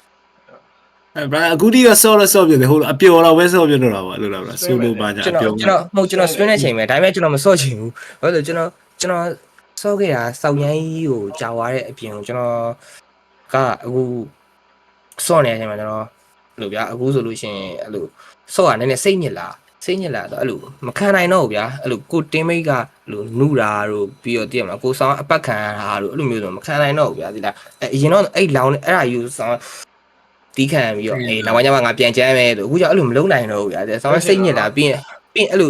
ဘရာအခုဒီကဆော့ပြတယ်ဟိုအပျော်တော့ပဲဆော့ပြတော့တာပါလို့လားဆိုလိုပါညာအပျော်ကျွန်တော် stream နဲ့ချိန်မယ်ဒါပေမဲ့ကျွန်တော်မဆော့ချင်ဘူးဘာလို့ကျွန်တော်ဆော့ခဲ့တာစောက်ရမ်းကြီးကိုကြာသွားတဲ့အပြင်ကိုကျွန်တော်ကအခုဆော့နေတဲ့အချိန်မှာကျွန်တော်လို့ဗျာအခုဆိုလို့ရှိရင်အဲ့လိုဆော့ရနည်းနည်းစိတ်ညစ်လာတော့အဲ့လိုမခံနိုင်တော့ဘူးဗျာအဲ့လိုကိုတင်းမိတ်ကအဲ့လိုနုတာတို့ပြီးတော့တည်ရမလားကိုဆောင်းအပတ်ခံရတာတို့အဲ့လိုမျိုးဆိုမခံနိုင်တော့ဘူးဗျာဒီလားအရင်တော့အဲ့လောင်းအဲ့ဒါယူဆောင်းတီးခံပြီးတော့နောက်ပိုင်းကျမှငါပြန်ကျမ်းမယ်လို့အခုကျအဲ့လိုမလုံးနိုင်တော့ဘူးဗျာဆောင်းစိတ်ညစ်လာပြီးရင်အဲ့လို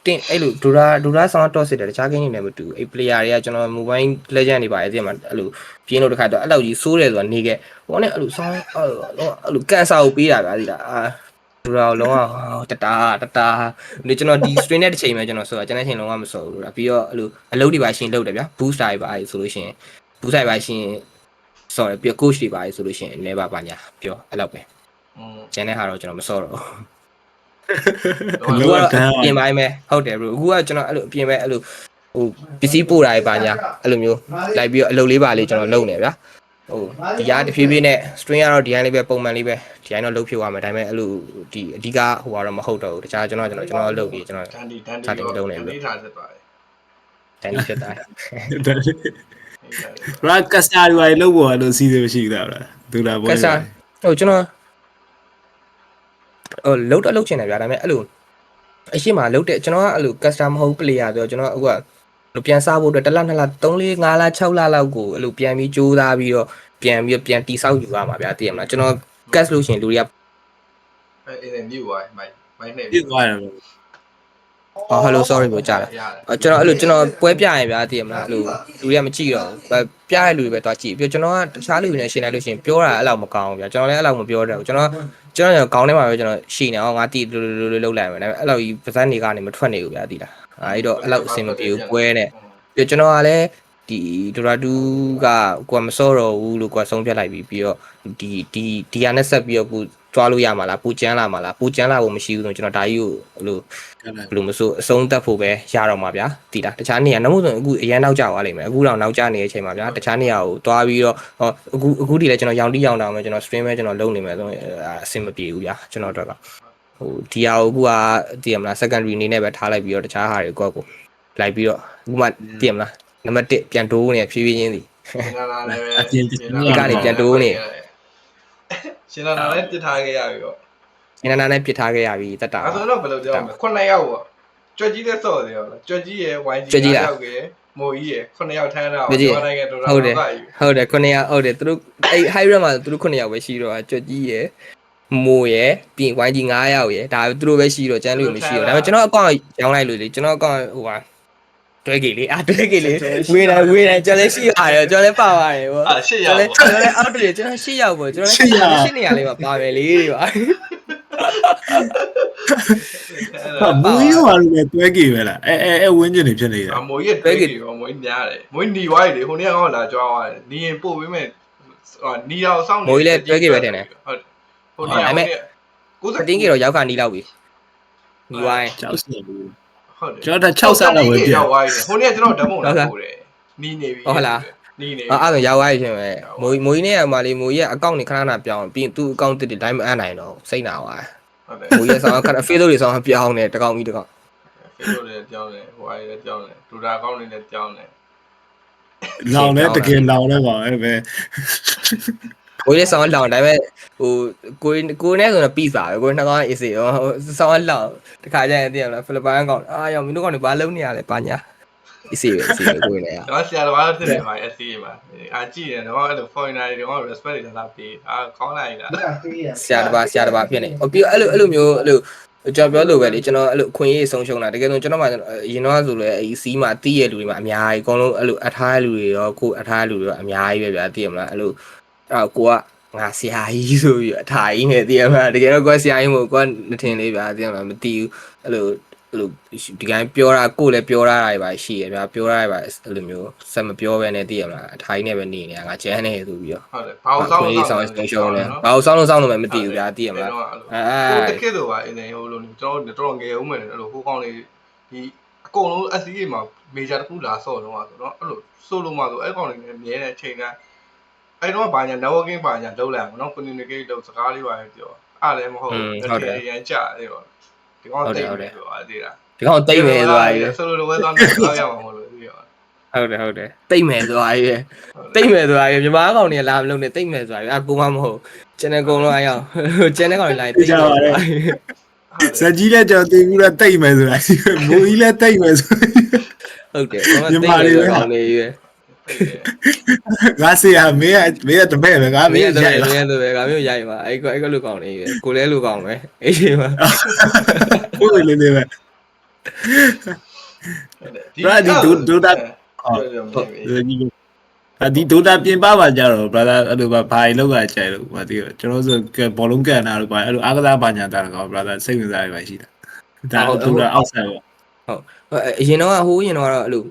တင်းအဲ့လိုဒူရာဆောင်းတော့စစ်တယ်တခြားကိန်းနေလည်းမတူဘူးအဲ့ player တွေကကျွန်တော် mobile legend တွေပါအဲ့ဒီမှာအဲ့လိုပြင်းလို့တခါတော့အဲ့လောက်ကြီးစိုးတယ်ဆိုတာနေခဲ့ဟိုနဲ့အဲ့လိုဆောင်းအဲ့လိုကန်ဆာကိုပေးတာဗျာဒီလားဒူရာလုံးဝတတာဒီကျွန်တော်ဒီ stream နဲ့တစ်ချိန်မှကျွန်တော်ဆိုတာကျွန်တော်ချိန်လုံးဝမစော်ဘူးလားပြီးတော့အဲ့လိုအလုပ်တွေပါရှင်လုပ်တယ်ဗျာ boost တွေပါအဲ့ဆိုလို့ရှိရင် boost တွေပါရှင် sorry ပြီး coach တွေပါဆိုလို့ရှိရင်လည်းပါညာပြောအဲ့လောက်ပဲကျန်တဲ့ဟာတော့ကျွန်တော်မစော်တော့ဘူးပြင်ပိုင်းပဲဟုတ်တယ် bro အခုကကျွန်တော်အဲ့လိုအပြင်ပဲအဲ့လိုဟိုပစ္စည်းပို့တာပါညာအဲ့လိုမျိုးလိုက်ပြီးတော့အလုပ်လေးပါလေးကျွန်တော်လုပ်နေဗျာဟိုဒီကတဖြည်းဖြည်းနဲ့ string ကတော့ဒီတိုင်းလေးပဲပုံမှန်လေးပဲဒီတိုင်းတော့လုပ်ဖြစ်သွားမယ်ဒါပေမဲ့အဲ့လိုဒီအဓိကဟိုကတော့မဟုတ်တော့ဘူးတခြားကျွန်တော်လုပ်ပြီးကျွန်တော်စတင်လုပ်နေပြီထားစစ်ပါတယ်တန်ဖြစ်တာရာကစတာတွေလောက်ပေါ်လို့စီးသေးမရှိတာလားဒူလာဘောကစတာဟိုကျွန်တော်လုတ်ချင်တယ်ဗျာဒါပေမဲ့အဲ့လိုအရှိမလုတ်တဲ့ကျွန်တော်ကအဲ့လို custom မဟုတ် player ဆိုတော့ကျွန်တော်အခုကပြန်စားဖို့အတွက်1လ2လ3လ5လ6လလောက်ကိုအဲ့လိုပြန်ပြီးကြိုးစားပြီးတော့ပြန်တိဆောက်ယူရမှာဗျာသိရမလားကျွန်တော် cast လို့ရှင်လူတွေကအဲ့မြူဝိုင်းမိုင်းနေမြူဝိုင်းhello sorry ပြောကြတယ်ကျွန်တော်အဲ့လိုကျွန်တော်ပွဲပြရင်ဗျာသိရမလားအဲ့လိုလူတွေကမကြည့်တော့ပြရတဲ့လူတွေပဲတွားကြည့်ပြီးကျွန်တော်ကတခြားလူတွေနဲ့ရှင်းလိုက်လို့ရှင်ပြောတာအဲ့လောက်မကောင်းဘူးဗျာကျွန်တော်လည်းအဲ့လောက်မပြောတတ်ဘူးကျွန်တော်ကောင်းထဲမှာပဲကျွန်တော်ရှင်းနေအောင်ငါတီလို့လုပ်လိုက်မယ်ဒါပေမဲ့အဲ့လောက်ကြီးပါဇက်နေကနေမထွက်နေဘူးဗျာသိလားအဲ့တော့အဲ့လောက်အဆင်မပြေဘူးပွဲနဲ့ပြီးကျွန်တော်ကလည်းဒီဒိုရာတူကကိုကမစောတော့ဘူးလို့ကိုကဆုံးဖြတ်လိုက်ပြီးတော့ဒီဟာနဲ့ဆက်ပြီးတော့ကိုတွားလို့ရမှာလားပူကျန်းလာမှာလားပူကျန်းလာဖို့မရှိဘူးဆိုကျွန်တော်ဒါကြီးကိုဘလို့မဆိုအဆုံးသက်ဖို့ပဲရတော့မှာဗျာတီလားတခြားနေရာနောက်ဆိုအခုအရန်နောက်ကျသွားလိမ့်မယ်အခုတော့နောက်ကျနေတဲ့အချိန်မှာဗျာတခြားနေရာကိုတွားပြီးတော့အခုဒီလည်းကျွန်တော်ရောင်တောင်မယ်ကျွန်တော် stream ပဲကျွန်တော်လုပ်နေမယ်ဆိုအဆင်မပြေဘူးဗျာကျွန်တော်တို့ကဟိုဒီဟာကိုအခုကသိရမလား secondary အနေနဲ့ပဲထားလိုက်ပြီးတော့တခြားဟာတွေကိုလိုက်ပြီးတော့အခုမှသိရမလားနံပါတ်1ပြန်တိုးနေဖြည်းဖြည်းချင်းစီအပြင်ဒီကနေပြန်တိုးနေရှင်နာနဲ့ပြစ်ထားခဲ့ရပြီပေါ့ရှင်နာနဲ့ပြစ်ထားခဲ့ရပြီတတ်တာအဲ့ဆိုတော့ဘယ်လိုကြောက်မလဲ9ယောက်ပေါ့ကြွက်ကြီးတဲ့စော့တယ်ဟုတ်လားကြွက်ကြီးရယ် YG ယောက်ရယ်မိုးကြီးရယ်9ယောက်ထမ်းတာပြောနိုင်ခဲ့တော့ဟုတ်တယ်9ယောက်ဟုတ်တယ်သူတို့အဲ့ high rate မှာသူတို့9ယောက်ပဲရှိတော့ကြွက်ကြီးရယ်မိုးရယ်ပြီး YG 9ယောက်ရယ်ဒါသူတို့ပဲရှိတော့ကျန်လို့မရှိတော့ဒါပေမဲ့ကျွန်တော်အကောင့်ရောင်းလိုက်လို့လေကျွန်တော်အကောင့်ဟိုပါတွဲကြီးလေတွဲကြီးလေဝေးတယ်ကျွန်တော်လည်းရှိရတယ်ကျွန်တော်လည်းပါပါတယ်ဗော8ယောက်ကျွန်တော်လည်းအောက်တည်းကျွန်တော်8ယောက်ဗောကျွန်တော်လည်း8နေရာလေးပါပါမယ်လေတွေပါမွေးရောလည်းတွဲကြီးပဲလားအဲဝင်းကျင်နေဖြစ်နေတာမွေးရတွဲကြီးရောမွေးများတယ်မွေးหนีဝိုင်းလေဟိုနေ့ကတော့လာကြွားသွားတယ်หนีရင်ပို့ပေးမယ်หนีတော့စောင့်နေမွေးလည်းတွဲကြီးပဲတင်တယ်ဟုတ်ဟိုနေ့90တင်းကြီးတော့ရောက်ခါနီးလောက်ပြီหนีဝိုင်းကြောက်စင်ဘူးကျွန်တော်60ဆလောက်ပဲပြရောက်သွားပြီဟိုနေ့ကျွန်တော်ဓာတ်ပုံလာပို့တယ်နီးနေပြီဟုတ်လားနီးနေပြီအဲ့ဒါရောက်သွားပြီရှင်ပဲမွေးနဲ့မှလေမွေးရဲ့အကောင့်နေခဏခဏပြောင်းပြီးသူ့အကောင့်တစ်တွေတိုင်းမအပ်နိုင်တော့စိတ်နာသွားဟုတ်တယ်မွေးရဲ့ဆောင်းခဏ Facebook တွေဆောင်းပြောင်းနေတကောင်ပြီးတကောင် Facebook တွေပြောင်းနေဟိုအားတွေပြောင်းနေဒူတာအကောင့်တွေလည်းပြောင်းနေလောင်လဲတကယ်လောင်လဲပါအဲ့ပဲကိုရဲ့ဆောင်းလောင်တိုင်းပဲဟိုကိုနဲ့ဆိုတော့ပြီးစားပဲကိုနှစ်ကောင်အေးစေဟိုဆောင်းလောင်တခါကျရင်သိရမလားဖိလစ်ပိုင်ကောင်ရောင်မင်းတို့ကောင်တွေဘာလုပ်နေရလဲပါညာအေးစေပဲကိုနဲ့ကျွန်တော်ဆရာတော်ကတော့ဖြစ်နေပါ SC မှာကြည့်တယ်တော့အဲ့လို foreigner တွေတော့ respect တွေလာပေးခေါင်းလိုက်လားဆရာတပါဖြစ်နေဟိုပြီးအဲ့လိုမျိုးအဲ့လိုကျွန်တော်ပြောလို့ပဲလေကျွန်တော်အဲ့လိုအခွင့်အရေးဆုံးရှုံးတာတကယ်ဆိုကျွန်တော်မှရင်တော့ဆိုလဲအစီးမှာတီးရလူတွေမှာအများကြီးအကုန်လုံးအဲ့လိုအထားလူတွေရောကိုအထားလူတွေရောအများကြီးပဲဗျာသိရမလားအဲ့လိုကိုကငါဆရာကြီးဆိုပြီးအထားကြီးနဲ့သိရမလားတကယ်တော့ကိုဆရာကြီးမို့ကိုကမထင်လေးဗျာသိရမလားမသိဘူးအဲ့လို လိုဒီကိုင်းပြောတာကိုလည်းပြောတာတွေပါရှိရဗျာပြောတာတွေပါအဲ့လိုမျိုးစက်မပြောဘဲနဲ့သိရမလားအထိုင်းနဲ့ပဲနေနေတာငါကျန်းနေဆိုပြီးတော့ ဟုတ်တယ်ဘာလို့စောင်းလို့ ဆောင်းရှုံးလဲဘာလို့ဆောင်းလို့မသိဘူးဗျာသိရမလား ဟိုတကယ်တော့ပါအင်းနေဟိုလိုကျွန်တော်တော်ငယ်ဦးမယ်အဲ့လိုဟိုကောင်းလေးဒီအကုန်လုံး SCA မှာ major တစ်ခုလာဆော့တော့ဆိုတော့အဲ့လိုဆိုလိုမှဆိုအဲ့ကောင်လေးမြဲတဲ့ချိန်ကအဲ့တော့ဘာညာ networking ဘာညာလုပ်လိုက်အောင်နော် communicate လုပ်စကားလေးပါပြောအားလည်းမဟုတ်ဘူးရန်ကြတယ်ပေါ့ဒီကောင်တိတ်တယ်ပြောအဲ့ဒီလား ဒီကောင်တိတ်မယ်ဆိုတာကြီး ဆိုလိုဝဲသွားတော့ရအောင်မလို့ပြီးတော့ ဟုတ်တယ်တိတ်မယ်ဆိုတာကြီးတိတ်မယ်ဆိုတာကြီးမြန်မာကောင်တွေကလာမလို့နေတိတ်မယ်ဆိုတာကြီးအကူမမဟုတ်ကျန်တဲ့ကောင်လုံးအရောက်ကျန်တဲ့ကောင်တွေလာတိတ်မယ်ဇက်ကြီးလည်းကြော်သိဘူးလားတိတ်မယ်ဆိုတာမိုးကြီးလည်းတိတ်မယ်ဆိုဟုတ်တယ်ကျွန်တော်တိတ်မယ်ကောင်တွေကြီးငါစီရမင်းတပည့်ပဲငါမင်းရိုက်ပါမင်းတပည့်ငါမျိုးရိုက်ပါအဲ့ကလူကောင်တွေကြီးကိုလဲလူကောင်ပဲအေးဒီမှာဟုတ်လေနေပဲဒီဒိုတာဒီဒိုတာပြင်ပပါကြတော့ brother အဲ့လိုပါဘာလောက်ကကြိုက်လို့ဘာသိရကျွန်တော်ဆိုဘောလုံးကန်တာလို့ပါအဲ့လိုအားကစားဘာညာတာတော့ brother စိတ်ဝင်စားရပါရှိတာဒါတော့ဒိုတာအောက်ဆိုင်ပေါ့ဟုတ်အရင်တော့ဟိုးရင်တော့အဲ့လို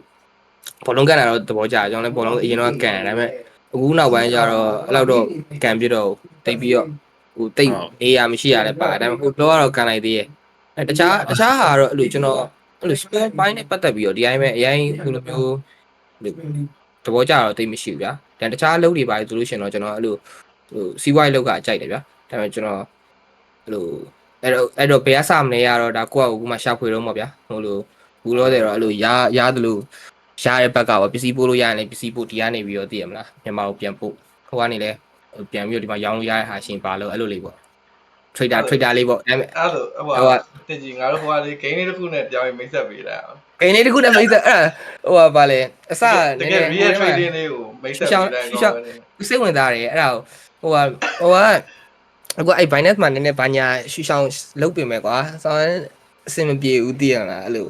ဘောလုံးကန်တာတော့သဘောကျတယ်ကျွန်တော်လည်းဘောလုံးအရင်တော့ကန်တယ်ဒါပေမဲ့အခုနောက်ပိုင်းကျတော့အဲ့လောက်တော့ကန်ပြတော့တိတ်ပြီးတော့ဟိုတိတ်အေးရမရှိရလဲပါဒါပေမဲ့ဟိုတော့ကန်လိုက်သေးရဲ့တခြားဟာတော့အဲ့လိုကျွန်တော်အဲ့လို sport ဘိုင်းနဲ့ပတ်သက်ပြီးတော့ဒီတိုင်းပဲအရင်ဟိုလိုမျိုးသဘောကျတော့တိတ်မရှိဘူးဗျာဒါတခြားအလုပ်တွေပါဆိုလို့ရှိရင်တော့ကျွန်တော်အဲ့လိုဟိုစီးပွားရေးလောက်ကကြိုက်တယ်ဗျာဒါပေမဲ့ကျွန်တော်အဲ့လိုအဲ့တော့ဘယ်အစမလဲရတော့ဒါကိုယ့်အကူမှရှာဖွေတော့မှာဗျာဟိုလိုဘူးလို့တယ်တော့အဲ့လိုရတယ်လို့ရှားတဲ့ဘက်ကပေါ့ပစ္စည်းပို့လို့ရရင်လည်းပစ္စည်းပို့ဒီကနေပြီးတော့သိရမလားမြန်မာကိုပြန်ပို့ဟိုကနေလည်းပြန်ပြီးတော့ဒီမှာရောင်းလို့ရတဲ့ဟာရှင်ပါလို့အဲ့လိုလေးပေါ့ trader လေးပေါ့အဲ့လိုဟိုတင်ကြီးငါတို့ဟိုကလေး game လေးတစ်ခုနဲ့ပြောင်းပြီးမိတ်ဆက်ပေးလိုက်အောင် game လေးတစ်ခုနဲ့မိတ်ဆက်အဲ့ဟိုကဗာလေအစနည်းနည်း real trading လေးကိုမိတ်ဆက်ပေးလိုက်တော့စိတ်ဝင်စားတယ်အဲ့ဒါဟိုကအခုအဲ့ Binance မှာနည်းနည်းဘာညာရှူရှောင်းလုပ်ပြင်မယ်ကွာဆောင်းအဆင်မပြေဘူးသိရလားအဲ့လို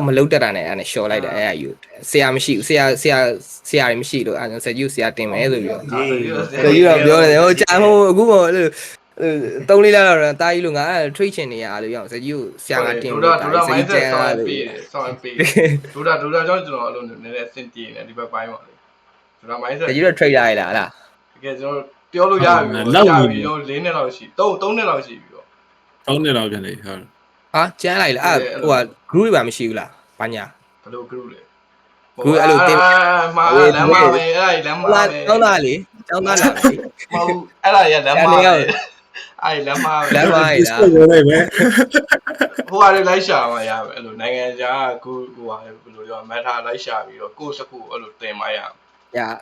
မလုပ်တတ်တာနဲ့အဲ့နဲ့ရှော်လိုက်တယ်အဲ့အယူဆရာမရှိဘူးဆရာတွေမရှိလို့အဲ့ဆရာကြီးဆရာတင်မယ်ဆိုပြီးတော့ဆရာကြီးတော့ပြောတယ်ဟိုကြာဟိုအခုပေါ့အဲ့လို3-4လတော့တာကြီးလို့ငါအဲ့ trade ချင်နေရလို့ရအောင်ဆရာကြီးကိုဆရာကတင်လို့ဆရာကြီးကျန်လာလို့ဆောင်းပေးဒူတာကြောင့်ကျွန်တော်အဲ့လိုနည်းနည်းအဆင်ပြေနေဒီဘက်ပိုင်းပါလေဒူတာ mindset ဆရာကြီးတော့ trade ရရလားတကယ်ကျွန်တော်ပြောလို့ရပြီတော့4နှစ်လောက်ရှိ3နှစ်လောက်ရှိပြီတော့3နှစ်လောက်ပြန်နေဟုတ်ဟာကျန်းလိုက်လားအဲ့ဟိုက group တွေပါမရှိဘူးလားဘာညာဘယ်လို group လဲ group အဲ့လိုတင်မှာလမ်းမပဲအဲ့ဒါလမ်းမပဲကျောင်းသားလားမဟုတ်အဲ့ဒါရလမ်းမပဲအဲ့လမ်းမပဲလမ်းမရလားဟိုကလည်းလိုက်ရှာမှရမယ်အဲ့လိုနိုင်ငံခြားကိုဟိုဟာဘယ်လိုပြောမက်တာလိုက်ရှာပြီးတော့ကိုယ့်စကူအဲ့လိုတင်မှရ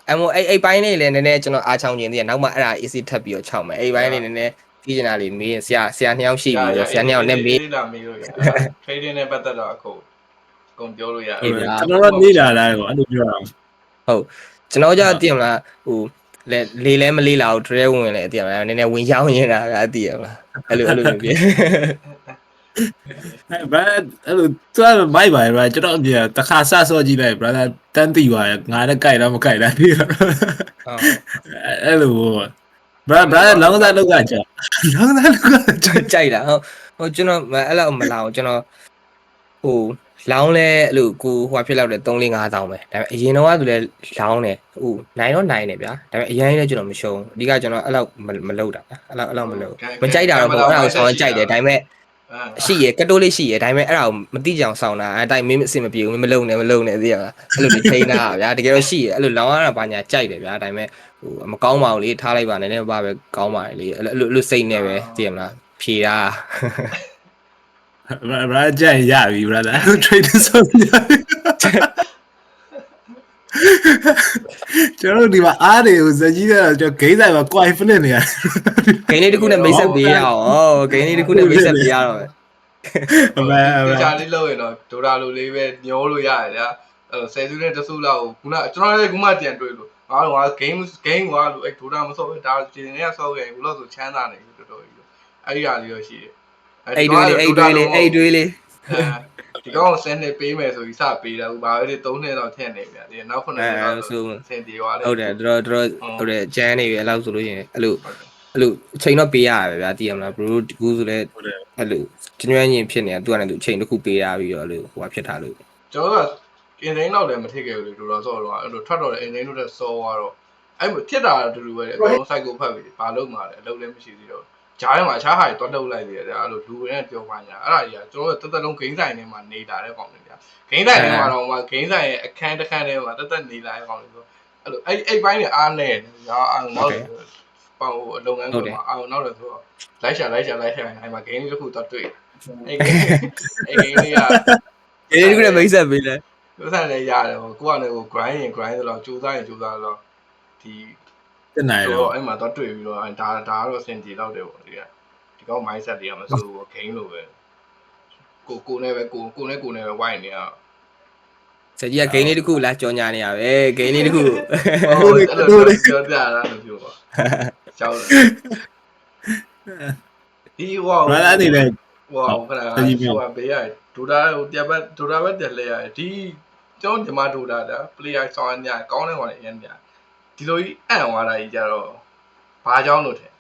အဲ့မို့အဲ့ပိုင်းလေးလည်းနည်းနည်းကျွန်တော်အားချောင်းခြင်းတည်းနောက်မှအဲ့ဒါ easy ထပ်ပြီးတော့ခြောက်မယ်အဲ့ပိုင်းလေးနည်းနည်းကြည့်ချင်တာလေးမေးဆရာနှစ်ယောက်ရှိပြီဆရာနှစ်ယောက်နဲ့မေးလာမေးလို့ရ trading နဲ့ပတ်သက်တော့အခုကုန်ပြောလို့ရတယ်ကျွန်တော်တို့မေးလာတာကိုအဲ့လိုပြောတာဟုတ်ကျွန်တော်ကြာသိရမလားဟိုလေလဲမလေးလာဘူး trade ဝင်လေသိရမလားနည်းနည်းဝင်ရောက်နေတာကသိရမလားအဲ့လိုမျိုးပြဘာအဲ့လိုသူကမိုက်ပါရကျွန်တော်အပြင်တခါစဆော့ကြည့်လိုက် brother တန်းတီပါရငါလည်းကြိုက်တော့မကြိုက်တာပြီးတော့အဲ့လိုbrother လောင်းစားလောက်ကကြာလောင်းစားလောက်ကကြိုက်တာဟိုကျွန်တော်အဲ့လိုမလာဘူးကျွန်တော်ဟိုလောင်းလဲအဲ့လိုကိုဟိုဖြစ်လောက်တယ်3-5တောင်းပဲဒါပေမဲ့အရင်တော့ကသူလဲလောင်းတယ်ဟိုနိုင်တော့နိုင်တယ်ဗျာဒါပေမဲ့အရင်လည်းကျွန်တော်မရှုံးအဓိကကျွန်တော်အဲ့လောက်မလုပ်တာအဲ့လောက်မလုပ်မကြိုက်တာတော့မဟုတ်အဲ့ဒါကိုဆောင်းကြိုက်တယ်ဒါပေမဲ့ရှိရကတိုးလေးရှိရဒါပေမဲ့အဲ့ဒါကိုမတိကြအောင်ဆောင်းတာအဲ့တိုင်းမင်းအဆင်မပြေဘူးမလုံနဲ့သိရမလားအဲ့လိုနေထိန်းတာဗျာတကယ်တော့ရှိရအဲ့လိုလောင်းရတာဘာညာကြိုက်တယ်ဗျာဒါပေမဲ့ဟိုမကောင်းပါဘူးလေထားလိုက်ပါနဲ့လည်းဘာပဲကောင်းပါလေအဲ့လိုစိတ်နဲ့ပဲသိရမလားဖြေတာbrother ကြိုက်ရပြီ brother trader ဆိုကျွန်တော်ဒီမှာအားတွေကိုဇက်ကြီးတဲ့ကျွန်တော်ဂိမ်းဆိုင်မှာ quite flip နေရတယ်ဂိမ်းလေးတစ်ခုနဲ့မိတ်ဆက်ပေးရအောင်ဂိမ်းလေးတစ်ခုနဲ့မိတ်ဆက်ပေးရတော့ဒီကြားလေးလောက်ရင်တော့ဒိုရာလိုလေးပဲညှိုးလို့ရတယ်ဗျာအဲ့လိုဆယ်စုနဲ့တစုလောက်ကိုခုနကျွန်တော်လည်းခုမှကြံတွေ့လို့ငါတို့က game ကွာလို့အဲ့ဒိုရာမဆော့ဘူးဒါဒီနေ့ကဆော့ခဲ့ဘူးလို့ဆိုချမ်းသာနေပြီတော်တော်ကြီးအဲ့ဒီဟာလေးရောရှိတယ်အဲ့တွေးလေးဒီကောင်10နှစ်ပေးမယ်ဆိုပြီးစပေးတာဘာပဲ3နှစ်တော့ထည့်နေဗျာဒီနောက်9နှစ်တော့ဆင်ပြေသွားတယ်ဟုတ်တယ်တော်ဟုတ်တယ်ကျန်းနေပြီအဲ့လောက်ဆိုလို့ရှိရင်အဲ့လိုအချိန်တော့ပေးရပါဗျာသိရမလားဘရိုဒီကူဆိုလဲ အဲ့လိုကျွမ်းရင်ဖြစ်နေတာသူကလည်းသူအချိန်တစ်ခုပေးထားပြီးတော့အဲ့လိုဟိုဖြစ်ထားလို့ ကျွန်တော်ကအင်ဒိန်းတော့လည်းမထစ်ခဲ့ဘူးလေဒူတော်ဆော့တော့အဲ့လိုထွက်တော့တဲ့အင်ဒိန်းတို့လည်းစောသွားတော့အဲ့ဖြစ်တာတူတူပဲအကုန်လုံး cycle ဖတ်ပြီးဘာလုပ်မှလဲအလုပ်လည်းမရှိသေးတော့ဂျားထဲမှာအခြားဟာတွေတွတ်လှုပ်လိုက်သေးတယ်အဲ့လိုလူတွေနဲ့ပြောပါညာအဲ့ဒါကြီးကကျွန်တော်တို့တက်လုံးဂိမ်းဆိုင်ထဲမှာနေလာတဲ့ကောင်တွေဗျာဂိမ်းဆိုင်ထဲမှာတော့မှဂိမ်းဆိုင်ရဲ့အခန်းတစ်ခန်းထဲမှာတက်နေလာတဲ့ကောင်တွေဆိုအဲ့လိုအဲ့ပိုင်းတွေအားနေညာအောင်နောက်ပေါ့အလုပ်ငန်းတွေမှာအောင်နောက်တော့ဆိုလိုက်ရှာအဲ့မှာဂိမ်းလေးတစ်ခုတော့တွေ့အဲ့ဂိမ်းလေးကအေးဒီကနေ့မိတ်ဆက်ပေးလဲ ပြောစားလည်းရတယ်ဟိုကိုကလည်းဟို grind ဆိုတော့ကြိုးစားတော့ဒီ တက်နိုင်တော့ အဲ့မှာတော့တွေ့ပြီးတော့ဒါကတော့စင်တီတော့တယ်ပေါ့ဒီကောင် mindset တွေကမစိုးဘူး game လိုပဲကိုနဲ့ပဲကိုနဲ့ပဲဝိုင်းနေရအောင် စကြီးကဂိမ်းလေးတစ်ခုလာကြော်ညာနေရပဲဂိမ်းလေးတစ်ခု အဲ့လိုပြောပြတာလို့ပြောပါကြောက်တယ်ဒီဟော ဘာလဲနေလဲ ဟောခဏဟိုဘေးရဒူတာဟိုတက်ပဲတက်လဲရဒီကျွန်တော်ဒီမှာဒူတာဒါ player ဆောင်းညာကောင်းတဲ့ကောင်တွေအရင်ညာဒီလိုကြီးအံ့သွားတာကြီးကြတော့ဘာကြောင်းလို့ထင်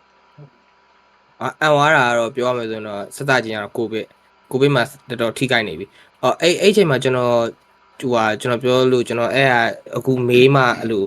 အံသွားတာကတော့ပြောရမယ်ဆိုရင်တော့စသချင်းကတော့ကိုဗစ်မှာတော်တော်ထိခိုက်နေပြီအော်အဲ့အချိန်မှာကျွန်တော်ကျွန်တော်ပြောလို့ကျွန်တော်အဲ့အခုမေးမှအဲ့လို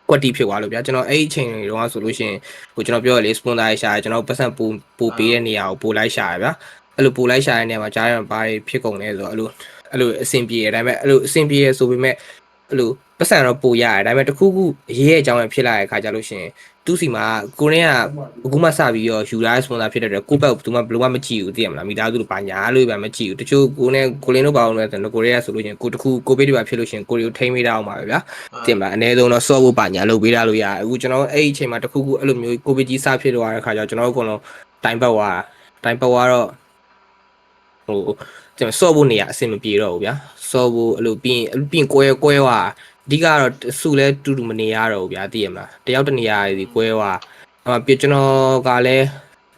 ကွက်တီဖြစ်သွားလို့ဗျာကျွန်တော်အဲ့အချိန်တွေတော့ဆိုလို့ရှိရင်ဟိုကျွန်တော်ပြောရလေစပွန်ဆာရှာကျွန်တော်ပတ်စံပို့ပေးတဲ့နေရာကိုပို့လိုက်ရှာရဗျာအဲ့လိုပို့လိုက်ရှာတဲ့နေရာမှာကြားရဘာတွေဖြစ်ကုန်လဲဆိုတော့အဲ့လိုအဆင်ပြေတယ်ဒါပေမဲ့အဲ့လိုအဆင်ပြေရဆိုပေမဲ့အဲ့လိုပတ်စံတော့ပို့ရတယ်ဒါပေမဲ့တခုခုရေးရဲ့အကြောင်းရဖြစ်လာတဲ့အခါကျလို့ရှိရင်သူ့စီမှာကိုရင်းကအခုမှစပြီးတော့ယူလာစပွန်ဆာဖြစ်တဲ့အတွက်ကိုဘက်သူမှဘယ်လိုမှမကြည့်ဘူးသိရမလားမိသားစုတို့ဘာညာလို့ပဲမကြည့်ဘူးတချို့ကိုလင်းတို့ဘာလို့လဲဆိုတော့ကိုရီးယားဆိုလို့ရှိရင်ကိုတခုကိုဗစ်တွေပါဖြစ်လို့ရှိရင်ကိုရီကိုထိမ့်မိတာအောင်ပါပဲဗျာသိရမလားအနည်းဆုံးတော့ဆော့ဖို့ဘာညာလုပ်ပေးတာလို့ရအခုကျွန်တော်အဲ့ဒီအချိန်မှာတခုခုအဲ့လိုမျိုးကိုဗစ်ကြီးစဖြစ်သွားတဲ့အခါကျတော့ကျွန်တော်တို့အကုန်လုံးတိုင်ပတ်သွားတော့ဟိုကျွန်တော်ဆော့ဖို့နေရအဆင်မပြေတော့ဘူးဗျာဆော့ဖို့အဲ့လိုပြီးကွဲသွားအဓိကတော့စုလဲတူတူမနေရတော့ဘူးဗျာသိရမလားတယောက်တနေရာစီကွဲသွားပြကျွန်တော်ကလည်း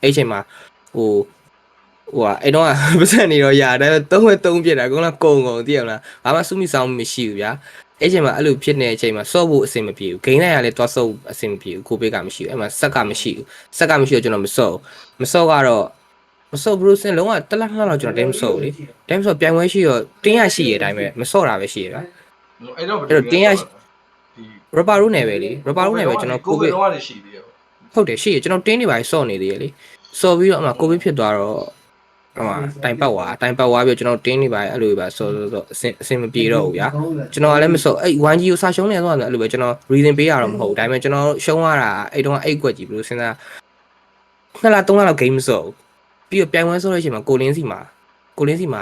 အဲ့ချိန်မှာဟိုအဲ့တော့ပတ်စံနေတော့ရတယ်သုံးပြစ်တာအကုန်လုံးကုန်သိရမလားဘာမှစုမိဆောင်မရှိဘူးဗျာအဲ့ချိန်မှာအဲ့လိုဖြစ်နေတဲ့အချိန်မှာဆော့ဖို့အဆင်မပြေဘူးဂိမ်းလိုက်ရလဲတွားဆော့အဆင်မပြေဘူးကိုဘေးကမရှိဘူးအဲ့မှာဆက်ကမရှိဘူးတော့ကျွန်တော်မဆော့ကတော့မဆော့ဘရုစင်လုံးဝတစ်လလောက်ကျွန်တော်တင်းမဆော့ဘူးလေတင်းမဆော့ပြိုင်ပွဲရှိတော့တင်းရရှိရတဲ့အတိုင်းပဲမဆော့တာပဲရှိရဗျာအဲ့တော့တင်းရရပါရိုးနယ်ပဲလေရပါရိုးနယ်ပဲကျွန်တော်ကိုဗစ်တော့ရှိသေးတယ်ဟုတ်တယ်ရှိရကျွန်တော်တင်းနေပါဆော့နေသေးရလေဆော့ပြီးတော့အမှကိုဗစ်ဖြစ်သွားတော့အမှတိုင်ပတ်သွားပြီးကျွန်တော်တင်းနေပါအဲ့လိုပဲဆော့အဆင်မပြေတော့ဘူးဗျာကျွန်တော်ကလည်းမဆော့အဲ့ 1G ကိုစာရှုံးနေတော့အဲ့လိုပဲကျွန်တော် reason ပေးရတော့မဟုတ်ဘူးဒါပေမဲ့ကျွန်တော်ရှုံးရတာအဲ့တုန်းကအိတ်ကွက်ကြီးဘယ်လိုစဉ်းစား2လ3လလောက် game မဆော့ပြီးတော့ပြိုင်ပွဲဆော့တဲ့အချိန်မှာကိုလင်းစီမှာ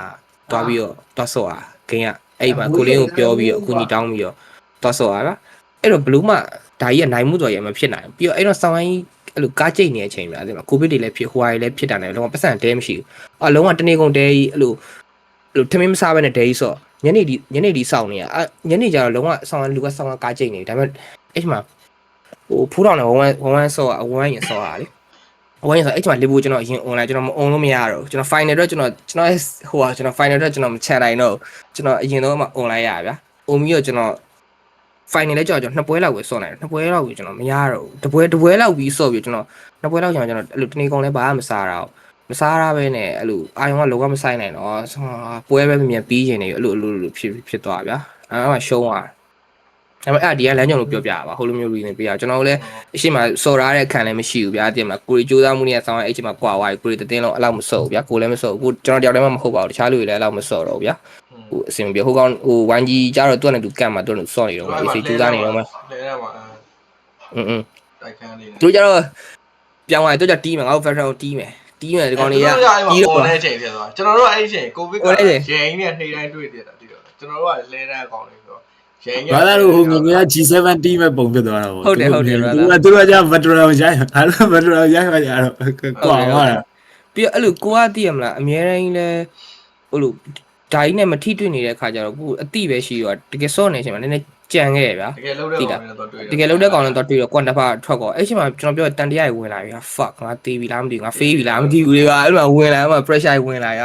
တွားပြီးတော့တွားဆော့อ่ะ game ကအဲ့မှာကိုလင်းကိုပြောပြီးတော့အခုညီတောင်းပြီးတော့တွားဆော့อ่ะဗျာအဲ့တော့ဘလူးမှဒါကြီးကနိုင်မှုတော်ရမဖြစ်နိုင်ပြီးတော့အဲ့တော့ဆောင်းကြီးအဲ့လိုကားကြိတ်နေတဲ့အချိန်မှာအဲ့မှာကိုဗစ်တွေလည်းဖြစ်ဟိုဟာတွေလည်းဖြစ်တာနဲ့လုံးဝပတ်စံတဲမရှိဘူးအလုံးဝတနေ့ကုန်တဲကြီးအဲ့လိုထမင်းမစားဘဲနဲ့တဲကြီးဆော့ညနေဒီစောင့်နေရညနေကျတော့လုံးဝဆောင်းလူကဆောင်းကားကြိတ်နေဒါပေမဲ့အဲ့မှာဟိုဖူးတော်နဲ့ဝမ်းဆော့အဝမ်းရင်ဆော့ရလေအဝမ်းရင်ဆော့အဲ့မှာလေဘူးကျွန်တော်အရင် online ကျွန်တော်မ on လို့မရတော့ကျွန်တော် final တော့ကျွန်တော်ဟိုဟာကျွန်တော် final တော့ကျွန်တော်မချန်နိုင်တော့ကျွန်တော်အရင်တော့မှ online ရဗျာအုံပြီးတော့ကျွန်တော် final လဲကြောက်ကျွန်တော်2ပွဲလောက်ပဲဆော့နိုင်တယ်2ပွဲလောက်ပြီးကျွန်တော်မရတော့ဘူးတပွဲလောက်ပြီးဆော့ပြီးကျွန်တော်2ပွဲလောက်ကျွန်တော်အဲ့လိုတနေ့ကုန်လဲဘာမှမစားတာပဲနဲ့အဲ့လိုအာယုံကလောကမဆိုင်နိုင်တော့ပွဲပဲမြန်ပြီးရင်နေအဲ့လိုဖြစ်သွားဗျာအဲ့မှာရှုံးသွားဒါပေမဲ့အဲ့ဒီကလမ်းကြောင်းလို့ပြောပြတာပါဟိုလိုမျိုး reason ပြရကျွန်တော်လည်းအရှိမစော်ရတဲ့ခံလည်းမရှိဘူးဗျာတင်မလားကိုရီစူးစမ်းမှုနဲ့ဆောင်းအဲ့ချိန်မှာကွာသွားပြီကိုရီတင်းလုံးအဲ့လောက်မစော်ဘူးဗျာကိုလည်းမစော်ဘူးကျွန်တော်တယောက်တည်းမှမဟုတ်ပါဘူးတခြားလူတွေလည်းအဲ့လောက်မစော်တော့ဘူးဗျာဟိုအစင်ပြဟိုကောင်ဟို 1G ကြတော့သူ့နဲ့သူကတ်မှာသူ့နဲ့စော်နေတော့အေးစီစူးစမ်းနေတော့မှလဲရမှာတိုက်ခန်းလေးသူကြတော့ပြောင်းသွားတယ်သူကြတီးမယ်ငါတို့ fashion ကိုတီးမယ်ဒီကောင်လေးကတီးတော့တဲ့အချိန်ဖြစ်သွားကျွန်တော်တို့အဲ့အချိန်ကိုဗစ်ကရင်နဲ့နှိမ့်တိုင်းတွေ့တယ်တီးတော့ကျွန်တော်တို့ကလဲတဲ့အကောင်လေးဆိုဘာသာလို့ဟိုငွေက G7 team ပဲပုံပြသွားတာပေါ့ဟုတ်တယ်သူကကြာ veteran ရိုက်အားလုံး veteran ရိုက်ပါကြတော့ကွာသွားတာပြီးတော့အဲ့လိုကိုကသိရမလားအများတိုင်းလဲဟိုလိုဓာကြီးနဲ့မထိတွေ့နေတဲ့ခါကျတော့ကိုအတိပဲရှိတော့တကယ်စော့နေချိန်မှာနည်းနည်းကြံခဲ့ရဗျာတကယ်လုံးတဲ့ကောင်နဲ့တော့တွေ့တကယ်လုံးတဲ့ကောင်နဲ့တော့တွေ့တော့ quantum ထွက်ကောအဲ့ချိန်မှာကျွန်တော်ပြောတန်တရားဝင်လာပြီ fuck ငါတေးပြီလားမသိဘူးငါဖေးပြီလားမသိဘူးလေအဲ့မှာဝင်လာမှ pressure ဝင်လာရ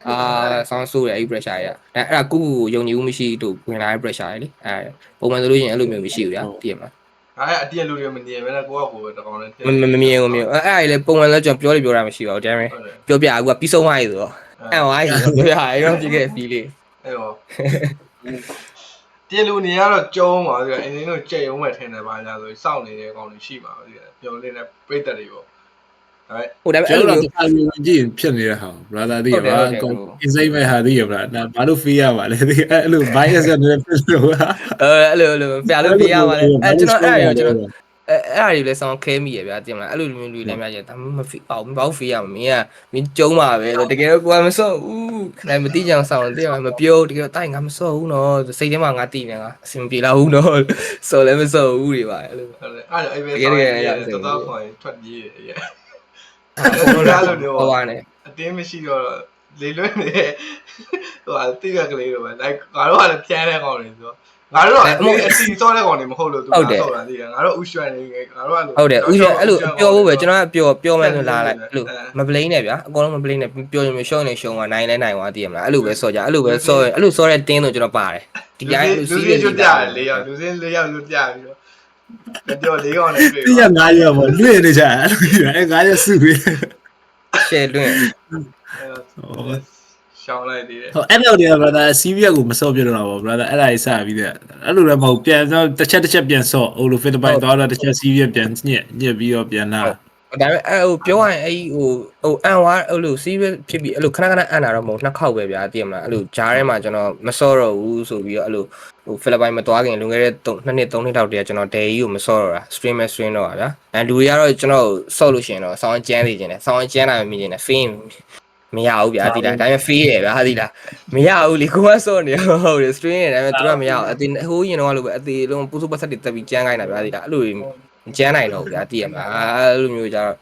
ဆောင်းဆိုးတယ်အဲ့ pressure ရအဲ့ဒါကုကိုယုံကြည်မှုမရှိတို့ဝင်လာတဲ့ pressure လေအဲ့ပုံမှန်ဆိုလို့ရှိရင်အဲ့လိုမျိုးမရှိဘူးဗျာသိရမလား အတည့်လူတွေမနေပဲနဲ့ကိုကကိုပဲတကောင်နဲ့ မမြင်ဘူးအဲ့ဒါကြီးလေပုံမှန်လည်းကျွန်တော်ပြောတာမရှိပါဘူးဒါပေမဲ့ပြောပြအခုကပြီးဆုံးသွားပြီဆိုတော့အဲ့ဟိုအဲ့ပြောပြအဲ့တော့ပြခဲ့ပြီးလေ အဲ့တော့တည့်လူနေကတော့ကျုံးပါဆိုတော့အင်းတို့ကြိတ်အောင်ပဲထင်တယ်ပါညာဆိုစောင့်နေတဲ့ကောင်တွေရှိပါဘူးပြောလေးနဲ့ပြိတ္တတွေပေါ့ဟိုဒါပေမဲ့ အဲ့လိုကြည့်ဖြစ်နေတဲ့ဟာ brother ဒီက insane မဲ့ဟာဒီရ brother ဘာလို့ feel ရပါလဲဒီအဲ့လို bias နဲ့ဖြစ်လို့အဲ့လိုပြလို့ပြရပါလေအဲ့ကျွန်တော်အဲ့ဒါတွေလည်းဆောင်းခဲမိရဗျာတင်မလားအဲ့လိုမျိုးလူတွေလည်းများတယ်ဒါမှမ feel အောင်ဘာလို့ feel ရမင်းမင်းကျုံးပါပဲတကယ်တော့ကိုကမစော့ဘူးခဏမသိကြအောင်ဆောင်းတယ်မပြောတကယ်တော့တိုက်ငါမစော့ဘူးနော်စိတ်ထဲမှာငါတည်နေငါအဆင်ပြေလာဘူးနော်စော့လည်းမစော့ဘူးတွေပါအဲ့လိုအဲ့ပဲတော့ခေါ်ထွက်ပြေးရဲ့အဲ့လိုမျိုးဟိုအတင်းမရှိတော့လေလွတ်နေဟိုတိကကလေးတော့ပဲလိုက်ငါတို့ကလည်းဖြန်းတဲ့ကောင်တွေဆိုငါတို့ကအစီစောတဲ့ကောင်တွေမဟုတ်လို့သူကဆောက်တာသိတယ်ငါတို့ဥရွှဲနေငါတို့ကဟုတ်တယ်ဥရွှဲအဲ့လိုပြောဖို့ပဲကျွန်တော်ကပြောမယ်လို့လာလိုက်အဲ့လိုမပလိန်နဲ့ဗျာအကုန်လုံးမပလိန်နဲ့ပြောရင်ရှုံးနေရှုံးကနိုင်လဲနိုင်သွားသိရမလားအဲ့လိုပဲစောကြအဲ့လိုပဲစောအဲ့လိုစောတဲ့တင်းဆိုကျွန်တော်ပါတယ်ဒီတိုင်းအဲ့လိုစီးရဲကျွတ်ကြတယ်၄ယောက်လူစင်း၄ယောက်လွတ်ကြပြီးတော့ပြော၄ကောင်နဲ့တွေ့ဒီက9ရက်ပေါ့လွှင့်နေကြအဲ့လို9ရက်စုပြီးရှယ်လွှင့်ရှောင်းလိုက်သေးတယ်ဟိုအဲ့လိုတွေက brother CVS ကိုမစော့ပြတော့ပါ brother အဲ့ဒါကြီးစပြီးတဲ့အဲ့လိုလည်းမဟုတ်ပြန်တော့တစ်ချက်ပြန်စော့ဟိုလို fit ပိုင်းသွားတော့တစ်ချက် CVS ပြန်ညက်ပြီးတော့ပြန်လာဒါပေမဲ့အဲ့ဟိုပြောရရင်အဲ့ဟိုအန်ဝါအဲ့လို CVS ဖြစ်ပြီးအဲ့လိုခဏအန်တာတော့မဟုတ်နှစ်ခေါက်ပဲဗျာသိရမလားအဲ့လိုဂျားထဲမှာကျွန်တော်မစော့တော့ဘူးဆိုပြီးတော့အဲ့လိုဟိုဖိလစ်ပိုင်မသွားခင်လွန်ခဲ့တဲ့2နှစ်3နှစ်တောက်တည်းကျွန်တော်ဒယ်ကြီးကိုမစော့တော့တာ stream တော့ပါဗျာအဲ့လူတွေကတော့ကျွန်တော်စော့လို့ရှိရင်တော့ဆောင်းကျန်းနေခြင်းနဲ့ဆောင်းကျန်းလာမြင်ခြင်းနဲ့ fin မရဘူးဗျာဒီလားဒါပေမဲ့ free ရဗျာဒီလားမရဘူးလေကိုကစော့နေဟုတ်တယ် stream နေတယ်ဒါပေမဲ့သူကမရဘူးအသေးဟိုးရင်တော့လို့ပဲအသေးလုံးပူစုပတ်ဆက်တွေတက်ပြီးကျန်းခိုင်းတာဗျာဒီလားအဲ့လိုကျန်းနိုင်တော့ဗျာတည်ရမှာအဲ့လိုမျိုးကြတော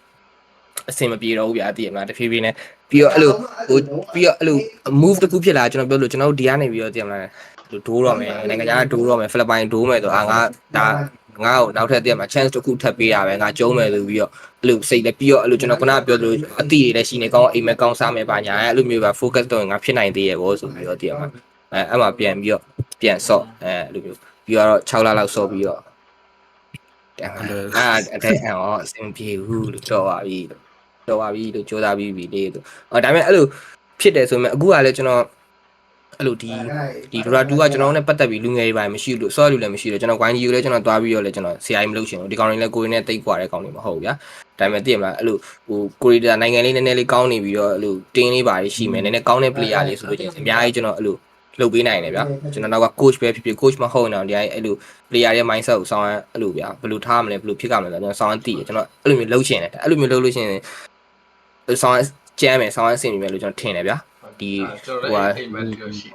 ့အဆင်မပြေတော့ဘူးဗျာတည်ရမှာတဖြည်းဖြည်းနဲ့ပြီးတော့အဲ့လိုဟိုပြီးတော့အဲ့လို move တခုဖြစ်လာကျွန်တော်ပြောလို့ကျွန်တော်တို့ဒီကနေပြီးတော့တည်ရမလားဒိုးတော့မယ်နိုင်ငံခြားဒိုးတော့မယ်ဖိလစ်ပိုင်ဒိုးမယ်ဆိုငါဒါငါ့ကိုနောက်ထပ်တည်ရမှာ chance တခုထပ်ပေးရပဲငါကျုံးမယ်ဆိုပြီးတော့အဲ့လိုစိတ်လည်းပြီးတော့အဲ့လိုကျွန်တော်ခုနကပြောသလိုအတိတွေလည်းရှိနေကောင်းအိမ်မက်ကောင်းစားမယ်ပါညာအဲ့လိုမျိုးပဲ focus တော့ငါဖြစ်နိုင်သေးရဲ့ဘောဆိုပြီးတော့တည်ရမှာအဲ့မှာပြန်ပြီးတော့ပြန်ဆော့အဲ့လိုမျိုးပြီးတော့6လလောက်ဆော့ပြီးတော့အတဲ့ဟောအဆင်ပြေဘူးလို့ပြောပါပြီလို့ကြိုးစားပြီးပြီလေလို့ဒါပေမဲ့အဲ့လိုဖြစ်တယ်ဆိုရင်အခုကလည်းကျွန်တော်အဲ့လိုဒီဒိုရာ2ကကျွန်တော်နဲ့ပတ်သက်ပြီးလူငယ်တွေပါမရှိလို့စောလူလည်းမရှိလို့ကျွန်တော် YG ကိုလည်းကျွန်တော်တွားပြီးတော့လည်းကျွန်တော် CI မလုပ်ချင်ဘူးဒီကောင်တွေလည်းကိုယ်ရင်းနဲ့တိတ်ကွာတဲ့ကောင်တွေမဟုတ်ဗျာဒါပေမဲ့သိရမလားအဲ့လိုဟိုကိုရီးယားနိုင်ငံလေးနည်းနည်းလေးကောင်းနေပြီးတော့အဲ့လိုတင်းလေးပါရှိမယ်နည်းနည်းကောင်းတဲ့ player လေးဆိုလို့ချင်းအများကြီးကျွန်တော်အဲ့လိုလုပ်ပေးနိုင်တယ်ဗျာကျွန်တော်နောက်က coach ပဲဖြစ်ဖြစ် coach မဟုတ်တော့ဒီအဲ့လို player ရဲ့ mindset ကိုစောင်းအဲ့လိုဗျာဘယ်လိုထားမလဲဘယ်လိုဖြစ်ကြမလဲကျွန်တော်စောင်းသိတယ်ကျွန်တော်အဲ့လိုမျိုးလုပ်ချင်တယ်အဲ့လိုမျိုးလုပ်လို့ရှိရင်စောင်းကျမ်းမယ်စောင်းအဆင်ပြေမယ်လို့ကျွန်တော်ထင်တယ်ဗျာဒီဟိုအိမ်မက်လို့ရှိ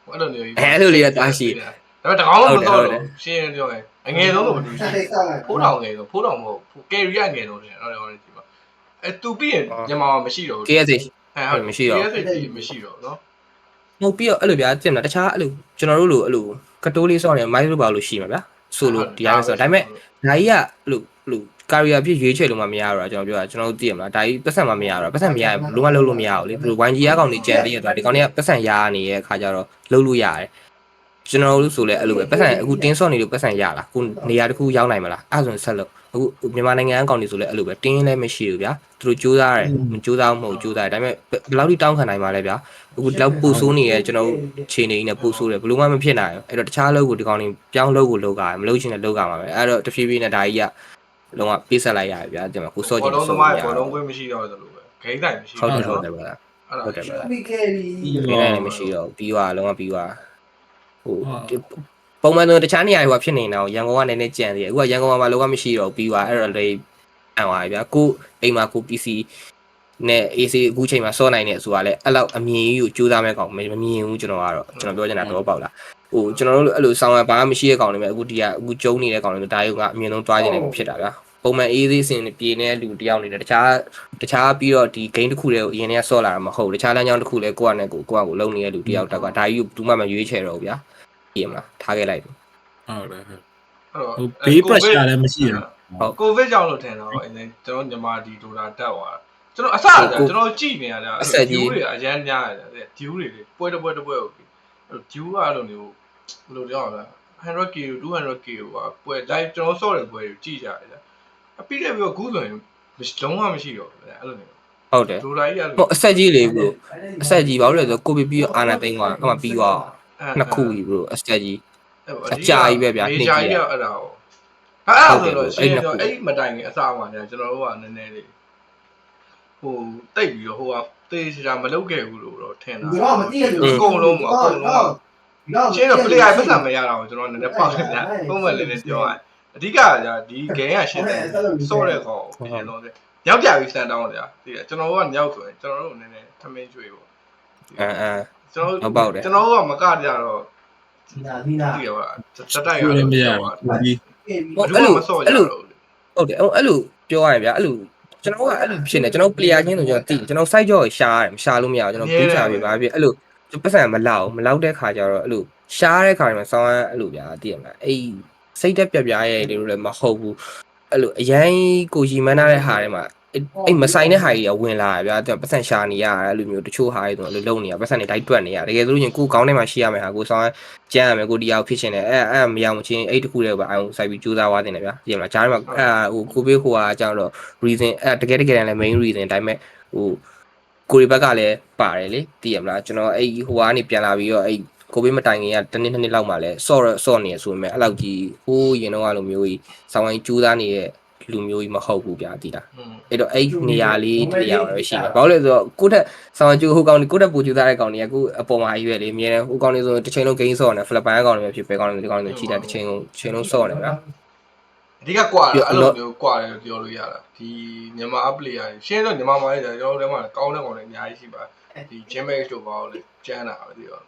အဲ့လိုမျိုးအဲ့လိုလေးကတားရှိဒါပေမဲ့တကောင်လုံးမတော့ရှင်းပြောရင်အငယ်ဆုံးလို့မတူရှိဖိုးတောင်ငယ်ဆုံးဖိုးတောင်မဟုတ်ကယ်ရီကငယ်ဆုံးတယ်အဲ့ဒါလည်းဒီမှာသူပြီးရင်မြန်မာမရှိတော့ဘူး KSH ဟုတ်မရှိတော့ KSH မရှိတော့နော်ဟုတ်ပြီးတော့အဲ့လိုဗျာတင်တာတခြားအဲ့လိုကျွန်တော်တို့လိုအဲ့လိုကတိုးလေးစောင်းနေမိုင်းလို့ပါလို့ရှိမှာဗျာဆိုလို့ဒီတိုင်းဆိုဒါပေမဲ့ဒါကြီးကအဲ့လိုကာရီယာပြည့်ရွေးချယ်လို့မှမရတော့တာကျွန်တော်ပြောတာကျွန်တော်တို့သိရမလားဒါကြီးပတ်စံမှမရတော့ပတ်စံမရရင်လုံးဝလုံးလို့မရဘူးလေဘယ်လို YG ရကောင်နေကြံတည်းရသွားဒီကောင်တွေကပတ်စံရနေတဲ့အခါကျတော့လုံးလို့ရတယ်ကျွန်တော်တို့ဆိုလဲအဲ့လိုပဲပတ်စံအခုတင်းစော့နေလို့ပတ်စံရလားကိုနေရာတစ်ခုရောက်နိုင်မလားအဲ့ဆိုရင်ဆက်လို့အခုမြန်မာနိုင်ငံအကောင်တွေဆိုလဲအဲ့လိုပဲတင်းလည်းမရှိဘူးဗျာသူတို့ကြိုးစားတယ်မကြိုးစားဘူးမဟုတ်ကြိုးစားတယ်ဒါပေမဲ့ဘယ်လောက်ထိတောင်းခံနိုင်မှာလဲဗျာအခုဒီလောက်ပူဆိုးနေရဲကျွန်တော်ခြေနေနဲ့ပူဆိုးတယ်ဘယ်လိုမှမဖြစ်နိုင်ဘူးအဲ့တော့တခြားလုပ်ကိုဒီကောင်တွေပြောင်းလုပ်ကိုလုပ်ကြတယ်မလုပ်ချင်တဲ့လုပ်ကြမှာပဲအဲ့တော့တဖြည်းဖြည်းနဲ့ဒါကြီးကလုံးဝပေးဆက်လိုက်ရတယ်ဗျာဒီမှာကိုစော့ချင်စော့ရဘောလုံးကွင်းမရှိတော့တယ်လို့ပဲဂိမ်းတိုင်မရှိဟုတ်တယ်ဗျာဟုတ်တယ်ဗျာပြီးခဲ့ပြီလည်းမရှိတော့ပြီးသွားလုံးဝပြီးသွားဟိုပုံမှန်ဆိုတခြားနေရာတွေဖြစ်နေတာကိုရန်ကုန်ကနည်းနည်းကြံသေးတယ်အခုကရန်ကုန်မှာလုံးဝမရှိတော့ပြီးသွားအဲ့တော့လေအံသွားပြီဗျာကိုအိမ်မှာကို PC နဲ့ AC အခုချိန်မှာစော့နိုင်နေဆိုတာလဲအဲ့လောက်အမြင်ကြီးကိုကြိုးစားမဲ့ကောင်မမြင်ဘူးကျွန်တော်ကတော့ကျွန်တော်ပြောချင်တာတော့ပေါက်လားဟိုကျွန်တော်တို့အဲ့လိုဆောင်းရဘာမှမရှိတဲ့ကောင်တွေပဲအခုဒီကအခုကျုံနေတဲ့ကောင်တွေဒါရုံကအမြင်ဆုံးတွားနေတယ်ဖြစ်တာဗျာပုံမှန် AC စင်ပြေနေတဲ့လူတယောက်နေတယ်တခြားပြီးတော့ဒီ game တစ်ခုတည်းကိုအရင်ကစော့လာတာမဟုတ်တခြားလမ်းကြောင်းတစ်ခုလဲကိုယ့်နဲ့ကိုလုံနေတဲ့လူတယောက်တက်ကဒါကြီးဘူးမှမရွေးချယ်တော့ဗျာကြည့်မလားထားခဲ့လိုက်ဟုတ်တယ်ဟုတ်ဘေး pressure လည်းမရှိဘူးဟုတ်ကိုဗစ်ကြောင့်လို့ထင်တော့အရင်ကျွန်တော်ညီမဒီဒိုတာတက်သွားတာကျွန်တော်အစကျွန်တော်ကြည့်နေရတယ်ဒီယူတွေအရန်များရတယ်ဒီယူတွေပွဲတစ်ပွဲကိုဒီယူကအဲ့လိုမျိုးဘယ်လိုပြောရလဲ 100k 200k ဟိုကပွဲ live ကျွန်တော်ဆော့တဲ့ပွဲကိုကြည့်ကြရတယ်အပြီးတဲ့ပြီးတော့ခုဆိုရင်လုံးဝမရှိတော့ဘူးအဲ့လိုမျိုး ဟုတ်တယ် ဒိုလာကြီးအဲ့လို ဟိုအဆက်ကြီးလေဘရိုအဆက်ကြီးဘာလို့လဲဆိုကိုဗစ်ပြီးအာနာသိန်းသွားအမှပြီးသွားနှစ်ခုကြီးဘရိုအဆက်ကြီးအကြာကြီးပဲဗျာ နေ နှစ် ကြာ ကြီး ကြီးအဲ့ဒါဟောအဲ့ဒါဆိုတော့ရှင်းတော့အဲ့မတိုင်ခင်အစားမှာညာကျွန်တော်တို့ကနည်းနည်းလေးဟိုတိတ်ပြီးတော့ဟိုကတေးချာမလုပ်ခဲ့ဘူးလို့တော့ထင်တာအကုန်လုံးရှင်းတော့ player ပတ်စံမရတော့ကျွန်တော်နည်းနည်းပေါက်တယ်ဗျာပုံမှန်လေးနဲ့ပြောရအဓိကကဒီ game ကရှင်းတယ်စော့တဲ့ကောင်ပြန်တော့ရောက်ကြပြီစန်တောင်းကြဒီကျွန်တော်တို့ကညောက်ဆိုရင်ကျွန်တော်တို့နည်းနည်းထမင်းကျွေးပေါ့ကျွန်တော်တို့ကမကကြတော့ဒီရောစတိုက်ရလို့မရဘူးဒီအဲ့လိုဟုတ်တယ်အဲ့လိုပြောရရင်ဗျာအဲ့လိုကျွန်တော်ကအဲ့လိုဖြစ်နေကျွန်တော် player ချင်းဆိုကျွန်တော်သိကျွန်တော် site ကြောရှာရတယ်မရှာလို့မရဘူးကျွန်တော်ပေးချပြပါပြီအဲ့လိုပတ်စံမလောက်တဲ့ခါကျတော့အဲ့လိုရှားတဲ့ခါမှာဆောင်းအဲ့လိုဗျာသိရမလားအဲ့စိတ်တက်ပြပြရဲတွေလို့လည်းမဟုတ်ဘူးအဲ့လိုအရင်ကိုကြီးမန်းထားတဲ့ဟာတွေမှာအဲ့မဆိုင်တဲ့ဟာကြီးကဝင်လာဗျာပတ်စံရှာနေရအဲ့လိုမျိုးတချို့ဟာတွေဆိုအဲ့လိုလုံနေရပတ်စံတွေတိုက်တွက်နေရတကယ်လို့ရင်ကိုကောင်းထဲမှာရှိရမယ်ဟာကိုဆောင်းကျန်းရမယ်ကိုဒီအောင်ဖြစ်ရှင်တယ်အဲ့မရမချင်းအဲ့တခုတည်းပဲအောင်စိုက်ပြီးကြိုးစားသွားတင်တယ်ဗျာသိရမလားဂျားထဲမှာဟိုကိုဘေးဟိုဟာအကြောင်းတော့ reason တကယ်တမ်းလည်း main reason အတိုင်းပဲဟိုကိုရီဘက်ကလည်းပါတယ်လေသိရမလားကျွန်တော်အဲ့ဟိုကနေပြန်လာပြီးတော့အဲ့ကိုဘေးမတိုင်ခင်ကတစ်နှစ်နှစ်နှစ်လောက်မှလည်းဆော့နေရဆိုပေမဲ့အဲ့လောက်ကြီးဟိုးရင်တော့လိုမျိုးကြီးဆောင်းဝိုင်းကြိုးစားနေတဲ့လူမျိုးကြီးမဟုတ်ဘူးဗျာသိလားအဲ့တော့အဲ့နေရာလေးတရားပဲရှိတယ်ဘာလို့လဲဆိုတော့ကိုတက်ဆောင်းကျိုးဟိုကောင်ကိုတက်ပူကျူသားတဲ့ကောင်တွေကအခုအပေါ်မှာရွယ်လေအမြဲတမ်းဟိုကောင်တွေဆိုတစ်ချိန်လုံး game ဆော့နေဖလပန်ကောင်တွေဖြစ်ပဲကောင်တွေဒီကောင်တွေချီတာတစ်ချိန်လုံးဆော့နေဗျာအဓိကကွာအဲ့လိုမျိုးကွာတယ်ပြောလို့ရတာဒီမြန်မာအပလီယာရှင်းတော့မြန်မာမှာလည်းကျွန်တော်တို့ထဲမှာကောင်းတဲ့ကောင်တွေအများကြီးရှိပါဒီ gym base တို့ဘာလို့လဲကျန်းတာပဲဒီတော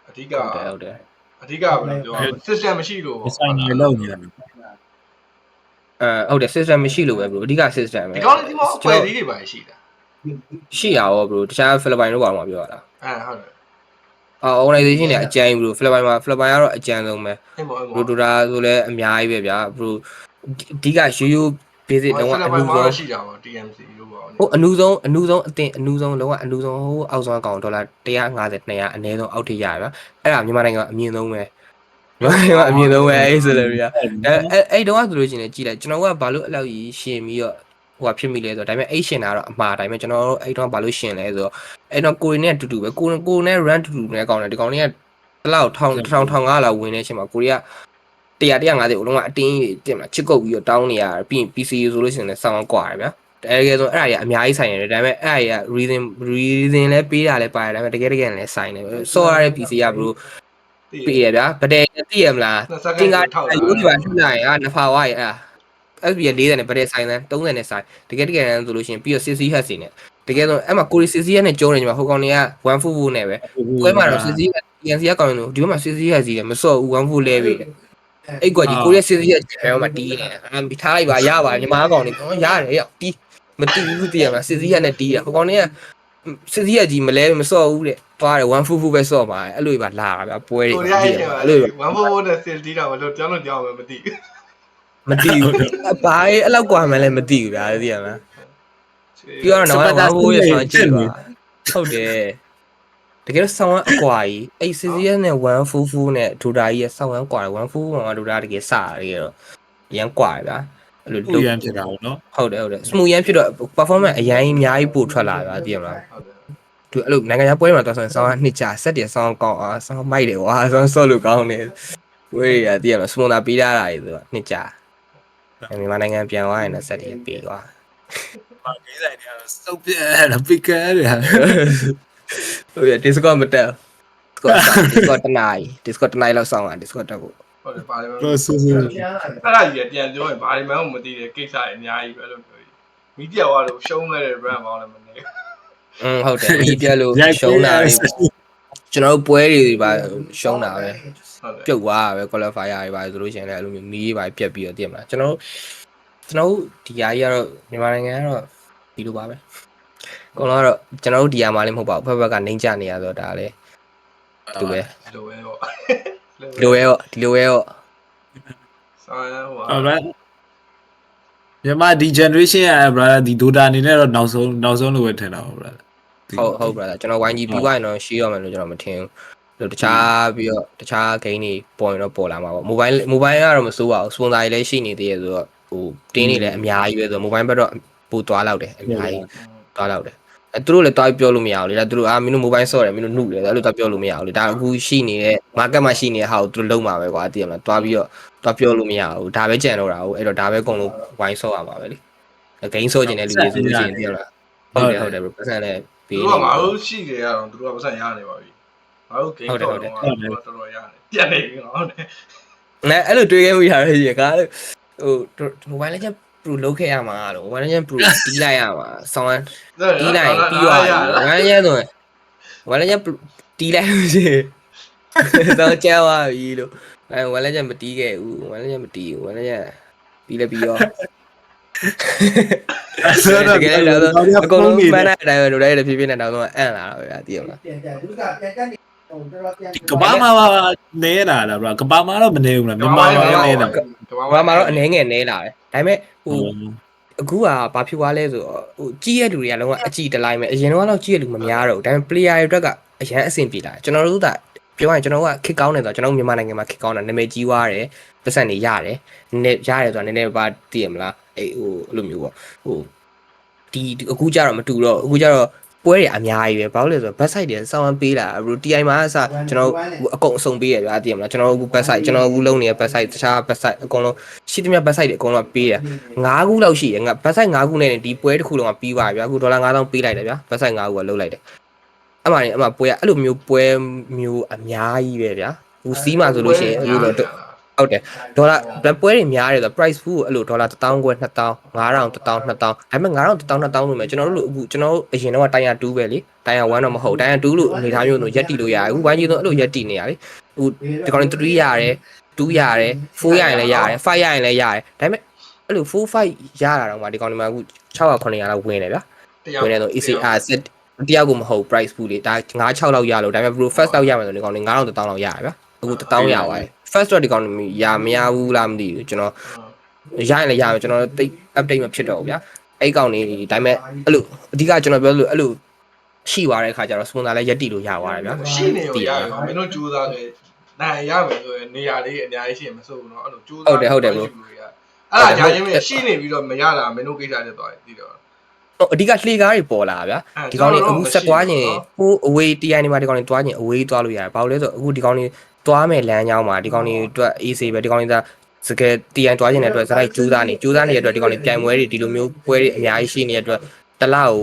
့အဓိကဟုတ်တယ်အဓိကဘယ်လိုပြော system မရှိလို့ဆိုင်နေလောက်နေတာဟုတ်တယ် system မရှိလို့ပဲ bro အဓိက system ပဲဒီကောင်ဒီမှာဖွဲ့စည်းတွေပါရှိတာရှိရရော bro တခြားဖိလစ်ပိုင်တို့ဘာမှပြောရတာဟုတ်တယ်organization တွေအကြမ်း bro ဖိလစ်ပိုင်ကတော့အကြမ်းဆုံးပဲ bro ဒူတာဆိုလည်းအများကြီးပဲဗျာ bro အဓိကရိုး basic တော့အနည်းဆုံးရှိတာပေါ့ TMC လို့ပေါ့ဟိုအနည်းဆုံးအတင်အနည်းဆုံးလုံးဝအနည်းဆုံးဟိုအောက်ဆုံးအကောင်ဒေါ်လာ150 200အနည်းဆုံးအောက်ထိရဗျာအဲ့ဒါမြန်မာနိုင်ငံအမြင့်ဆုံးပဲမြန်မာအမြင့်ဆုံးပဲအဲ့ဆိုလည်းဗျာအဲ့တော့ဆိုလို့ရှိရင်ကြည်လိုက်ကျွန်တော်ကဘာလို့အဲ့လောက်ကြီးရှင်ပြီးတော့ဟိုကဖြစ်မိလဲဆိုတော့ဒါပေမဲ့အဲ့ရှင်တာတော့အမှားတိုင်းပဲကျွန်တော်တို့အဲ့တော့ဘာလို့ရှင်လဲဆိုတော့အဲ့တော့ကိုရီနဲ့အတူတူပဲကိုနဲ့ run တူတူနဲ့ကောင်းတယ်ဒီကောင်တွေကတလောက်1500လောက်ဝင်နေချိန်မှာကိုရီက150ကိုလုံးဝအတင်းကြီးတင်မှာချစ်ကုတ်ပြီးတော့တောင်းနေရပြီးရင် PC ဆိုလို့ရှိရင်လည်းဆောင်းကွာတယ်ဗျာတကယ်ဆိုအဲ့ဒါကြီးအများကြီးဆိုင်နေတယ်ဒါပေမဲ့အဲ့ဒါကြီးက reason လဲပေးတာလဲပါတယ်ဒါပေမဲ့တကယ်လည်းဆိုင်နေဆော့ရတဲ့ PC ကဘလို့ပေးရဗျာဗတဲ့သိရမလားတင်ကားရိုးဒီပါထူလာရင်နဖာဝါရအဲ့ SB 40နဲ့ဗတဲ့ဆိုင်တယ်30နဲ့ဆိုင်တကယ်ဆိုလို့ရှိရင်ပြီးတော့ CC H နဲ့တကယ်ဆိုအဲ့မှာကိုရီ CC H နဲ့ကျုံးနေကြမှာဟိုကောင်တွေက144နဲ့ပဲကွဲမှာတော့ CC ENC ကကောင်းနေလို့ဒီမှာ CC H စီတယ်မစော့ဘူး144လဲပြီအဲ့ကွာကြီးကိုရီ CC H ဘယ်မှာတီးနေထားလိုက်ပါရပါညီမကောင်တွေရတယ်ရောက်တီးမတီးဘူးတည်ရမှာ CC H နဲ့တီးတာဟိုကောင်တွေက CC H ကြီးမလဲမစော့ဘူးတဲ့သွားတယ်144ပဲစော့ပါအဲ့လိုပဲလာတာဗျာပွဲတွေအဲ့လို144နဲ့ CC တီးတာမလို့ကြောင်းပဲမတီးမသိဘူးဘာအဲ့လောက်กว่าမှလည်းမသိဘူးဗျာသိရမလားပြောရတော့144ရဲ့ဆောင်းကြည့်ပါဟုတ်တယ်တကယ်တော့ဆောင်းအကွာကြီးအဲ့ CCS နဲ့144နဲ့ဒူတာကြီးရဲ့ဆောင်းကွာတယ်144မှာဒူတာတကယ်စတယ်တော့ရန်ကွာဗျာအဲ့လိုလုပ်ရန်ဖြစ်တာပေါ့နော်ဟုတ်တယ် smooth ရန်ဖြစ်တော့ performance အရင်အများကြီးပို့ထွက်လာဗျာသိရမလားသူအဲ့လိုနိုင်ငံခြားပွဲမှာတော့ဆိုရင်ဆောင်းနှစ်ကြာဆက်တယ်ဆောင်းကောင်းဆောင်းမိုက်တယ်ကွာဆောင်းဆော့လို့ကောင်းတယ်ဝေးရသိရမလား smooth ပေးထားတာကြီးဆိုတော့နှစ်ကြာမြန်မာနိုင်ငံပြန်သွားရင်လည်းဆက်ပြီးပြီးသွား။ဘာကိစ္စတွေလဲစုပ်ပြဲတာပိကဲတယ်။ဟုတ်ရ Discord မတက်။ Discord တနိုင်လောက်ဆောင်တာ Discord တက်ဖို့။ဟုတ်တယ်ပါတယ်။ဟုတ်ဆိုအဲ့ဒါကြီးပြန်ပြောရင်ဘာမှမသိတဲ့ကိစ္စတွေအများကြီးပဲလို့ပြောပြီး။မီဒီယာကတော့ရှုံးခဲ့တဲ့ brand ပေါင်းလည်းမနေ။ဟုတ်တယ်မီဒီယာလို့ရှုံးတာကျွန်တော်တို့ပွဲတွေပါရှုံးတာပဲပြုတ်သွားတာပဲ qualifier တွေပါဆိုလို့ရှိရင်လည်းအဲ့လိုမျိုးမီးတွေပါပြက်ပြီးတော့တည်မလားကျွန်တော်တို့ဒီယာကြီးကတော့မြန်မာနိုင်ငံကတော့ဒီလိုပါပဲကောတော့ကျွန်တော်တို့ဒီယာမှာလည်းမဟုတ်ပါဘူးဖက်ကနေကြနေရဆိုတော့ဒါလည်းသူပဲလိုပဲပေါ့ဒီလိုပဲပေါ့ဆောင်းဟိုမြန်မာဒီ generation ရ brother ဒီ Dota အနေနဲ့တော့နောက်ဆုံးလို့ပဲထင်တာပါ brother ဟုတ် brother ကျွန်တော် YG ပြီးသွားရင်တော့ရှိရမယ်လို့ကျွန်တော်မထင်ဘူး တခြားပြီးတော့တခြား game တွေပေါ်ရင်တော့ပေါ်လာမှာပေါ့ mobile ကတော့မစိုးပါဘူး sponsor တွေလည်းရှိနေသေးရဆိုတော့ဟိုတင်းနေလည်းအများကြီးပဲဆိုတော့ mobile ဘက်တော့ပိုသွားလောက်တယ်အများကြီးသွားလောက်တယ်သူတို့လည်းတွားပြောလို့မရဘူးလေဒါသူတို့မင်းတို့ mobile ဆော့တယ်မင်းတို့နှုတ်တယ်အဲ့လိုတွားပြောလို့မရဘူးလေဒါအခုရှိနေတဲ့ market မှာရှိနေတဲ့ဟာကိုသူတို့လုံးမှာပဲကွာသိရမလားတွားပြီးတော့တွားပြောလို့မရဘူးဒါပဲကြံတော့တာဟုတ်အဲ့တော့ဒါပဲအကုန်လုံးဝိုင်းဆော့ရမှာပဲလေ game ဆော့ကျင်တဲ့လူတွေဆိုလို့ရှိရင်သိရမလားဟုတ်တယ် bro ပတ်စံလည်း သူတို့ကငါတို့ရှိကြရအောင်သူတို့ကပတ်စံရနေပါပြီငါတို့ game တော့တော်တော်ရတယ်ပြတ်နေပြီငါတို့ အဲ့လိုတွေးခဲ့မိတာပဲကြီးကဟို mobile legend pro လောက်ခဲ့ရမှာတော့ mobile legend pro တီးလိုက်ရမှာဆောင်းတီးလိုက်ပြီးသွားပြီ mobile legend ဆို mobile legend pro တီးလိုက်လို့ရှိရင်တော့ကြောက်သွားပြီလို့mobile legend မတီးခဲ့ဘူး mobile legend မတီးဘူး mobile legend ပြီးလည်းပြီးရောဆိုတော့တကယ်တော့အကုန်လုံးမှန်းတဲ့အတိုင်းပဲလူတိုင်းတဖြည်းဖြည်းနဲ့တော့အံ့လာတာပဲဗျာသိရမလား ကဘာမှာနဲလာလားဗျာကဘာမှာတော့မနေဘူးလားမြန်မာမှာလည်းနဲလာ ဘာမှတော့အနေငယ်နဲလာတယ်ဒါပေမဲ့ဟိုအခုကဘာဖြစ်သွားလဲဆိုတော့ဟိုကြီးရဲ့လူတွေကလုံးဝအကြည့်တလိုက်မယ်အရင်တော့တော့ကြီးရဲ့လူမများတော့ဘူးဒါပေမဲ့ player တွေအတွက်ကအရန်အဆင်ပြေလာတယ်ကျွန်တော်တို့ကပြောရရင်ကျွန်တော်ကခစ်ကောင်းတယ်ဆိုတော့ကျွန်တော်မြန်မာနိုင်ငံမှာခစ်ကောင်းတာနာမည်ကြီးသွားတယ်ပတ်စံတွေရတယ်နည်းရတယ်ဆိုတာနည်းနည်းပါသိရမလားအေးဟိုအဲ့လိုမျိုးပေါ့ဟိုဒီအခုကြတော့မတူတော့အခုကြတော့ပွဲတွေအများကြီးပဲဘာလို့လဲဆိုတော့ website တွေစောင်းပေးလာဘရို TI မှာအစကျွန်တော်အကုန်အစုံပေးရဗျာသိရမလားကျွန်တော်အခု website ကျွန်တော်အခုလုပ်နေတဲ့ website တခြား website အကုန်လုံးရှိသမျှ website တွေအကုန်လုံးပေးတယ်9ခုလောက်ရှိတယ်ငါ website 9ခုနဲ့ဒီပွဲတစ်ခုလုံးကပြီးသွားပြီဗျာအခုဒေါ်လာ9000ပေးလိုက်တယ်ဗျာ website 9ခုကလုပ်လိုက်တယ်အမှပွဲအဲ့လိုမျိုးပွဲမျိုးအများကြီးပဲဗျာဟိုစီးမှာဆိုလို့ရှိရင်အခုတော့ဟုတ်တယ်ဒေါ်လာပွဲတွေများတယ်ဆိုတော့ price pool ကိုအဲ့လိုဒေါ်လာ1000ခွဲ2000 5000 1000 2000ဒါပေမဲ့9000 1000 2000လို့မယ်ကျွန်တော်တို့အခုကျွန်တော်အရင်တော့တိုင်ယာ2ပဲလေတိုင်ယာ1တော့မဟုတ်တိုင်ယာ2လို့အနေထားမျိုးတော့ရက်တီလို့ရတယ်အခုဝိုင်းကြီးတော့အဲ့လိုရက်တီနေရလေဟိုဒီကောင်3ရတယ်2ရတယ်4ရရင်လည်းရတယ်5ရရင်လည်းရတယ်ဒါပေမဲ့အဲ့လို4 5ရတာတော့မှဒီကောင်ဒီမှာအခု600 900လောက်ဝင်တယ်ဗျာဝင်တယ်ဆို ECR set တရားကိုမဟုတ် price pool လေဒါ9 6လောက်ရလို့ဒါပေမဲ့ pro first လောက်ရမယ်ဆိုဒီကောင်9000 1000လောက်ရတယ်ဗျာအခု1000ရပါတယ် first တော့ဒီကောင်ရမရဘူးလားမသိဘူးကျွန်တော်ရရင်လည်းရမယ်ကျွန်တော်တိတ် update မဖြစ်တော့ဘူးဗျာအဲ့ကောင်နေဒါပေမဲ့အဲ့လိုအဓိကကျွန်တော်ပြောလို့အဲ့လိုရှိသွားတဲ့အခါကျတော့ sponsor လည်းရက်တီလို့ရသွားတယ်ဗျာ ရှိနေရောရတယ်မင်းတို့ကြိုးစားတယ်နိုင်ရမယ်ဆိုရင်နေရာလေးအများကြီးရှိရင်မစိုးဘူးเนาะအဲ့လိုကြိုးစားဟုတ်တယ် bro အဲ့ဒါကြာချင်းရှိနေပြီးတော့မရတာမင်းတို့ကိစ္စတက်သွားတယ်သိတော့အဓိကလှေကားတွေပေါ်လာဗျာဒီကောင်တွေအခုဆက်သွားခြင်းဟိုအဝေး TI နေမှာဒီကောင်တွေသွားခြင်းအဝေးသွားလို့ရတယ်ဘာလို့လဲဆိုတော့အခုဒီကောင်တွေသွားမယ်လမ်းကြောင်းမှာဒီကောင်တွေအတွက် AC ပဲဒီကောင်တွေကစကယ် TI သွားခြင်းတဲ့အတွက်စလိုက်ကျူးစားနေတဲ့အတွက်ဒီကောင်တွေပြိုင်ပွဲတွေဒီလိုမျိုးပွဲတွေအများကြီးရှိနေတဲ့အတွက်တစ်လကိ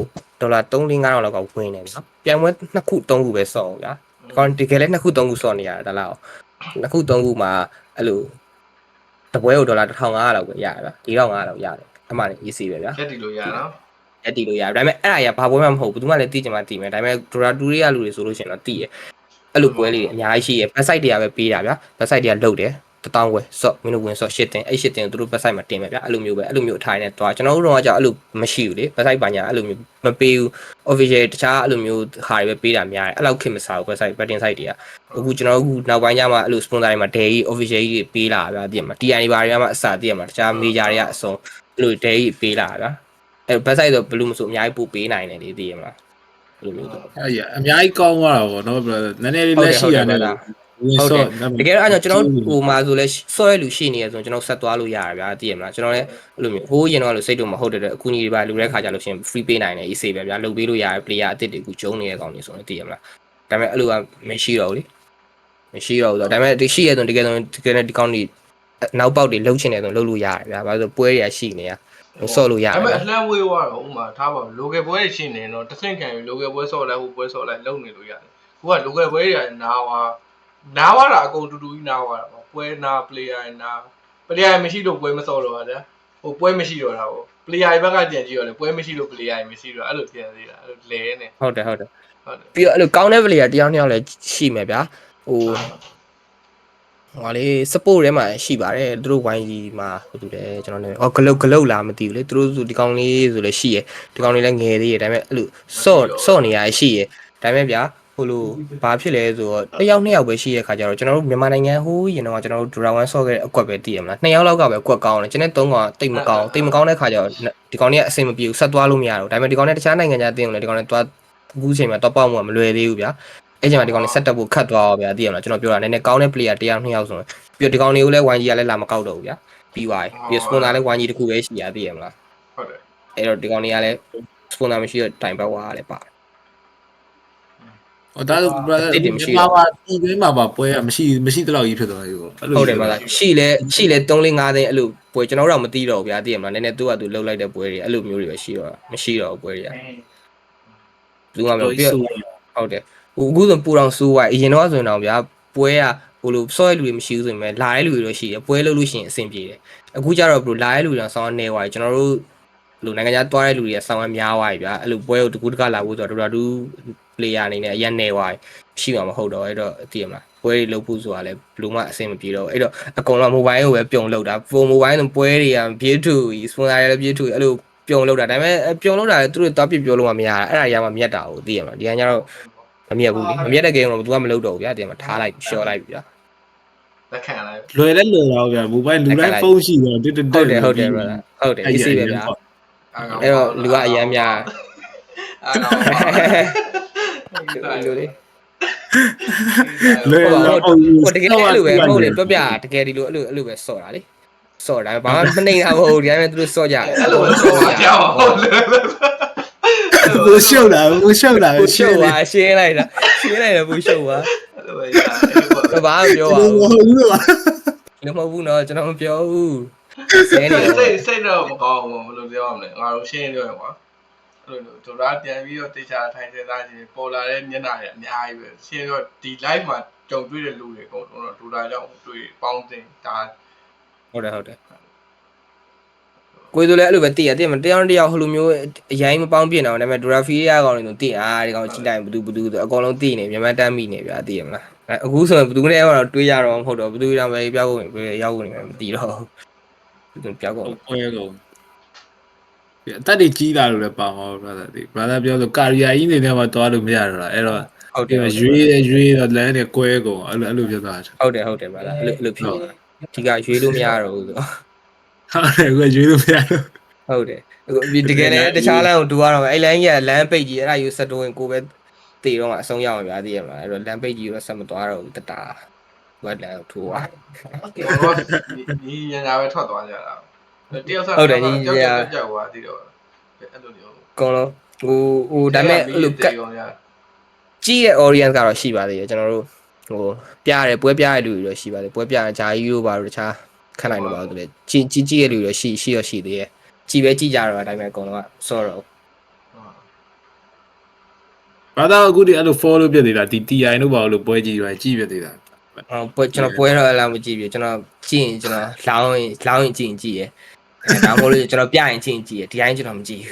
ုဒေါ်လာ3-500လောက်ကဝင်နေပြီနော်ပြိုင်ပွဲ2ခု3ခုပဲစော့ဗျာဒီကောင်တကယ်လည်း2ခု3ခုစော့နေရတယ်တစ်လကို2ခု3ခုမှာအဲ့လိုတပွဲကိုဒေါ်လာ1500လောက်ပဲရတယ်ဗျာ4500လောက်ရတယ်အမှန် AC ပဲဗျာရက်တီလို့ရနော်ရက်တီလို့ရတယ်ဒါပေမဲ့အဲ့အရာဘာပွဲမှမဟုတ်ဘူးသူမှလည်းသိချင်မှသိမယ်ဒါပေမဲ့ဒေါ်လာ2တွေကလူတွေဆိုလို့ရှိရင်တော့သိရအဲ့လိုပွဲလေးတွေအများကြီးရှိရ website တွေကပဲပေးတာဗျာ website တွေကလုတ်တယ်1000ခွဲ shop မင်းတို့ဝင် shop ရှစ်တင်အဲ့ရှစ်တင်သူတို့ website မှာတင်မယ်ဗျာအဲ့လိုမျိုးပဲအဲ့လိုမျိုးအထိုင်နဲ့တွားကျွန်တော်တို့တော့ကြောက်အဲ့လိုမရှိဘူးလေ website ဘာညာအဲ့လိုမျိုးမပေးဘူး official တခြားအဲ့လိုမျိုးဟာတွေပဲပေးတာများတယ်အဲ့လောက်ခင်မစားဘူး website betting site တွေကအခုကျွန်တော်အခုနောက်ပိုင်းကျမှအဲ့လို sponsor တွေမှာ daily official ကြီးပေးလာဗျာသိရမှာ TI တွေဘာတွေကမှအစားသိရမှာတခြား major တွေကအစုံအဲ့လို daily ပေးလာဗျာအဲ့ website ဆိုဘယ်လိုမဆိုအများကြီးပို့ပေးနိုင်တယ်လေသိရမှာအဲ့လိုမျိုးတော့အဲ့ရအများကြီးကောင်းသွားတာပေါ့နော် brother နည်းနည်းလေးလက်ရှိရတယ်ဟုတ်တယ်တကယ်တော့အဲ့ကျွန်တော်ဟိုမှာဆိုလဲဆော့ရလူရှိနေရဆိုကျွန်တော်ဆက်သွားလို့ရတယ်ဗျာသိရမလားကျွန်တော်လည်းအဲ့လိုမျိုးဟိုးရင်တော့လို့စိတ်တော့မဟုတ်တဲ့အခုညီတွေပါလူတဲ့ခါကြလို့ရှင် free pay နိုင်တယ် EC ပဲဗျာလုပ်ပေးလို့ရတယ် player အသစ်တွေအခုကျုံနေတဲ့ကောင်တွေဆိုရင်သိရမလားဒါပေမဲ့အဲ့လိုကမရှိတော့ဘူးလေမရှိတော့ဘူးဆိုတော့ဒါပေမဲ့ဒီရှိရဆိုတကယ်နဲ့ဒီကောင်တွေနောက်ပေါက်တွေလှုပ်ချင်တယ်ဆိုလှုပ်လို့ရတယ်ဗျာဘာလို့ဆိုပွဲတွေကရှိနေရဆော့လို့ရတယ်ဒါပေမဲ့အလှမ်းဝေးသွားတော့ဥမာထားပါလိုကယ်ပွဲတွေရှိနေတော့တစ်ဆင့်ခံပြီးလိုကယ်ပွဲဆော့လိုက်ဟိုပွဲဆော့လိုက်လုပ်နေလို့ရတယ်ခုကလိုကယ်ပွဲတွေကနားွားတာအကုန်တူတူကြီးနားွားတာပေါ့ပွဲနာ player နာ player မရှိလို့ပွဲမဆော့တော့တာဟိုပွဲမရှိတော့တာပေါ့ player ဘက်ကကြံကြည့်တော့လေပွဲမရှိလို့ player မရှိတော့အဲ့လိုပြန်သေးတာအဲ့လိုလဲနေဟုတ်တယ်ပြီးတော့အဲ့လိုကောင်းတဲ့ player တယောက်နှစ်ယောက်လည်းရှိမယ်ဗျာဟိုဟောလေ support ထဲမှာရှိပါတယ်သူတို့ YG မှာဟိုတူတယ်ကျွန်တော်လည်းဂလုတ်လားမသိဘူးလေသူတို့ဆိုဒီကောင်လေးဆိုလည်းရှိရဒီကောင်လေးလည်းငယ်သေးရဒါပေမဲ့အဲ့လိုစော့နေရရှိရဒါပေမဲ့ဗျာဟိုလိုဘာဖြစ်လဲဆိုတော့တစ်ယောက်နှစ်ယောက်ပဲရှိရခါကျတော့ကျွန်တော်တို့မြန်မာနိုင်ငံဟိုးရင်တော့ကျွန်တော်တို့ Dragon ဆော့ခဲ့တဲ့အကွက်ပဲတည်ရမလားနှစ်ယောက်လောက်ကပဲအကွက်ကောင်းတယ်ကျွန်တော်3ကောင်တိတ်မကောင်းတဲ့ခါကျတော့ဒီကောင်လေးကအဆင်မပြေဘူးဆက်သွားလို့မရတော့ဒါပေမဲ့ဒီကောင်လေးတခြားနိုင်ငံခြားတင်းလို့လေဒီကောင်လေးသွားအခုချိန်မှာတော့ပေါက်မှုမလွယ်သေးဘူးဗျာ အဲ့ချိန်မှာဒီကောင်လေး set up ကိုခတ်သွားအောင်ဗျာသိရမလားကျွန်တော်ပြောတာနည်းနည်းကောင်းတဲ့ player 1 2ယောက်ဆိုရင်ပြီးတော့ဒီကောင်လေးကိုလည်း 1G ကလည်းလာမကောက်တော့ဘူးဗျာပြီးသွားပြီပြီး sponsor လည်း 1G တခုပဲရှိရသိရမလား ဟုတ်တယ် အဲ့တော့ဒီကောင်လေးကလည်း sponsor မရှိတော့တိုင်ပတ်သွားလည်းပါ ဟိုဒါဆို brother ဒီမှာပါဒီမှာပါပွဲမရှိတလောက်ကြီးဖြစ်သွားပြီပေါ့အဲ့လို ဟုတ်တယ်မလားရှိလဲ3 4 5သိန်းအဲ့လိုပွဲကျွန်တော်တို့တော့မသိတော့ဘူးဗျာသိရမလားနည်းနည်းသူ့ဟာသူလှုပ်လိုက်တဲ့ပွဲတွေအဲ့လိုမျိုးတွေပဲရှိတော့မရှိတော့ဘူးပွဲတွေကဘူးမှမဟုတ်ပြီးဟုတ်တယ်အခုဆိုပူတော်ဆိုးဝိုင်းအရင်တော့ဆိုရင်တော့ဗျာပွဲကဟိုလိုစောရလူတွေမရှိဘူးဆိုရင်ပဲလာတဲ့လူတွေတော့ရှိတယ်ပွဲလုပ်လို့ရှိရင်အဆင်ပြေတယ်အခုကျတော့ဘလို့လာတဲ့လူတွေတော့ဆောင်းနေသွားပြီကျွန်တော်တို့လူနိုင်ငံခြားသွားတဲ့လူတွေကဆောင်းများသွားပြီဗျာအဲ့လိုပွဲကိုတကူတကလာဖို့ဆိုတော့တူ player အနေနဲ့အရင်နေသွားပြီရှိမှာမဟုတ်တော့အဲ့တော့သိရမလားပွဲတွေလုပ်ဖို့ဆိုတာလည်းဘလို့မှအဆင်မပြေတော့အဲ့တော့အကုန်လုံး mobile ကိုပဲပြုံလောက်တာ mobile ဆိုပွဲတွေကပြေးထူ sponsor တွေလည်းပြေးထူအဲ့လိုပြုံလောက်တာဒါပေမဲ့ပြုံလောက်တာလည်းသူတို့တောက်ပြပြောလို့မှမရတာအဲ့ဒါရမှမြတ်တာကိုသိရမလားဒီကညတော့မမြတ်ဘူးလေမမြတ်တဲ့ game တော့ तू ကမလုပ်တော့ဘူးဗျာဒီမှာထားလိုက်ရှော့လိုက်ပြီဗျာ လက်ခံလိုက် လွယ်လည်းလွယ်တော့ဗျာ mobile လူတိုင်းဖုန်းရှိတော့တက်ဟုတ်တယ်ဟုတ်တယ် brother ဟုတ်တယ် easy ပဲဗျာအဲ့တော့လူကအရမ်းများလူလေးလွယ်တော့ ဟိုတကယ်အဲ့လိုပဲမဟုတ်လေတွက်ပြတကယ်ဒီလိုအဲ့လိုပဲစော့တာလေစော့တာဘာမှမနေတာမဟုတ်ဒီတိုင်းပဲသူတို့စော့ကြတယ် အဲ့လိုဆိုပါကြောက်ဟုတ်လေ ဘူးရှုပ်တာဘူးရှုပ်တာ ဘူးရှုပ်ပါရှင်းလိုက်တာရှင်းလိုက်တယ်ဘူးရှုပ်ပါ အဲ့လိုပဲရတယ် ဘာမှပြောပါ ဘူး ဘူး ဘူးလို့ လည်းမဟုတ်ဘူးနော်ကျွန်တော်မပြောဘူးစဲနေ စိတ်တော့မကောင်းဘူးဘယ်လိုပြောရမလဲငါတို့ရှင်းပြောရကွာအဲ့လိုဒိုရာပြန်ပြီးတော့တေချာထိုင်စင်သားချင်းပေါ်လာတဲ့မျက်နှာတွေအများကြီးပဲရှင်းတော့ဒီ live မှာကြုံတွေ့တဲ့လူတွေအကုန်လုံးတော့ဒိုရာကြောင့်တွေ့ပေါင်းတင်ဒါ ဟုတ်တယ်ကိုယ်တို့လည်းအဲ့လိုပဲတည်ရတည်မတရားဟိုလိုမျိုးအရင်မပေါင်းပြင်းတော့ဒါပေမဲ့ဒိုရာဖီရကောင်တွေဆိုတည်အားဒီကောင်ကြည့်လိုက်ဘူးဆိုအကုန်လုံးတည်နေမြန်မာတမ်းမိနေဗျာတည်ရမလားအခုဆိုရင်ဘယ်သူနဲ့တော့တွေးရတော့မဟုတ်တော့ဘယ်သူတောင်ပဲပြောက်ကုန်ရောက်ကုန်နေမှမတည်တော့သူပြောက်ကုန် ပွဲကုန်အတက်တွေကြီးလာလို့လည်းပါမှာ brother ဒီ brother ပြောဆိုကာရီယာကြီးနေနေမှာတွားလို့မရတော့လားအဲ့တော့ ဟုတ်တယ် ရွေးတော့လမ်းတွေကွဲကုန်အဲ့လိုဖြစ်သွားတာ ဟုတ်တယ်ဗျာအဲ့လိုဖြစ်နေတာဒီကရွေးလို့မရတော့ဘူးဆို ဟုတ်တယ်ကိုရွေးလို့မရတော့ ဟုတ်တယ်တကယ်လည်းတခြားလမ်းကိုတူရတော့အဲ့လမ်းကြီးကလမ်းပိတ်ကြီးအဲ့ဒါယူဆက်တိုးရင်ကိုပဲတည်တော့မှအဆုံးရအောင်ဗျာသိရမလားအဲ့တော့လမ်းပိတ်ကြီးတော့ဆက်မသွားတော့ဘူးတတာဝက်လမ်းကိုထိုးသွား ဒီညညာပဲထွက်သွားကြတာတယောက်ဆက်ကြောက်သွားတည်တော့အဲ့လိုမျိုး အကုန်လုံးဟိုဒါပေမဲ့အဲ့လိုကတ်ကြီးရဲ့ audience ကတော့ရှိပါသေးတယ်ကျွန်တော်တို့ဟိုပြရဲပွဲပြရဲလူတွေတော့ရှိပါသေးပွဲပြရဲဂျာကြီးတို့ဘာလို့တခြားခန့်နိုင်လို့ပါလို့လေကြီးရဲ့လူတွေရှိသေးတယ်ကြီးပဲကြီးကြတော့ဒါပေမဲ့အကုန်လုံးကစောတော့ brother အခုဒီအဲ့လို follow ပြနေတာဒီ TI တို့ဘာလို့ပွဲကြည့်ရွာကြည့်ပြနေတာ ပွဲကျွန်တော်ပွဲတော့လာမကြည့်ပြီကျွန်တော်ကြည့်ရင်ကျွန်တော်လောင်းရင်ကြည့်ရဒါမှမဟုတ်ကျွန်တော်ပြရင်ကြည့်ရဒီတိုင်းကျွန်တော်မကြည့်ဘူး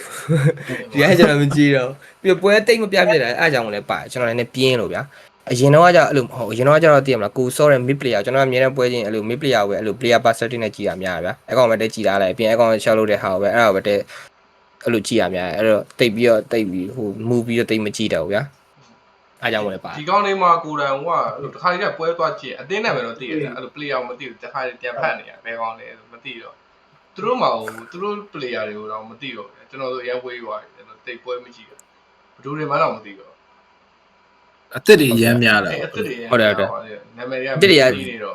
ဒီတိုင်းကျွန်တော်မကြည့်တော့ပြီးပွဲတိတ်မပြဖြစ်တယ်အဲ့အကြောင်းကိုလည်းပါကျွန်တော်လည်းပြင်းလို့ဗျာအရင်တော့ကအဲ့လိုမဟုတ်အရင်တော့ကျတော့သိရမလားကိုစောတဲ့ mid player ကျွန်တော်အမြဲတမ်းပွဲချင်းအဲ့လို mid player ပဲအဲ့လို player percentage နဲ့ကြည့်ရများဗျာအကောင်ပဲတက်ကြည့်လာလိုက်ပြင်အကောင်ရှောက်လို့တဲ့ဟာပဲအဲ့ဒါပဲတက်အဲ့လိုကြည့်ရများအဲ့တော့တိတ်ပြီးဟို move ပြီးတော့တိတ်မကြည့်တော့ဘူးဗျာအားကြောင့်လည်းပါဒီကောင်းလေးမှာကိုယ်တိုင်ကတခါတည်းပွဲသွားကြည့်အသင်းနဲ့ပဲတော့သိရတယ်အဲ့လို player မသိဘူးတခါတည်းပြန်ဖတ်နေရဘယ်ကောင်းလဲမသိတော့သူတို့မှသူတို့ player တွေကိုတော့မသိတော့ဘူးကျွန်တော်တို့ရန်ဝေးသွားတယ်ကျွန်တော်တိတ်ပွဲမကြည့်ဘူးဘယ်သူတွေမှတော့မသိတော့ အသက်တွေရမ်းများလာ အဲ့အစ်တွေ ဟုတ်တယ်နာမည်တွေက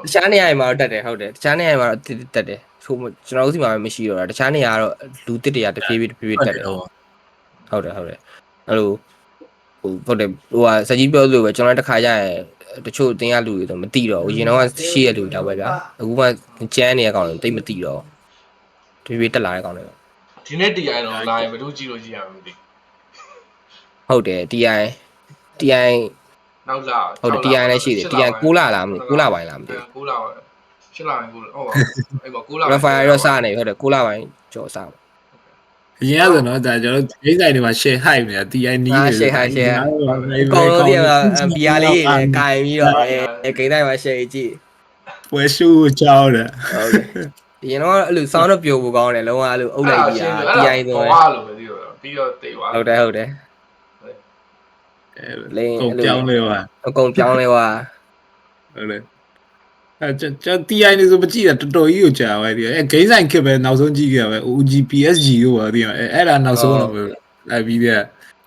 တခြားနေရာမှာတော့တက်တယ်ဟုတ်တယ်တခြားနေရာမှာတော့တက်တယ်ဆိုကျွန်တော်တို့စီမှာမရှိတော့တာတခြားနေရာကတော့လူတစ်တွေကတဖြည်းဖြည်းတက်တယ်ဟုတ်တယ်အဲ့လိုဟုတ်တယ်ဟိုကစကြီးပြောလို့ပဲကျွန်တော်တစ်ခါရရင်တချို့အတင်းရလူတွေတော့မသိတော့ဘူးရင်တော့ရှိရလူတော့ပဲဗျာအခုမှကျန်းနေရကောင်တိတ်မသိတော့တဖြည်းတက်လာတဲ့ကောင်တွေဒီနေ့ TI တော့လာရင်ဘယ်လိုကြည့်လို့ကြည့်ရမှာမသိဟုတ်တယ် TI နောက်လာဟုတ်တယ် TI လည်းရှိတယ် TI 6လလားမသိ6လပိုင်းလားမသိ6လပိုင်း8လပိုင်း9လဟုတ်ပါအဲ့မှာ9လ Rafael ရောစနေဟုတ်တယ်6လပိုင်းကျော်စပါအရင်ကဆိုတော့ဒါကျွန်တော်ဂိမ်းဆိုင်တွေမှာ share hype နေတာ TI နီးနေ share ကောင်းလို့ဒီက PR လေးနဲ့ကင်ပြီးတော့ဂိမ်းတိုင်းမှာ share ကြည့်ပွဲရှူကြောင်းတယ်ဟုတ်တယ်ရင်တော့အဲ့လို sound တော့ပျော်ဖို့ကောင်းတယ်လုံးဝအဲ့လိုအုပ်လိုက်ပြီးTI ဆိုတော့ဘာလို့ပဲပြီးတော့တိတ်သွားဟုတ်တယ်လိန်ကုန်ပြောင်းလဲပါအကုန်ပြောင်းလဲပါဟုတ်တယ်ကျွန် TI နေဆိုမကြည့်တာတော်တော်ကြီးကိုကြာပဲဒီအဲဂိမ်းဆိုင်ခစ်ပဲနောက်ဆုံးကြည့်ခဲ့ပဲ OG PSG ကိုပါဒီအဲ့ဒါနောက်ဆုံးတော့ပဲလိုက်ပြီးတဲ့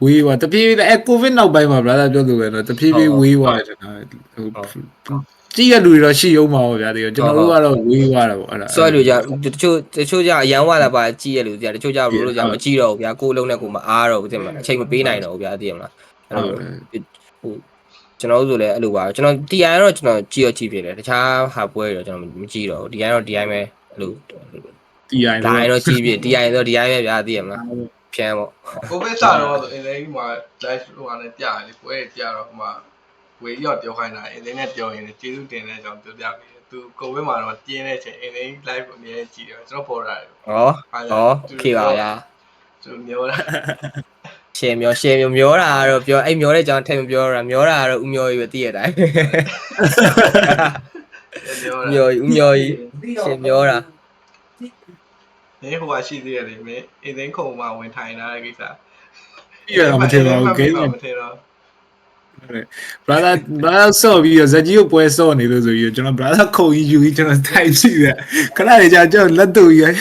ဝေးသွားတပြေးပြေးအဲကိုဗစ်နောက်ပိုင်းမှာ brother ပြောသူပဲနော်တပြေးပြေးဝေးသွားတယ်နော်ကြည့်ရလူတွေတော့ရှိအောင်ပါဗျာတကယ်ကျွန်တော်တို့ကတော့ဝေးသွားတာပေါ့အဲ့ဒါဆိုရလို့ကြတချို့ကြအရန်ဝလာပါကြည့်ရလို့ကြတချို့ကြဘလို့ကြမကြည့်တော့ဘူးဗျာကိုယ်လုံးနဲ့ကိုမအားတော့ဘူးသိမလားအချိန်မပေးနိုင်တော့ဘူးဗျာသိမလားအဲ့လိုဟိုကျွန်တော်တို့ဆိုလည်းအဲ့လိုပါကျွန်တော် TI တော့ကျွန်တော်ကြည့်ဖြစ်တယ်တခြားဟာပွဲတွေတော့ကျွန်တော်မကြည့်တော့ဘူး TI တော့ TI ပဲအဲ့လို TI တော့ကြည့်ဖြစ် TI တော့ TI ပဲဗျာသိမလားဖြန်းပေါ့ ကိုဗစ်စားတော့ဆိုအင်းလေးမှာ live ဟိုကနေပြတယ်ပွဲပြတော့ဟိုမှာဝေးရောက်ပြောခိုင်းတာအင်းလေးနဲ့ပြောရင်ကျေးဇူးတင်တဲ့အကြောင်းပြောပြပေးတယ်သူကိုဗစ်မှာတော့တင်းတဲ့အချိန်အင်းလေး live ကိုအမြဲကြည့်တယ်ကျွန်တော်ပေါ်တာခေပါဗျာသူမျိုးတာ ရှယ်မျောတာတော့ပြောအဲ့မျောတဲ့အကြောင်းထည့်မပြောတာမျောတာတော့ဥမျောကြီးပဲသိရတဲ့အတိုင်းဥမျောကြီးရှယ်မျောတာနေဟိုကရှိသေးတယ်လေမင်းအင်းသိန်းခုံမှာဝင်ထိုင်လာတဲ့ကိစ္စပြရတော့မထင်ပါဘူးဂိမ်းမထင်တော့brother ဆော့ပြီးတော့ဇက်ကြီးကိုပွဲဆော့နေလို့ဆိုပြီးကျွန်တော် brother ခုံကြီးယူပြီးကျွန်တော်ထိုင်ကြည့်တယ်ခဏလေးကြာကျွန်တော်လက်တူကြီးရတယ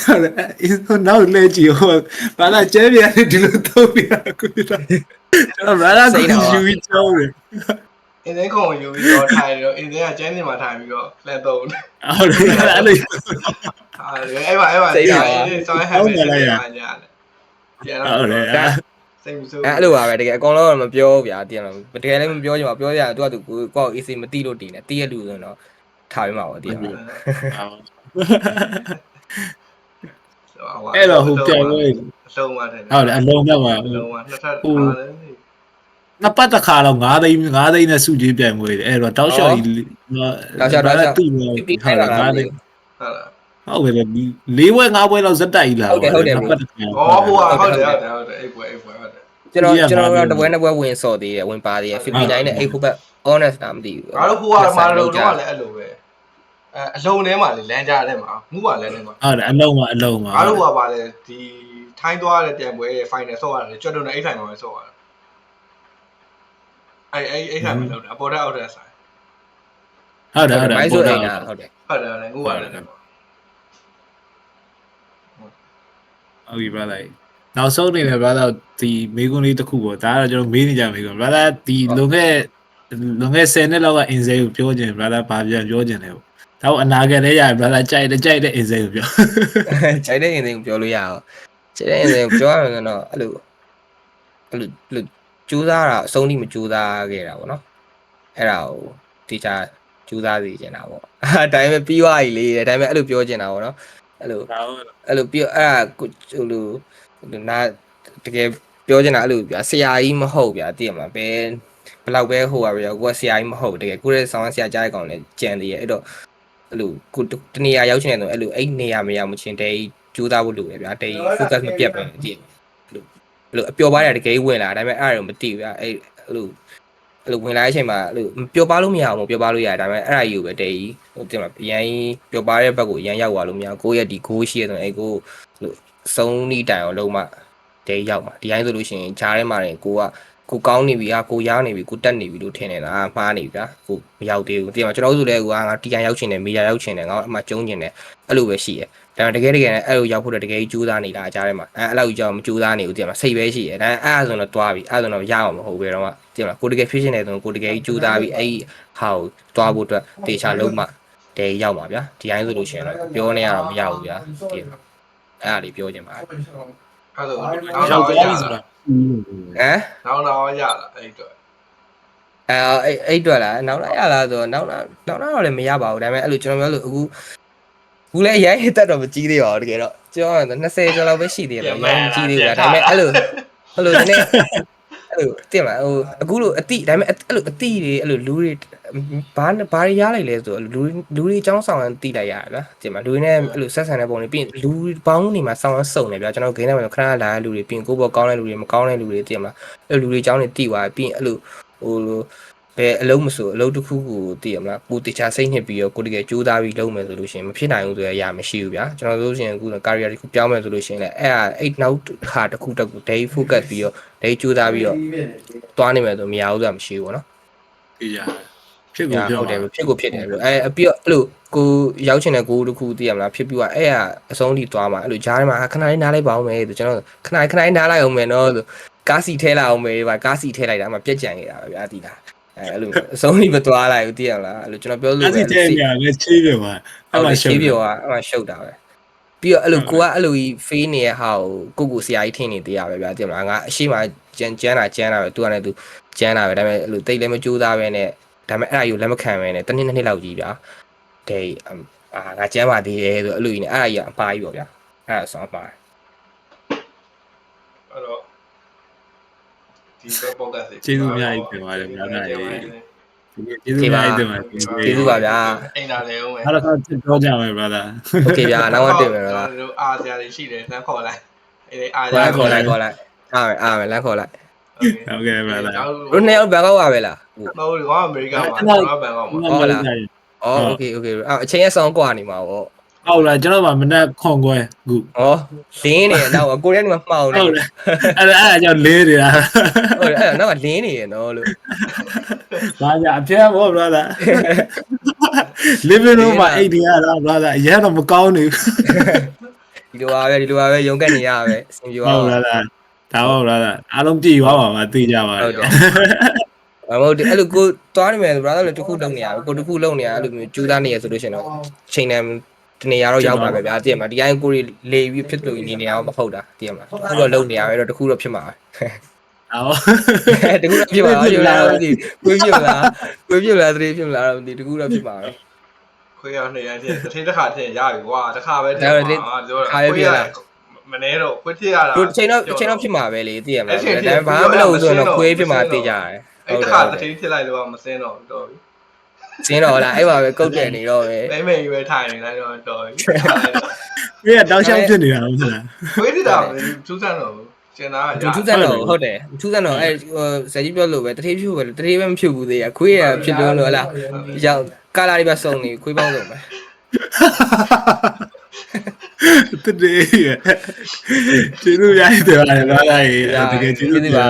်အင်းနောက်လဲကြည့်ဟို brother ကျဲပြရတယ်ဒီလိုတော့ပြရကိုကျွန်တော် brother ကိုယူပြီးချောတယ်အင်းသိန်းခုံယူပြီးတော့ထိုင်တော့အင်းသိန်းကကျန်းနေမှာထိုင်ပြီးတော့လက်သုံးဟုတ်တယ်အဲ့လိုအဲ့ပါဆောင်းဟမ်ပဲညာညာပြန်တော့ဟုတ်တယ်စိတ်မဆိုးအဲ့လိုပါပဲတကယ်အကောင်လုံးမပြောဘူးဗျာတကယ်လည်းတကယ်လည်းမပြောချင်ပါပြောရသူကသူကိုယ့် AC မတိလို့တည်နေတီးရလူဆိုတော့ထားပြီးမှာပေါ့တည်ရမှာအဲ့တော့ဟိုပြန်လို့အလုံးပါတယ်ဟုတ်တယ်အလုံးတော့ပါအလုံးကနှစ်ထပ်နှစ်ပတ်တစ်ခါတော့9သိန်းနဲ့စုကြီးပြန်မွေးတယ်အဲ့တော့တောက်လျှော်ကြီးတောက်လျှော်တိဟုတ်တယ်9သိန်းဟုတ်တယ်၄ဝဲ၅ဝဲလောက်ဇက်တိုက်ကြီးလာဟုတ်တယ်ဟိုဟာဟုတ်တယ်အဲ့ပွဲဟုတ်တယ်ကျွန်တော်တပွဲနှစ်ပွဲဝင်စော်သေးတယ်ဝင်ပါသေးတယ်59နဲ့အဲ့ခုဘက် honest တာမသိဘူးငါတို့ဟိုဟာမာလုံးတော့လည်းအဲ့လိုပဲအလုံးထဲမှာလေလမ်းကြားထဲမှာမှုပါလမ်းထဲမှာဟုတ်တယ်အလုံးမှာငါတို့ဟိုပါလေဒီထိုင်းသွားတဲ့ပြန်ပွဲ final ဆော့ရတယ်ကျွတ်တော့အဲ့ထိုင်မှာပဲဆော့ရတယ်အဲ့ထိုင်မှာလောက်တာအပေါ်တက်အောက်တက်ဆိုင်ဟုတ်တယ်မိုင်းဆိုအိမ်နာဟုတ်တယ်ငူပါလေဟုတ်ပြီ brother နောက်ဆုံးအနေနဲ့ brother ဒီမေကွန်းလေးတစ်ခုပေါ့ဒါကတော့ကျွန်တော်မေးနေကြမေကွန်း brother ဒီလွန်ခဲ့10နှစ်လောက်က insane ကိုပြောခြင်း brother ဘာပြန်ပြောခြင်းလဲပေါ့ဒါတော့အနာဂတ်လေးရ brother ကြိုက်တဲ့ insane ကိုပြောကြိုက်တဲ့ insane ကိုပြောလို့ရအောင်ကြိုက်တဲ့ insane ကိုပြောရမယ်ဆိုတော့အဲ့လိုကြိုးစားတာအဆုံးထိမကြိုးစားခဲ့တာပေါ့နော်အဲ့ဒါကိုတေချာကြိုးစားစီချင်တာပေါ့အဲ့ဒါပေမဲ့ပြီးသွားပြီလေဒါပေမဲ့အဲ့လိုပြောချင်တာပေါ့နော်အဲ့လိုပြောအဲ့ဒါဟိုလိုနာတကယ်ပြောချင်တာအဲ့လိုဗျာဆရာကြီးမဟုတ်ဗျာသိရမှာဘယ်လောက်ပဲဟိုပါဗျာကိုကဆရာကြီးမဟုတ်တကယ်ကိုရဲ့ဆောင်းဆရာကြားရကောင်လည်းကြံသေးရဲ့အဲ့တော့အဲ့လိုကိုတနေရာရောက်ချင်တယ်ဆိုအဲ့လိုအဲ့နေရာမရောက်မချင်းတဲကြိုးစားဖို့လိုတယ်ဗျာတဲ focus မပြတ်ပဲသိအဲ့လိုအပျော်ပါးတယ်တကယ်ဝင်လာဒါပေမဲ့အဲ့ဒါတော့မသိဘူးဗျာအဲ့လိုဝင်လာတဲ့အချိန်မှာအဲ့လိုပျော်ပါလို့မရအောင်ပျော်ပါလို့ရတယ်ဒါပေမဲ့အဲ့ဒါယူပဲတဲကြီးဟိုတင်မှာအရင်ပျော်ပါတဲ့ဘက်ကိုအရင်ရောက်သွားလို့မရကိုရဲ့ဒီ goal ရှိရတဲ့အဲ့ကိုဆုံးနီးတိုင်အောင်လုံးမတဲရောက်မှာဒီတိုင်းဆိုလို့ရှိရင်ဂျားထဲမှာကိုကောင်းနေပြီကိုရားနေပြီကိုတက်နေပြီလို့ထင်နေတာမှားနေပြီဗျာကိုမရောက်သေးဘူးတင်မှာကျွန်တော်တို့ဆိုလဲငါတီကန်ရောက်ချင်တယ်မီယာရောက်ချင်တယ်ငါအမှကျုံးချင်တယ်အဲ့လိုပဲရှိတယ်ဒါပေမဲ့တကယ်နဲ့အဲ့လိုရောက်ဖို့တကယ်ကြိုးစားနေတာဂျားထဲမှာအဲ့လောက်ကြောင်မကြိုးစားနေဘူးတင်မှာစိတ်ပဲရှိတယ်ဒါအဲ့ဒါဆိုတော့တွားပြီအဲ့ဆိုတော့ရအောင်မဟုတ်ပဲတော့တင်မှာကိုတကယ်ဖြစ်ရှင်နေဆိုကိုတကယ်ကြိုးစားပြီအဲ့ဟာကိုတွားဖို့အတွက်တေချာလုံးမှတဲရောက်ပါဗျာဒီတိုင်းဆိုလို့ရှိရင်တော့ပြောနေရတော့မရဘူးဗျာတင်မှာအဲ့ဒါလေးပြောချင်ပါတယ်အဲ့ဆိုနောက်တော့ရဆိုတာနောက်ရလာအဲ့အတွက်အဲ့အတွက်လားနောက်လာရလာဆိုနောက်တော့လည်းမရပါဘူးဒါပေမဲ့အဲ့လိုကျွန်တော်ပြောလို့အခုလည်းရိုင်းတက်တော့မကြီးသေးပါဘူးတကယ်တော့ကျွန်တော်20ကျော်လောက်ပဲရှိသေးတယ်ရိုင်းမကြီးသေးဘူးဒါပေမဲ့အဲ့လိုနည်းအဲ့လိုတင်ပါဟိုအခုလိုအတိဒါပေမဲ့အဲ့လိုအတိတွေအဲ့လိုလူတွေဘာရရလိုက်လဲဆိုလူတွေအကြောင်းဆောင်ရန်တိလိုက်ရတာဗျာတင်ပါလူတွေနဲ့အဲ့လိုဆက်ဆံတဲ့ပုံတွေပြီးလူပေါင်းနေမှာဆောင်ရန်စုံနေဗျာကျွန်တော်ဂိမ်းထဲမှာခဏလာတဲ့လူတွေပြီးကိုယ့်ဘောကောင်းတဲ့လူတွေမကောင်းတဲ့လူတွေတင်ပါအဲ့လူတွေအကြောင်းတွေတိသွားပြီးအဲ့လိုဟိုဘယ်အလုံးမဆိုအလုံးတစ်ခုကိုသိရမလားကိုတေချာစိတ်နှစ်ပြီးတော့ကိုတကယ်ကြိုးစားပြီးလုပ်မယ်ဆိုလို့ရှိရင်မဖြစ်နိုင်ဘူးဆိုတဲ့အရာမရှိဘူးဗျာကျွန်တော်တို့ဆိုရင်အခု career တစ်ခုပြောင်းမယ်ဆိုလို့ရှိရင်လည်းအဲ့နောက်ဟာတစ်ခု day focus ပြီးတော့ day ကြိုးစားပြီးတော့သွားနိုင်မယ်ဆိုမရဘူးဆိုတာမရှိဘူးပေါ့နော်အေးရဖြစ်ကိုပြောတယ်ဖြစ်တယ်လို့အပြီးတော့အဲ့လိုကိုရောက်ချင်တဲ့ကိုတစ်ခုသိရမလားဖြစ်ပြီးတော့အဲ့အဆုံးထိသွားမှာအဲ့လိုဂျားထဲမှာခဏလေးနားလိုက်ပါအောင်မယ်ဆိုကျွန်တော်ခဏနားလိုက်အောင်မယ်နော်ဆို ကားစီထဲလာအောင်မေးပါကားစီထဲလိုက်တာမှပြက်ကြံနေတာပဲဗျာဒီလားအဲ့လိုအဆုံးကြီးမသွားလိုက်ဘူးသိရလားအဲ့လိုကျွန်တော်ပြောလို့ပဲ အဲ့ဒီတဲ့ညာပဲချေးပြောပါအဲ့မှာရှုပ် ပြောอ่ะအဲ့မှာရှုပ်တာပဲပြီးတော့အဲ့လိုကိုကအဲ့လိုကြီးဖေးနေတဲ့ဟာကိုကိုဆရာကြီးထင်နေသေးရပဲဗျာသိမလားငါအရှိမကျန်းတာပဲသူကလည်းသူကျန်းတာပဲဒါပေမဲ့အဲ့လိုတိတ်လည်းမကြိုးစားပဲနဲ့ဒါပေမဲ့အဲ့အယူလက်မခံပဲနဲ့တစ်နှစ်လောက်ကြီးဗျာဒိတ်ငါကျန်းပါသေးတယ်ဆိုအဲ့လိုကြီးနဲ့အဲ့အကြီးကအပါကြီးပေါ့ဗျာအဲ့ဒါဆောင်းပါ အဲ့တော့ဒီပေါ့ကတ်စီ ကျေးဇူးအများကြီးတင်ပါတယ်ဗျာဒါလေးကျေးဇူးအများကြီးတင်ပါတယ် ကျေးဇူးပါဗျာ အိမ်သာလဲဦးမယ် အားလုံးပြောကြမယ် brother โอเคဗျာနောက်မှတွေ့မယ်ဗျာ တို့အားစရာတွေရှိတယ်လမ်းခေါ်လိုက်အေးအား လမ်းခေါ်လိုက်အားမယ်လမ်းခေါ်လိုက် ဟုတ်ကဲ့ brother တို့နှစ်ယောက်ဘန်ကောက်ပါပဲလား မဟုတ်ဘူးကအမေရိကန်မှာကျွန်တော်ဘန်ကောက်မှာ ဟုတ်လားအော်โอเคအချိန်ရဆောင်กว่าနေမှာပေါ့ ဟုတ်လားကျွန်တော်ကမနေ့ခွန်ခွဲခု ဩလင်းနေတော့ကိုရီးယားကမှောင်နေ ဟုတ်လားအဲ့ကြောင့်လေးနေတာ ဟုတ်တယ်အဲ့တော့ကလင်းနေရနော်လို့ ဘာကြအပြဲဘော brother living room မှာအိတ်တွေရတာ brother အရင်တော့မကောင်းနေဘူး ဒီလိုပါပဲရုံးကက်နေရပဲအဆင်ပြေပါ ဟုတ်လားဒါဟုတ်လားအားလုံးပြည့်သွားပါမှာသိကြပါတော့ ဟုတ်တယ်အဲ့လိုကိုသွားနေမယ် brother လည်းတစ်ခုလုံးနေရပဲကိုတစ်ခုလုံးနေရအဲ့လိုမျိုးကြိုးစားနေရဆိုလို့ရှိရင်တော့ချိန်တန်တနေရာတော့ရောက်ပါပဲဗျာသိရမှာဒီအိုင်းကိုရီလေပြီးဖြစ်လို့နေနေအောင်မဟုတ်တာသိရမှာတစ်ခုတော့လုံးနေရပဲတော့တစ်ခုတော့ဖြစ်မှာပဲ အော် တကူတော့ဖြစ်မှာဖြစ်လာတော့ဒီကိုဖြစ်လာသတိဖြစ်လာတော့ဒီတကူတော့ဖြစ်မှာပဲ ခွေးရနေရတဲ့တစ်ထည့်တစ်ခါထည့်ရပြီကွာတစ်ခါပဲထည့်ပါပြောတာခွေးရမနေတော့ခွေးထည့်ရတာ တို့ချိန်တော့ဖြစ်မှာပဲလေသိရမှာဒါပေမဲ့ဘာမှမလုပ်ဆိုတော့ခွေးဖြစ်မှာသိကြတယ် အဲ့တစ်ခါတစ်ထည့်ထည့်လိုက်လို့မစင်းတော့တော်ပြီ စင်းတော့လားအဲ့ပါပဲကုတ်တယ်နေတော့ပဲ မိမိပဲထိုင်နေလိုက်တော့တော်ပြီ ပြည့်တောက်လျှောက်ဖြစ်နေတာဟုတ်လား ခွေးထည့်တာထူးဆန်းတော့ကျင်သားက ထူးဆန်းတော့ဟုတ်တယ်ထူးဆန်းတော့အဲ့ဇာကြီးပြောလို့ပဲတတိဖြူပဲတတိပဲမဖြူဘူးသေးရခွေးရဖြစ်လို့လို့လားရောက်ကာလာလေးပဲစုံနေခွေးပေါင်းစုံပဲ တည်းကျေးဇူးရိုက်တယ်ပါတယ်ဗျာတကယ်ကျေးဇူးပါ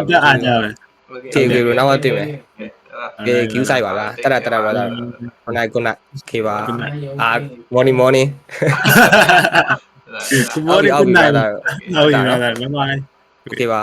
တက်အားကြပဲ ထေကေလို့နောက်တွေ့မယ်ကဲကျူးဆိုင်ပါလားတရပါလားခုနခေပါအာ morning good morning good night ဟုတ်ပြီဗျာ bye bye โอเคပါ